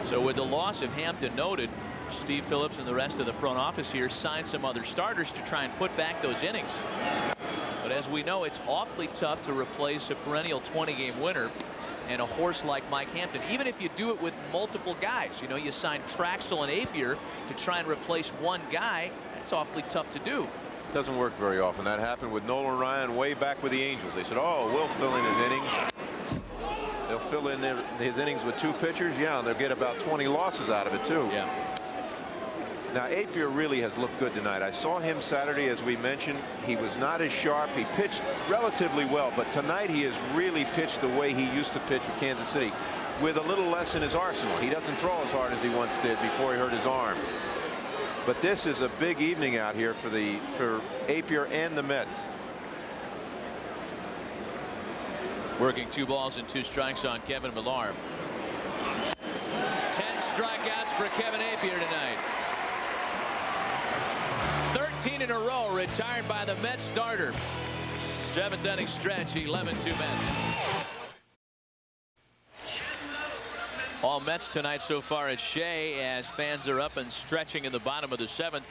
S1: So with the loss of Hampton noted, Steve Phillips and the rest of the front office here signed some other starters to try and put back those innings. But as we know, it's awfully tough to replace a perennial 20-game winner and a horse like Mike Hampton, even if you do it with multiple guys. You know, you sign Traxel and Appier to try and replace one guy. That's awfully tough to do.
S10: Doesn't work very often. That happened with Nolan Ryan way back with the Angels. They said, oh, we'll fill in his innings. They'll fill in his innings with 2 pitchers. Yeah, and they'll get about 20 losses out of it, too.
S1: Yeah.
S10: Now, Appier really has looked good tonight. I saw him Saturday, as we mentioned. He was not as sharp. He pitched relatively well, but tonight he has really pitched the way he used to pitch with Kansas City, with a little less in his arsenal. He doesn't throw as hard as he once did before he hurt his arm. But this is a big evening out here for Appier and the Mets.
S1: Working 2 balls and 2 strikes on Kevin Millar. 10 strikeouts for Kevin Appier tonight. 13 in a row retired by the Mets starter. 7th inning stretch, 11-2 Mets. All Mets tonight so far at Shea as fans are up and stretching in the bottom of the 7th.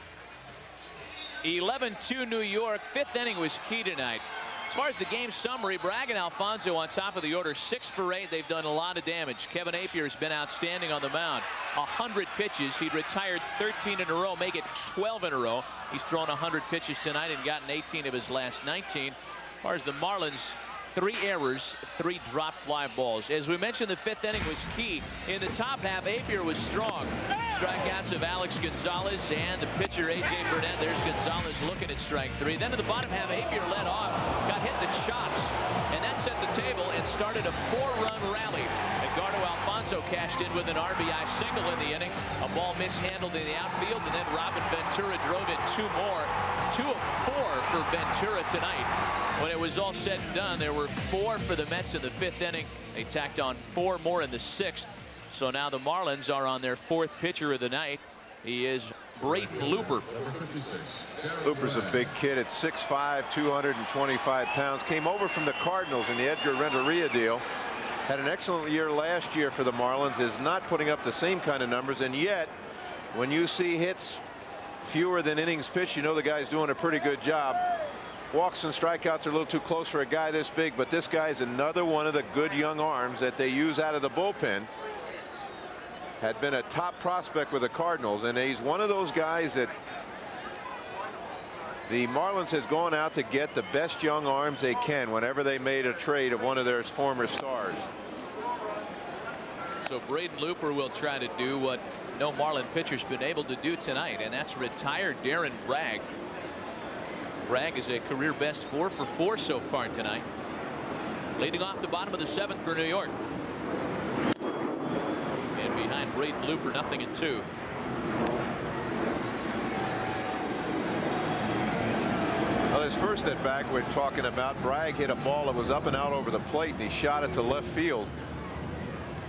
S1: 11-2 New York. 5th inning was key tonight. As far as the game summary, Bragg and Alfonso on top of the order, 6 for 8. They've done a lot of damage. Kevin Appier has been outstanding on the mound. 100 pitches. He retired 13 in a row, make it 12 in a row. He's thrown 100 pitches tonight and gotten 18 of his last 19. As far as the Marlins, 3 errors, 3 drop fly balls. As we mentioned, the 5th inning was key. In the top half, Appier was strong. Strikeouts of Alex Gonzalez and the pitcher A.J. Burnett. There's Gonzalez looking at strike 3. Then in the bottom half, Appier led off, got hit the chops, and that set the table and started a 4-run rally. Edgardo Alfonso cashed in with an RBI single in the inning. A ball mishandled in the outfield, and then Robin Ventura drove in 2 more. 2 of 4 for Ventura tonight. When it was all said and done, there were 4 for the Mets in the 5th inning. They tacked on 4 more in the 6th. So now the Marlins are on their 4th pitcher of the night. He is Brayton Looper.
S10: Looper's a big kid at 6'5", 225 pounds. Came over from the Cardinals in the Edgar Renteria deal. Had an excellent year last year for the Marlins. Is not putting up the same kind of numbers, and yet when you see hits fewer than innings pitched, you know the guy's doing a pretty good job. Walks and strikeouts are a little too close for a guy this big, but this guy's another one of the good young arms that they use out of the bullpen. Had been a top prospect with the Cardinals, and he's one of those guys that the Marlins has gone out to get the best young arms they can whenever they made a trade of one of their former stars.
S1: So Brayton Looper will try to do what no Marlin pitcher's been able to do tonight, and that's retired Darren Bragg. Bragg is a career best 4 for 4 so far tonight. Leading off the bottom of the 7th for New York. And behind Brayton Looper, 0-2.
S10: Well, his first at bat we're talking about, Bragg hit a ball that was up and out over the plate, and he shot it to left field.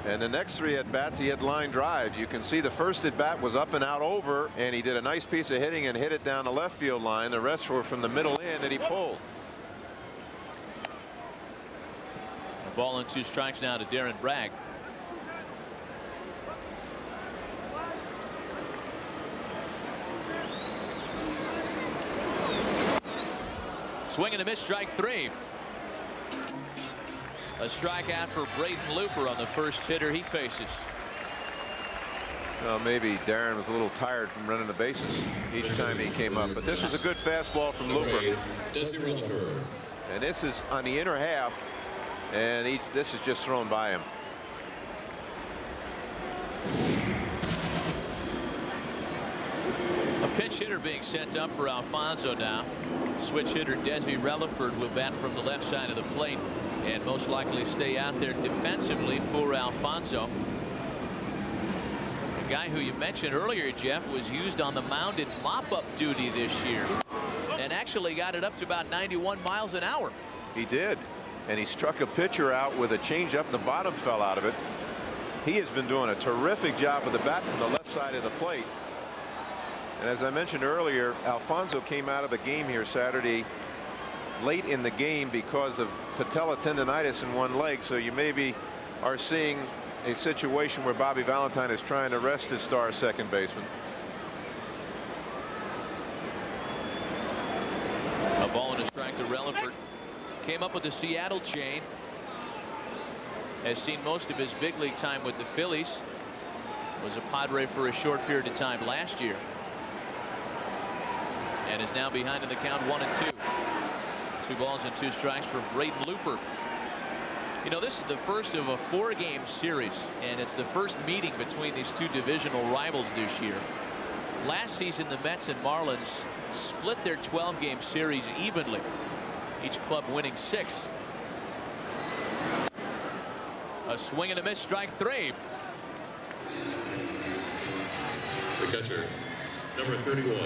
S10: And the next 3 at bats, he had line drives. You can see the first at bat was up and out over, and he did a nice piece of hitting and hit it down the left field line. The rest were from the middle in that he pulled.
S1: Ball and 2 strikes now to Darren Bragg. Swing and a miss, strike 3. A strikeout for Braden Looper on the first hitter he faces.
S10: Well, maybe Darren was a little tired from running the bases each time he came up, but this was a good fastball from Looper. And this is on the inner half, and this is just thrown by him.
S1: A pinch hitter being sent up for Alfonso now. Switch hitter Desi Relaford will bat from the left side of the plate and most likely stay out there defensively for Alfonso. A guy who you mentioned earlier, Jeff, was used on the mound in mop-up duty this year and actually got it up to about 91 miles an hour.
S10: He did, and he struck a pitcher out with a changeup. The bottom fell out of it. He has been doing a terrific job with the bat from the left side of the plate. And as I mentioned earlier, Alfonso came out of the game here Saturday late in the game because of patella tendonitis in one leg. So you maybe are seeing a situation where Bobby Valentine is trying to rest his star second baseman.
S1: A ball and a strike to Relaford. Came up with the Seattle chain. Has seen most of his big league time with the Phillies. Was a Padre for a short period of time last year. And is now behind in the count 1-2. 2 balls and 2 strikes for Braden Looper. You know, this is the first of a 4-game series, and it's the first meeting between these 2 divisional rivals this year. Last season, the Mets and Marlins split their 12-game series evenly, each club winning 6. A swing and a miss, strike 3.
S5: The catcher, number 31.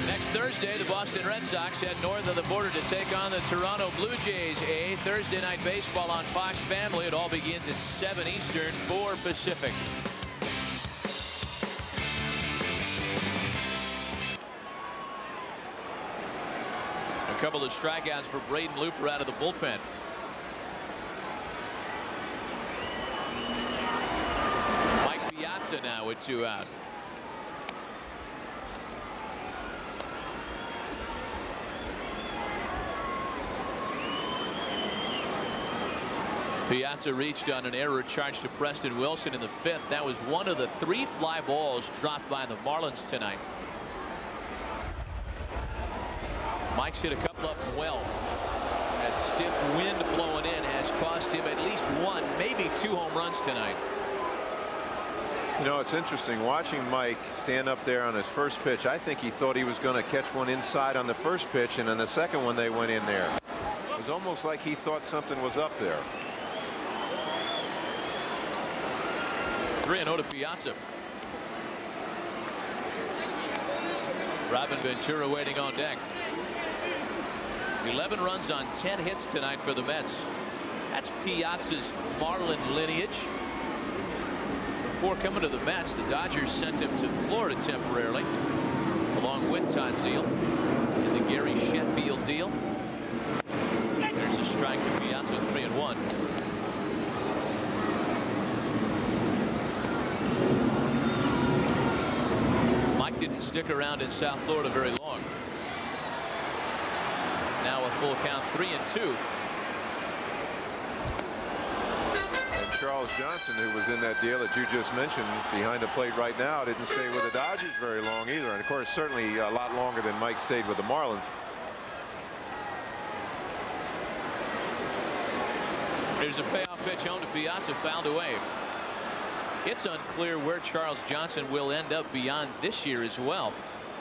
S1: Next Thursday, the Boston Red Sox head north of the border to take on the Toronto Blue Jays. A Thursday night baseball on Fox Family. It all begins at 7 Eastern, 4 Pacific. A couple of strikeouts for Braden Looper out of the bullpen. Mike Piazza now with 2 out. Piazza reached on an error charged to Preston Wilson in the 5th. That was one of the 3 fly balls dropped by the Marlins tonight. Mike's hit a couple of them well. That stiff wind blowing in has cost him at least 1, maybe 2 home runs tonight.
S10: You know, it's interesting watching Mike stand up there on his first pitch. I think he thought he was going to catch one inside on the first pitch, and on the second one they went in there. It was almost like he thought something was up there.
S1: 3-0 to Piazza. Robin Ventura waiting on deck. 11 runs on 10 hits tonight for the Mets. That's Piazza's Marlin lineage. Before coming to the Mets, the Dodgers sent him to Florida temporarily, along with Todd Zeile in the Gary Sheffield deal. There's a strike to Piazza, 3-1. Didn't stick around in South Florida very long. Now a full count, 3-2.
S10: And Charles Johnson, who was in that deal that you just mentioned behind the plate right now, didn't stay with the Dodgers very long either, and of course certainly a lot longer than Mike stayed with the Marlins.
S1: There's a payoff pitch home to Piazza, fouled away. It's unclear where Charles Johnson will end up beyond this year as well.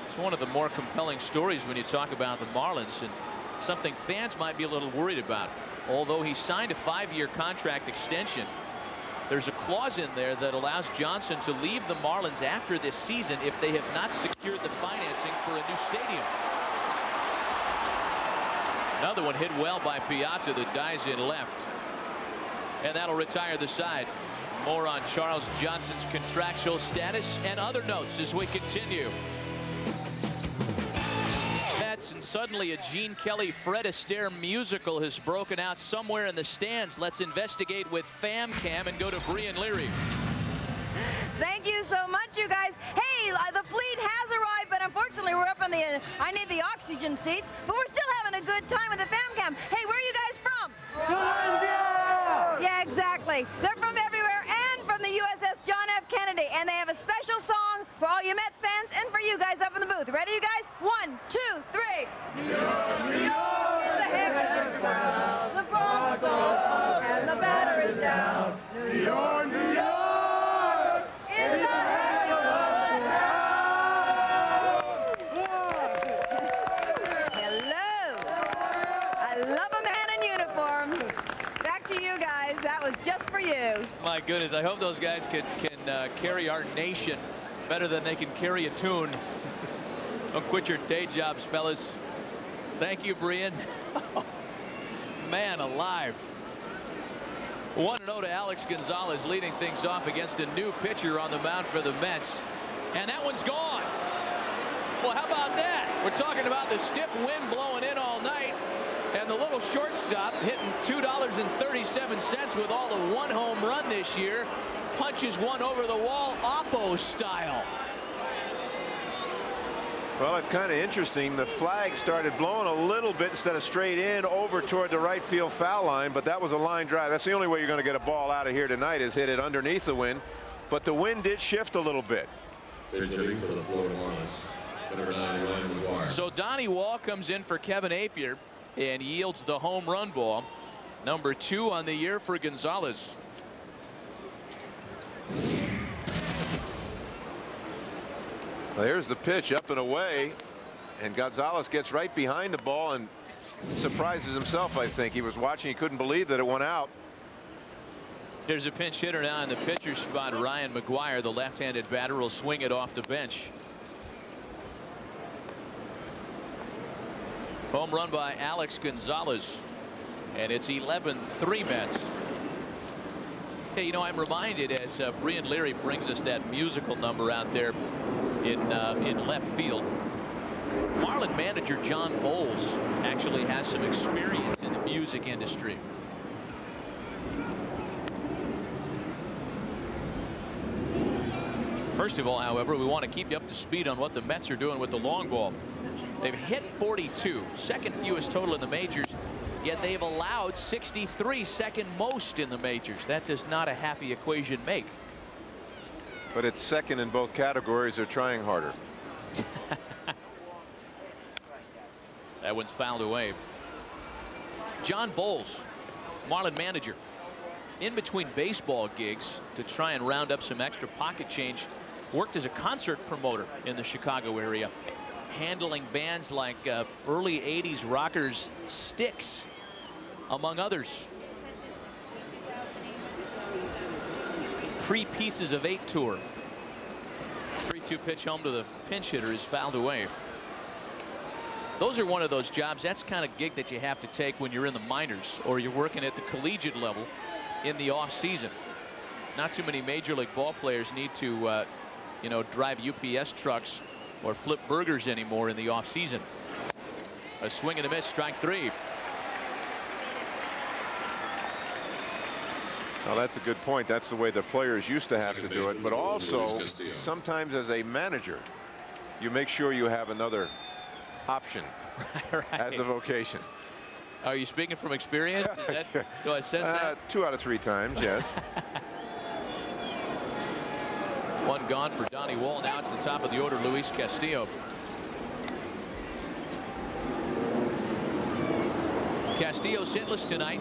S1: It's one of the more compelling stories when you talk about the Marlins, and something fans might be a little worried about. Although he signed a 5-year contract extension, there's a clause in there that allows Johnson to leave the Marlins after this season if they have not secured the financing for a new stadium. Another one hit well by Piazza that dies in left, and that'll retire the side. More on Charles Johnson's contractual status and other notes as we continue. Mets and Suddenly a Gene Kelly, Fred Astaire musical has broken out somewhere in the stands. Let's investigate with FamCam and go to Brian Leary.
S3: Thank you so much, you guys. Hey, the fleet has arrived, but unfortunately we're up on the, I need the oxygen seats, but we're still having a good time with the FamCam. Hey, where are you guys from? Columbia! Yeah, exactly. They're from everywhere and from the USS John F. Kennedy, and they have a special song for all you Met fans and for you guys up in the booth. Ready, you guys? 1, 2, 3. New York, New York, it's a heavenly ground. The Bronx up and the battery's down. New York, New York. Just for you.
S1: My goodness, I hope those guys can carry our nation better than they can carry a tune. Don't quit your day jobs, fellas. Thank you, Brian. Man alive. 1-0 to Alex Gonzalez, leading things off against a new pitcher on the mound for the Mets. And that one's gone. Well, how about that? We're talking about the stiff wind blowing in all night. And the little shortstop hitting $2.37 with all the one home run this year. Punches one over the wall, Oppo style.
S10: Well, it's kind of interesting. The flag started blowing a little bit instead of straight in over toward the right field foul line, but that was a line drive. That's the only way you're going to get a ball out of here tonight, is hit it underneath the wind. But the wind did shift a little bit.
S5: Pitching for the Florida Marlins, number 9, Ryan McGuire.
S1: So Donnie Wall comes in for Kevin Apier and yields the home run ball. Number 2 on the year for Gonzalez.
S10: Well, here's the pitch, up and away, and Gonzalez gets right behind the ball and surprises himself. I think he was watching, he couldn't believe that it went out.
S1: There's a pinch hitter now in the pitcher's spot. Ryan McGuire, the left-handed batter, will swing it off the bench. Home run by Alex Gonzalez, and it's 11-3 Mets. Hey, you know, I'm reminded as Brian Leary brings us that musical number out there in left field. Marlin manager John Bowles actually has some experience in the music industry. First of all, however, we want to keep you up to speed on what the Mets are doing with the long ball. They've hit 42, second fewest total in the majors, yet they've allowed 63, second most in the majors. That does not a happy equation make.
S10: But it's second in both categories. They're trying harder.
S1: That one's fouled away. John Bowles, Marlin manager, in between baseball gigs to try and round up some extra pocket change, worked as a concert promoter in the Chicago area, handling bands like early 80s rockers Styx, among others. Pre-Pieces of 8 tour. 3-2 pitch home to the pinch hitter is fouled away. Those are one of those jobs, that's kind of gig that you have to take when you're in the minors or you're working at the collegiate level in the off season. Not too many major league ball players need to you know, drive UPS trucks or flip burgers anymore in the off season. A swing and a miss, strike 3.
S10: Well, that's a good point. That's the way the players used to have to do it. But also, sometimes as a manager, you make sure you have another option
S1: right.
S10: as a vocation.
S1: Are you speaking from experience? Is that, do I sense that?
S10: 2 out of 3 times, yes.
S1: One gone for Donnie Wall. Now it's the top of the order, Luis Castillo. Castillo's hitless tonight.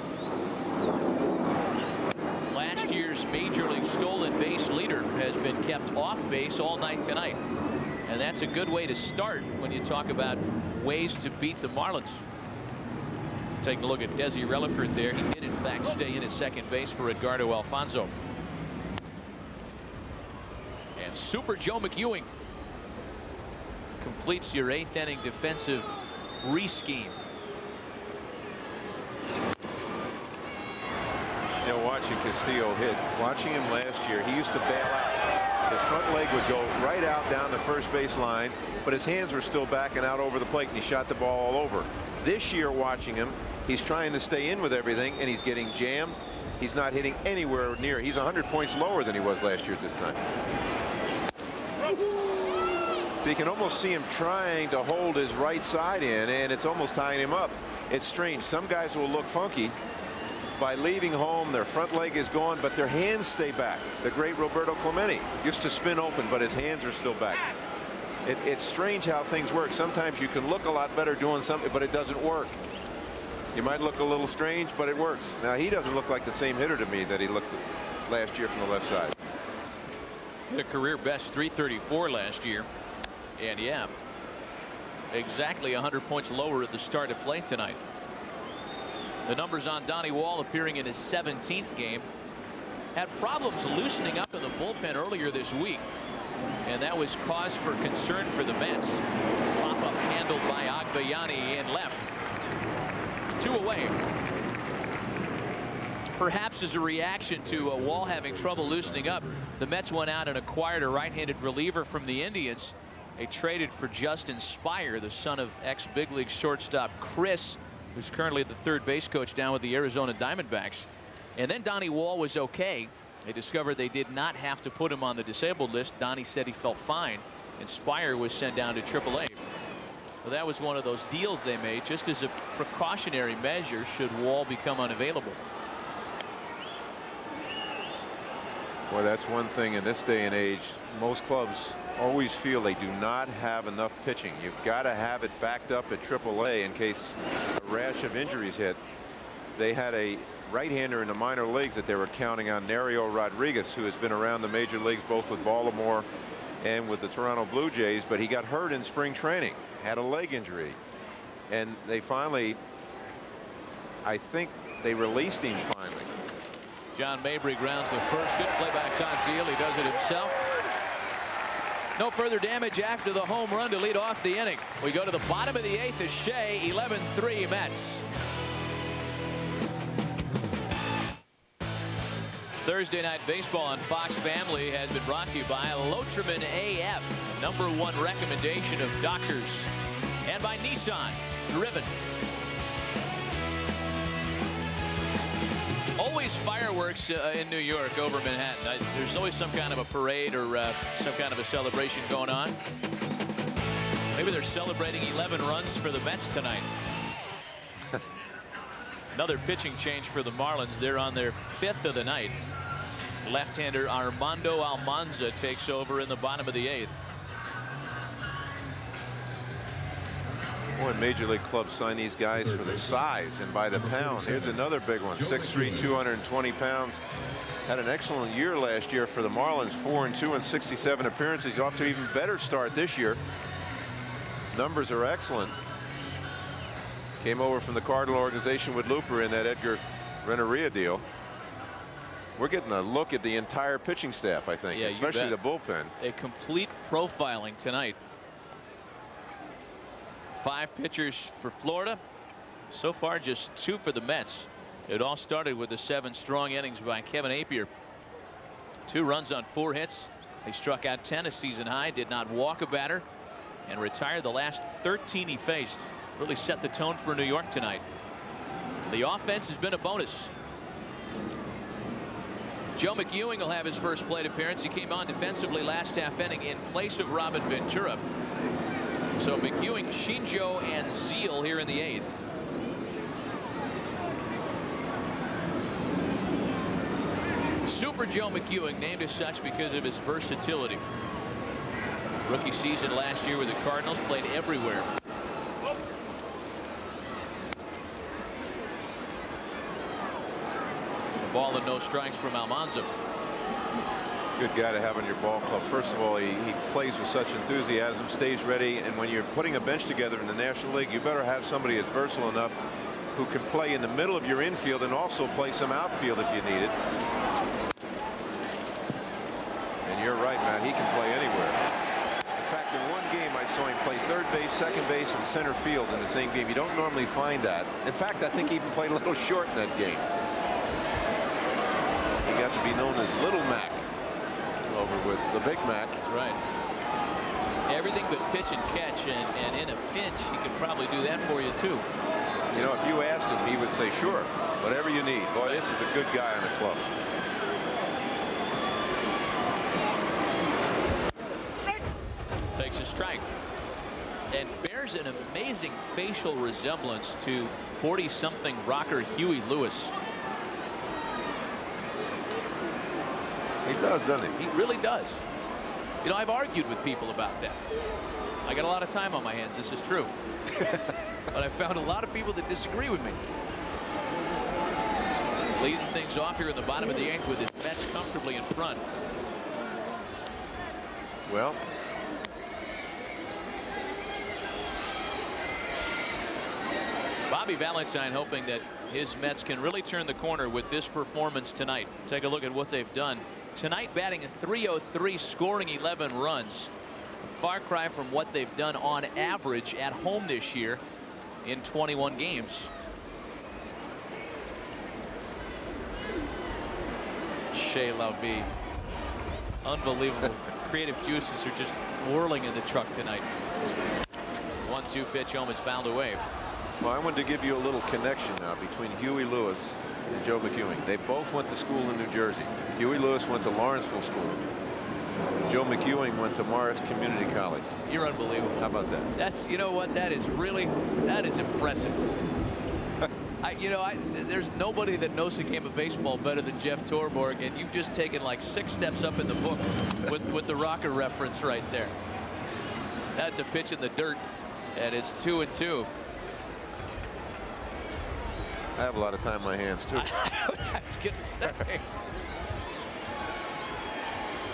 S1: Last year's Major League stolen base leader has been kept off base all night tonight. And that's a good way to start when you talk about ways to beat the Marlins. Taking a look at Desi Relaford there. He did, in fact, stay in at second base for Edgardo Alfonso. And Super Joe McEwing completes your 8th inning defensive re-scheme.
S10: You know, watching Castillo hit, watching him last year, he used to bail out. His front leg would go right out down the first base line, but his hands were still back and out over the plate, and he shot the ball all over. This year, watching him, he's trying to stay in with everything, and he's getting jammed. He's not hitting anywhere near. He's 100 points lower than he was last year at this time. So you can almost see him trying to hold his right side in, and it's almost tying him up. It's strange. Some guys will look funky by leaving home. Their front leg is gone, but their hands stay back. The great Roberto Clemente used to spin open, but his hands are still back. It's strange how things work. Sometimes you can look a lot better doing something, but it doesn't work. You might look a little strange, but it works. Now, he doesn't look like the same hitter to me that he looked last year from the left side.
S1: The career best 334 last year. And yeah, exactly 100 points lower at the start of play tonight. The numbers on Donnie Wall appearing in his 17th game. Had problems loosening up in the bullpen earlier this week, and that was cause for concern for the Mets. Pop-up handled by Agbayani in left. 2 away. Perhaps as a reaction to Wall having trouble loosening up, the Mets went out and acquired a right-handed reliever from the Indians. They traded for Justin Spire, the son of ex-big league shortstop Chris, who's currently the third base coach down with the Arizona Diamondbacks. And then Donnie Wall was okay. They discovered they did not have to put him on the disabled list. Donnie said he felt fine, and Spire was sent down to AAA. Well, that was one of those deals they made just as a precautionary measure should Wall become unavailable.
S10: Boy, that's one thing in this day and age. Most clubs always feel they do not have enough pitching. You've got to have it backed up at AAA in case a rash of injuries hit. They had a right-hander in the minor leagues that they were counting on, Nerio Rodriguez, who has been around the major leagues both with Baltimore and with the Toronto Blue Jays, but he got hurt in spring training, had a leg injury, and they finally, I think they released him finally.
S1: John Mabry grounds the first. Good play by Tonzile. He does it himself. No further damage after the home run to lead off the inning. We go to the bottom of the 8th as Shea, 11-3 Mets. Thursday Night Baseball on Fox Family has been brought to you by Lotrimin AF, #1 recommendation of doctors, and by Nissan, driven. Always fireworks in New York over Manhattan. There's always some kind of a parade or some kind of a celebration going on. Maybe they're celebrating 11 runs for the Mets tonight. Another pitching change for the Marlins. They're on their 5th of the night. Left-hander Armando Almanza takes over in the bottom of the 8th.
S10: Boy, major league clubs sign these guys for the size and by the pound. Here's another big one, 6'3", 220 pounds. Had an excellent year last year for the Marlins, 4-2 in 67 appearances. He's off to an even better start this year. Numbers are excellent. Came over from the Cardinal organization with Looper in that Edgar Renteria deal. We're getting a look at the entire pitching staff, I think,
S1: yeah,
S10: especially the bullpen.
S1: A complete profiling tonight. 5 pitchers for Florida. So far, just 2 for the Mets. It all started with the 7 strong innings by Kevin Appier. 2 runs on 4 hits. He struck out 10, a season high, did not walk a batter, and retired the last 13 he faced. Really set the tone for New York tonight. The offense has been a bonus. Joe McEwing will have his first plate appearance. He came on defensively last half inning in place of Robin Ventura. So McEwing, Shinjo, and Zeal here in the 8th. Super Joe McEwing, named as such because of his versatility. Rookie season last year with the Cardinals, played everywhere. Ball and no strikes from Almanza.
S10: Good guy to have on your ball club. First of all, he plays with such enthusiasm, stays ready, and when you're putting a bench together in the National League, you better have somebody that's versatile enough who can play in the middle of your infield and also play some outfield if you need it. And you're right, Matt, he can play anywhere. In fact, in one game I saw him play third base, second base, and center field in the same game. You don't normally find that. In fact, I think he even played a little short in that game. got to be known as Little Mac over with the Big Mac.
S1: That's right. Everything but pitch and catch, and in a pinch, he could probably do that for you too.
S10: You know, if you asked him, he would say, sure, whatever you need. Boy, this is a good guy on the club.
S1: Takes a strike. And bears an amazing facial resemblance to 40-something rocker Huey Lewis.
S10: He does, doesn't he?
S1: He really does. You know, I've argued with people about that. I got a lot of time on my hands. This is true. But I found a lot of people that disagree with me. Leading things off here in the bottom of the 8th with his Mets comfortably in front.
S10: Well,
S1: Bobby Valentine hoping that his Mets can really turn the corner with this performance tonight. Take a look at what they've done. Tonight batting a .303, scoring 11 runs. A far cry from what they've done on average at home this year in 21 games. Shea Lauvie. Unbelievable. Creative juices are just whirling in the truck tonight. 1-2 pitch home is fouled away.
S10: Well, I wanted to give you a little connection now between Huey Lewis and Joe McEwing. They both went to school in New Jersey. Huey Lewis went to Lawrenceville School. Joe McEwing went to Morris Community College.
S1: You're unbelievable.
S10: How about that?
S1: That's, you know what, that is impressive. There's nobody that knows the game of baseball better than Jeff Torborg, and you've just taken like 6 steps up in the book with the rocker reference right there. That's a pitch in the dirt, and it's 2-2.
S10: I have a lot of time on my hands too.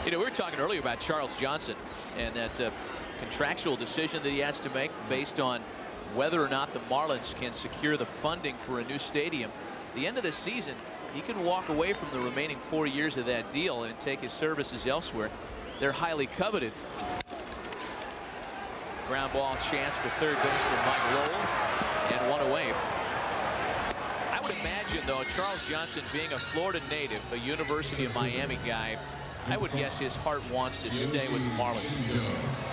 S1: You know, we were talking earlier about Charles Johnson and that contractual decision that he has to make based on whether or not the Marlins can secure the funding for a new stadium. At the end of the season, he can walk away from the remaining 4 years of that deal and take his services elsewhere. They're highly coveted. Ground ball chance for third baseman Mike Lowell, and one away. I would imagine, though, Charles Johnson being a Florida native, a University of Miami guy, I would guess his heart wants to stay with the Marlins.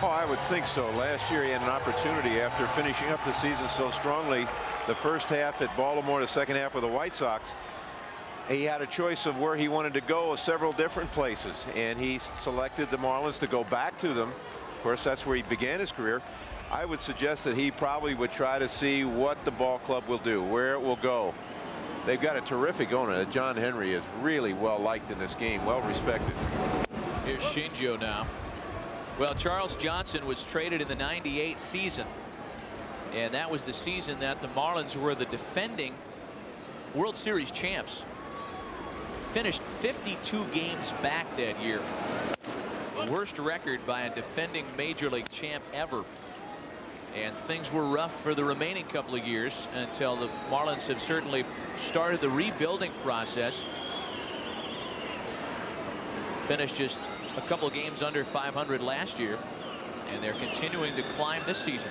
S10: Oh, I would think so. Last year he had an opportunity after finishing up the season so strongly. The first half at Baltimore, the second half with the White Sox. He had a choice of where he wanted to go, several different places, and he selected the Marlins to go back to them. Of course, that's where he began his career. I would suggest that he probably would try to see what the ball club will do, where it will go. They've got a terrific owner. John Henry is really well liked in this game, well respected.
S1: Here's Shinjo now. Well, Charles Johnson was traded in the '98 season, and that was the season that the Marlins were the defending World Series champs. Finished 52 games back that year. The worst record by a defending Major League champ ever. And things were rough for the remaining couple of years until the Marlins have certainly started the rebuilding process. Finished just a couple of games under 500 last year, and they're continuing to climb this season.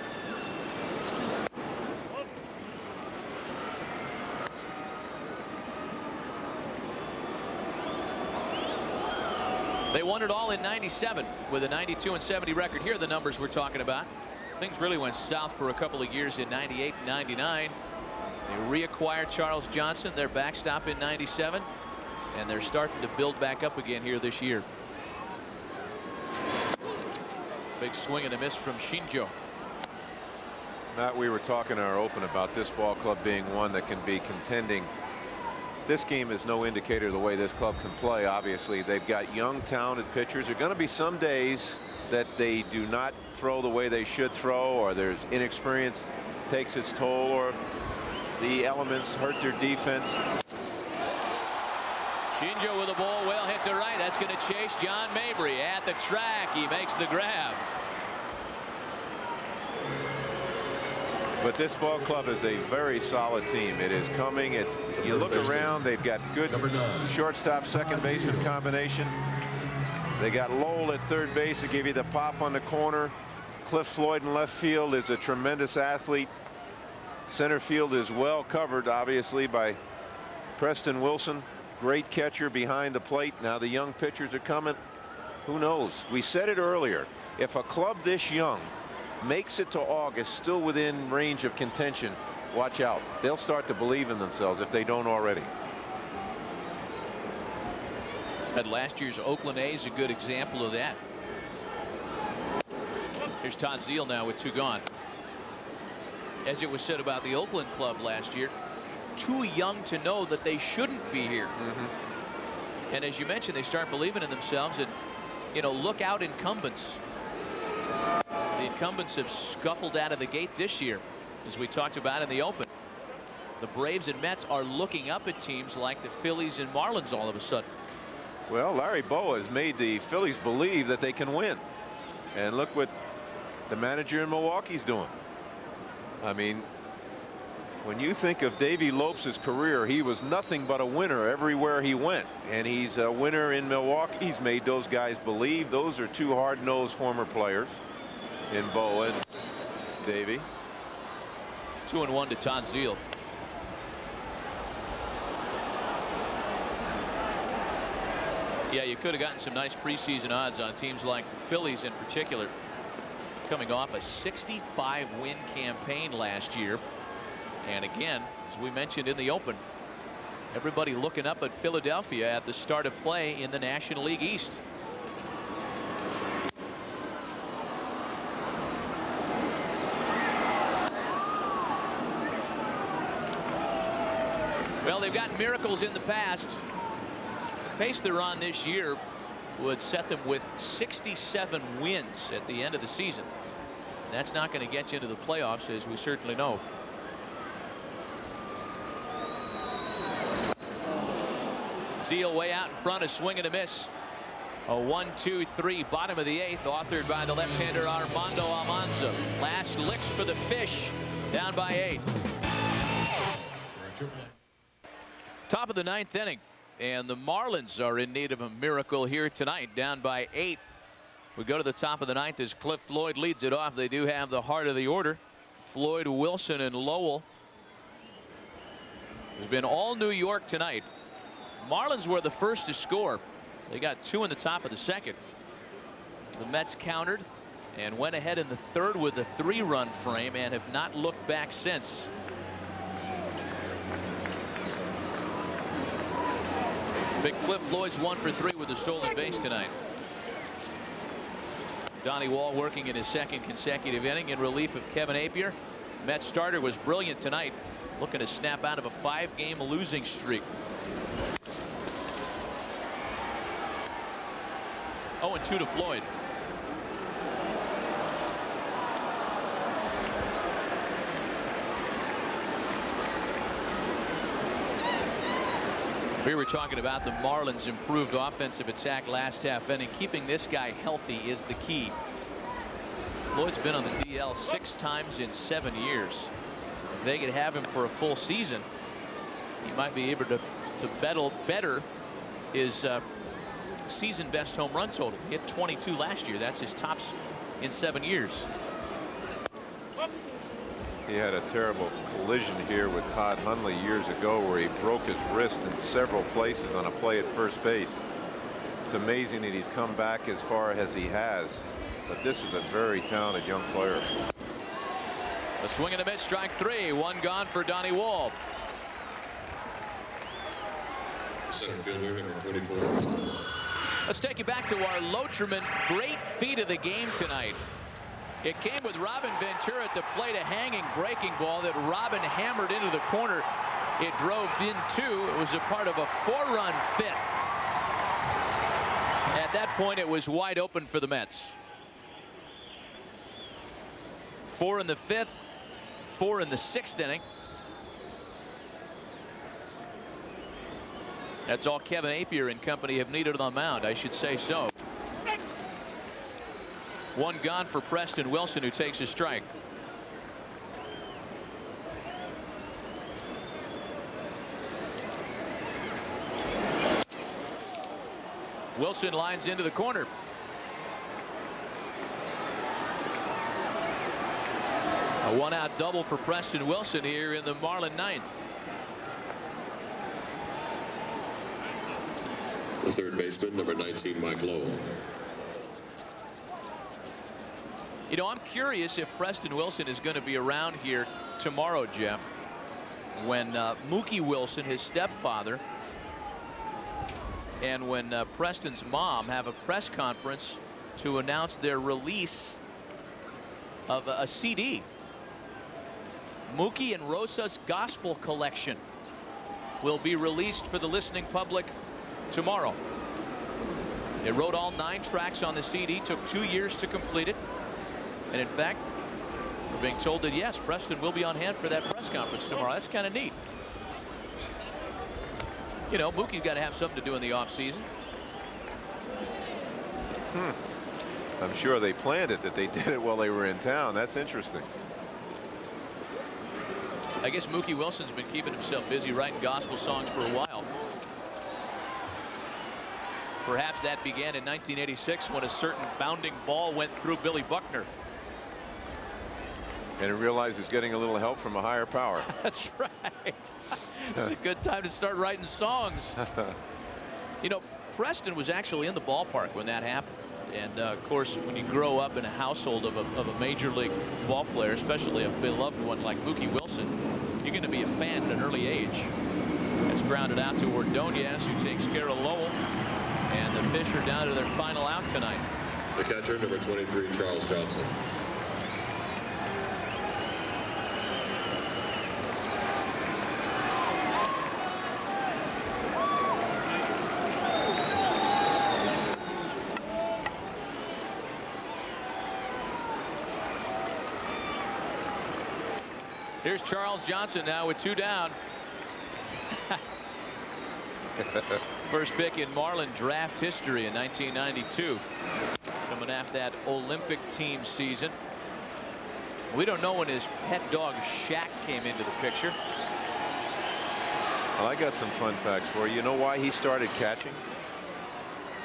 S1: They won it all in '97 with a 92-70 record. Here are the numbers we're talking about. Things really went south for a couple of years in '98 and '99. They reacquired Charles Johnson, their backstop, in '97, and they're starting to build back up again here this year. Big swing and a miss from Shinjo.
S10: Matt, we were talking in our open about this ball club being one that can be contending. This game is no indicator of the way this club can play. Obviously, they've got young, talented pitchers. There are going to be some days that they do not throw the way they should throw, or there's inexperience takes its toll, or the elements hurt their defense.
S1: Shinjo with a ball well hit to right. That's going to chase John Mabry at the track. He makes the grab.
S10: But this ball club is a very solid team. It is coming. You look around, they've got good shortstop, second baseman combination. They got Lowell at third base to give you the pop on the corner. Cliff Floyd in left field is a tremendous athlete. Center field is well covered, obviously, by Preston Wilson. great catcher behind the plate. Now the young pitchers are coming. Who knows? We said it earlier. If a club this young makes it to August still within range of contention, watch out. They'll start to believe in themselves if they don't already.
S1: Had last year's Oakland A's a good example of that. Here's Todd Zeile now with 2 gone. As it was said about the Oakland club last year, too young to know that they shouldn't be here. And as you mentioned, they start believing in themselves, and look out incumbents. The incumbents have scuffled out of the gate this year, as we talked about in the open. The Braves and Mets are looking up at teams like the Phillies and Marlins all of a sudden.
S10: Well, Larry Bowa has made the Phillies believe that they can win. And look what the manager in Milwaukee's doing. I mean, when you think of Davey Lopes' career, he was nothing but a winner everywhere he went. And he's a winner in Milwaukee. He's made those guys believe. Those are 2 hard-nosed former players in Bowa and Davey.
S1: 2-1 to Todd Zeile. Yeah, you could have gotten some nice preseason odds on teams like the Phillies in particular, coming off a 65-win campaign last year. And again, as we mentioned in the open, everybody looking up at Philadelphia at the start of play in the National League East. Well, they've gotten miracles in the past. The pace they're on this year would set them with 67 wins at the end of the season. That's not going to get you into the playoffs, as we certainly know. Zeile way out in front, a swing and a miss. A 1-2-3 bottom of the 8th, authored by the left-hander Armando Almanza. Last licks for the Fish, down by 8. Top of the 9th inning, and the Marlins are in need of a miracle here tonight, down by 8. We go to the top of the 9th as Cliff Floyd leads it off. They do have the heart of the order. Floyd, Wilson, and Lowell. Has been all New York tonight. Marlins were the first to score. They got 2 in the top of the 2nd. The Mets countered and went ahead in the 3rd with a 3-run frame and have not looked back since. Big Cliff Floyd's 1 for 3 with a stolen base tonight. Donnie Wall working in his 2nd consecutive inning in relief of Kevin Appier. Mets starter was brilliant tonight, looking to snap out of a 5-game losing streak. 0-2 to Floyd. We were talking about the Marlins' improved offensive attack last half inning. Keeping this guy healthy is the key. Floyd's been on the DL 6 times in 7 years. If they could have him for a full season, he might be able to better his season best home run total. He hit 22 last year. That's his tops in 7 years.
S10: He had a terrible collision here with Todd Hundley years ago, where he broke his wrist in several places on a play at first base. It's amazing that he's come back as far as he has, but this is a very talented young player.
S1: A swing and a miss, strike 3. 1 gone for Donnie Wall.
S5: Center fielder, number 44.
S1: Let's take you back to our Lotriman great feat of the game tonight. It came with Robin Ventura at the plate, a hanging breaking ball that Robin hammered into the corner. It drove in 2. It was a part of a 4-run 5th. At that point, it was wide open for the Mets. 4 in the 5th, 4 in the 6th inning. That's all Kevin Appier and company have needed on the mound, I should say so. 1 gone for Preston Wilson, who takes a strike. Wilson lines into the corner. A 1-out double for Preston Wilson here in the Marlin 9th.
S5: The third baseman, number 19, Mike Lowell.
S1: You know, I'm curious if Preston Wilson is going to be around here tomorrow, Jeff, when Mookie Wilson, his stepfather, and when Preston's mom have a press conference to announce their release of a CD. Mookie and Rosa's Gospel Collection will be released for the listening public tomorrow. They wrote all 9 tracks on the CD, took 2 years to complete it. And in fact, we're being told that yes, Preston will be on hand for that press conference tomorrow. That's kind of neat. You know, Mookie's got to have something to do in the off season.
S10: I'm sure they planned it, that they did it while they were in town. That's interesting.
S1: I guess Mookie Wilson's been keeping himself busy writing gospel songs for a while. Perhaps that began in 1986 when a certain bounding ball went through Billy Buckner.
S10: And he realized he was getting a little help from a higher power.
S1: That's right. It's a good time to start writing songs. You know, Preston was actually in the ballpark when that happened. And of course, when you grow up in a household of a major league ball player, especially a beloved one like Mookie Wilson, you're going to be a fan at an early age. That's grounded out to Ordonez, who takes care of Lowell. And the Fish are down to their final out tonight.
S5: The catcher, number 23, Charles Johnson.
S1: Here's Charles Johnson now with 2 down. First pick in Marlin draft history in 1992. Coming after that Olympic team season. We don't know when his pet dog Shaq came into the picture.
S10: Well, I got some fun facts for you. You know why he started catching?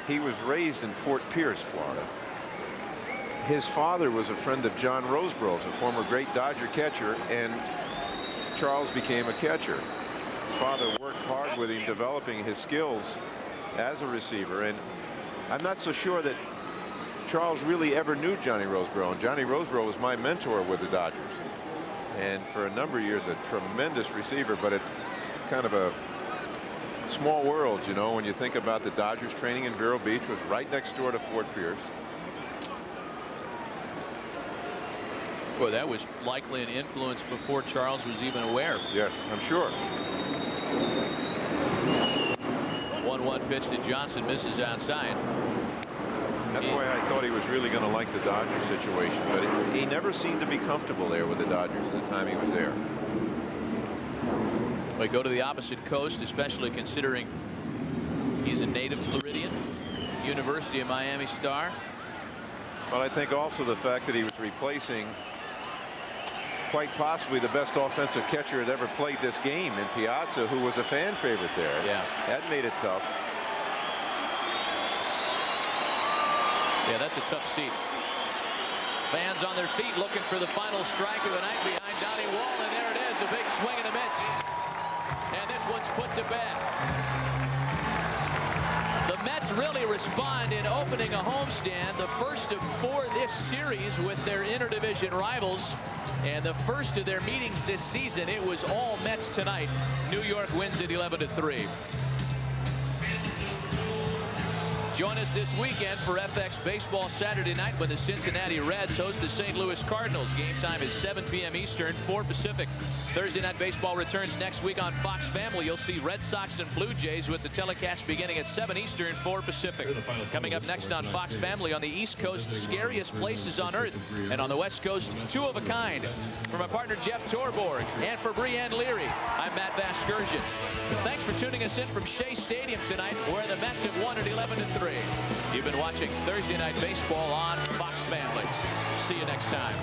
S10: He was raised in Fort Pierce, Florida. His father was a friend of John Roseboro's, a former great Dodger catcher, and Charles became a catcher. His father worked hard with him, developing his skills as a receiver, and I'm not so sure that Charles really ever knew Johnny Roseboro, and Johnny Roseboro was my mentor with the Dodgers, and for a number of years a tremendous receiver. But it's kind of a small world, you know, when you think about the Dodgers training in Vero Beach was right next door to Fort Pierce.
S1: Well, that was likely an influence before Charles was even aware.
S10: Yes, I'm sure.
S1: 1-1 pitch to Johnson, misses outside.
S10: That's why I thought he was really going to like the Dodgers situation, but he never seemed to be comfortable there with the Dodgers at the time he was there.
S1: We go to the opposite coast, especially considering he's a native Floridian, University of Miami star.
S10: Well, I think also the fact that he was replacing quite possibly the best offensive catcher that ever played this game in Piazza, who was a fan favorite there.
S1: Yeah.
S10: That made it tough.
S1: Yeah, that's a tough seat. Fans on their feet looking for the final strike of the night behind Donnie Wall, and there it is, a big swing and a miss. And this one's put to bed. The Mets really respond in opening a homestand, the first of 4 this series with their interdivision rivals, and the first of their meetings this season. It was all Mets tonight. New York wins it 11-3. Join us this weekend for FX Baseball Saturday night when the Cincinnati Reds host the St. Louis Cardinals. Game time is 7 p.m. Eastern, 4 Pacific. Thursday Night Baseball returns next week on Fox Family. You'll see Red Sox and Blue Jays with the telecast beginning at 7 Eastern, 4 Pacific. Coming up next on Fox Family, on the East Coast, scariest places on Earth, and on the West Coast, 2 of a kind. For my partner Jeff Torborg and for Brianne Leary, I'm Matt Vasgersian. Thanks for tuning us in from Shea Stadium tonight, where the Mets have won at 11-3. You've been watching Thursday Night Baseball on Fox Family. See you next time.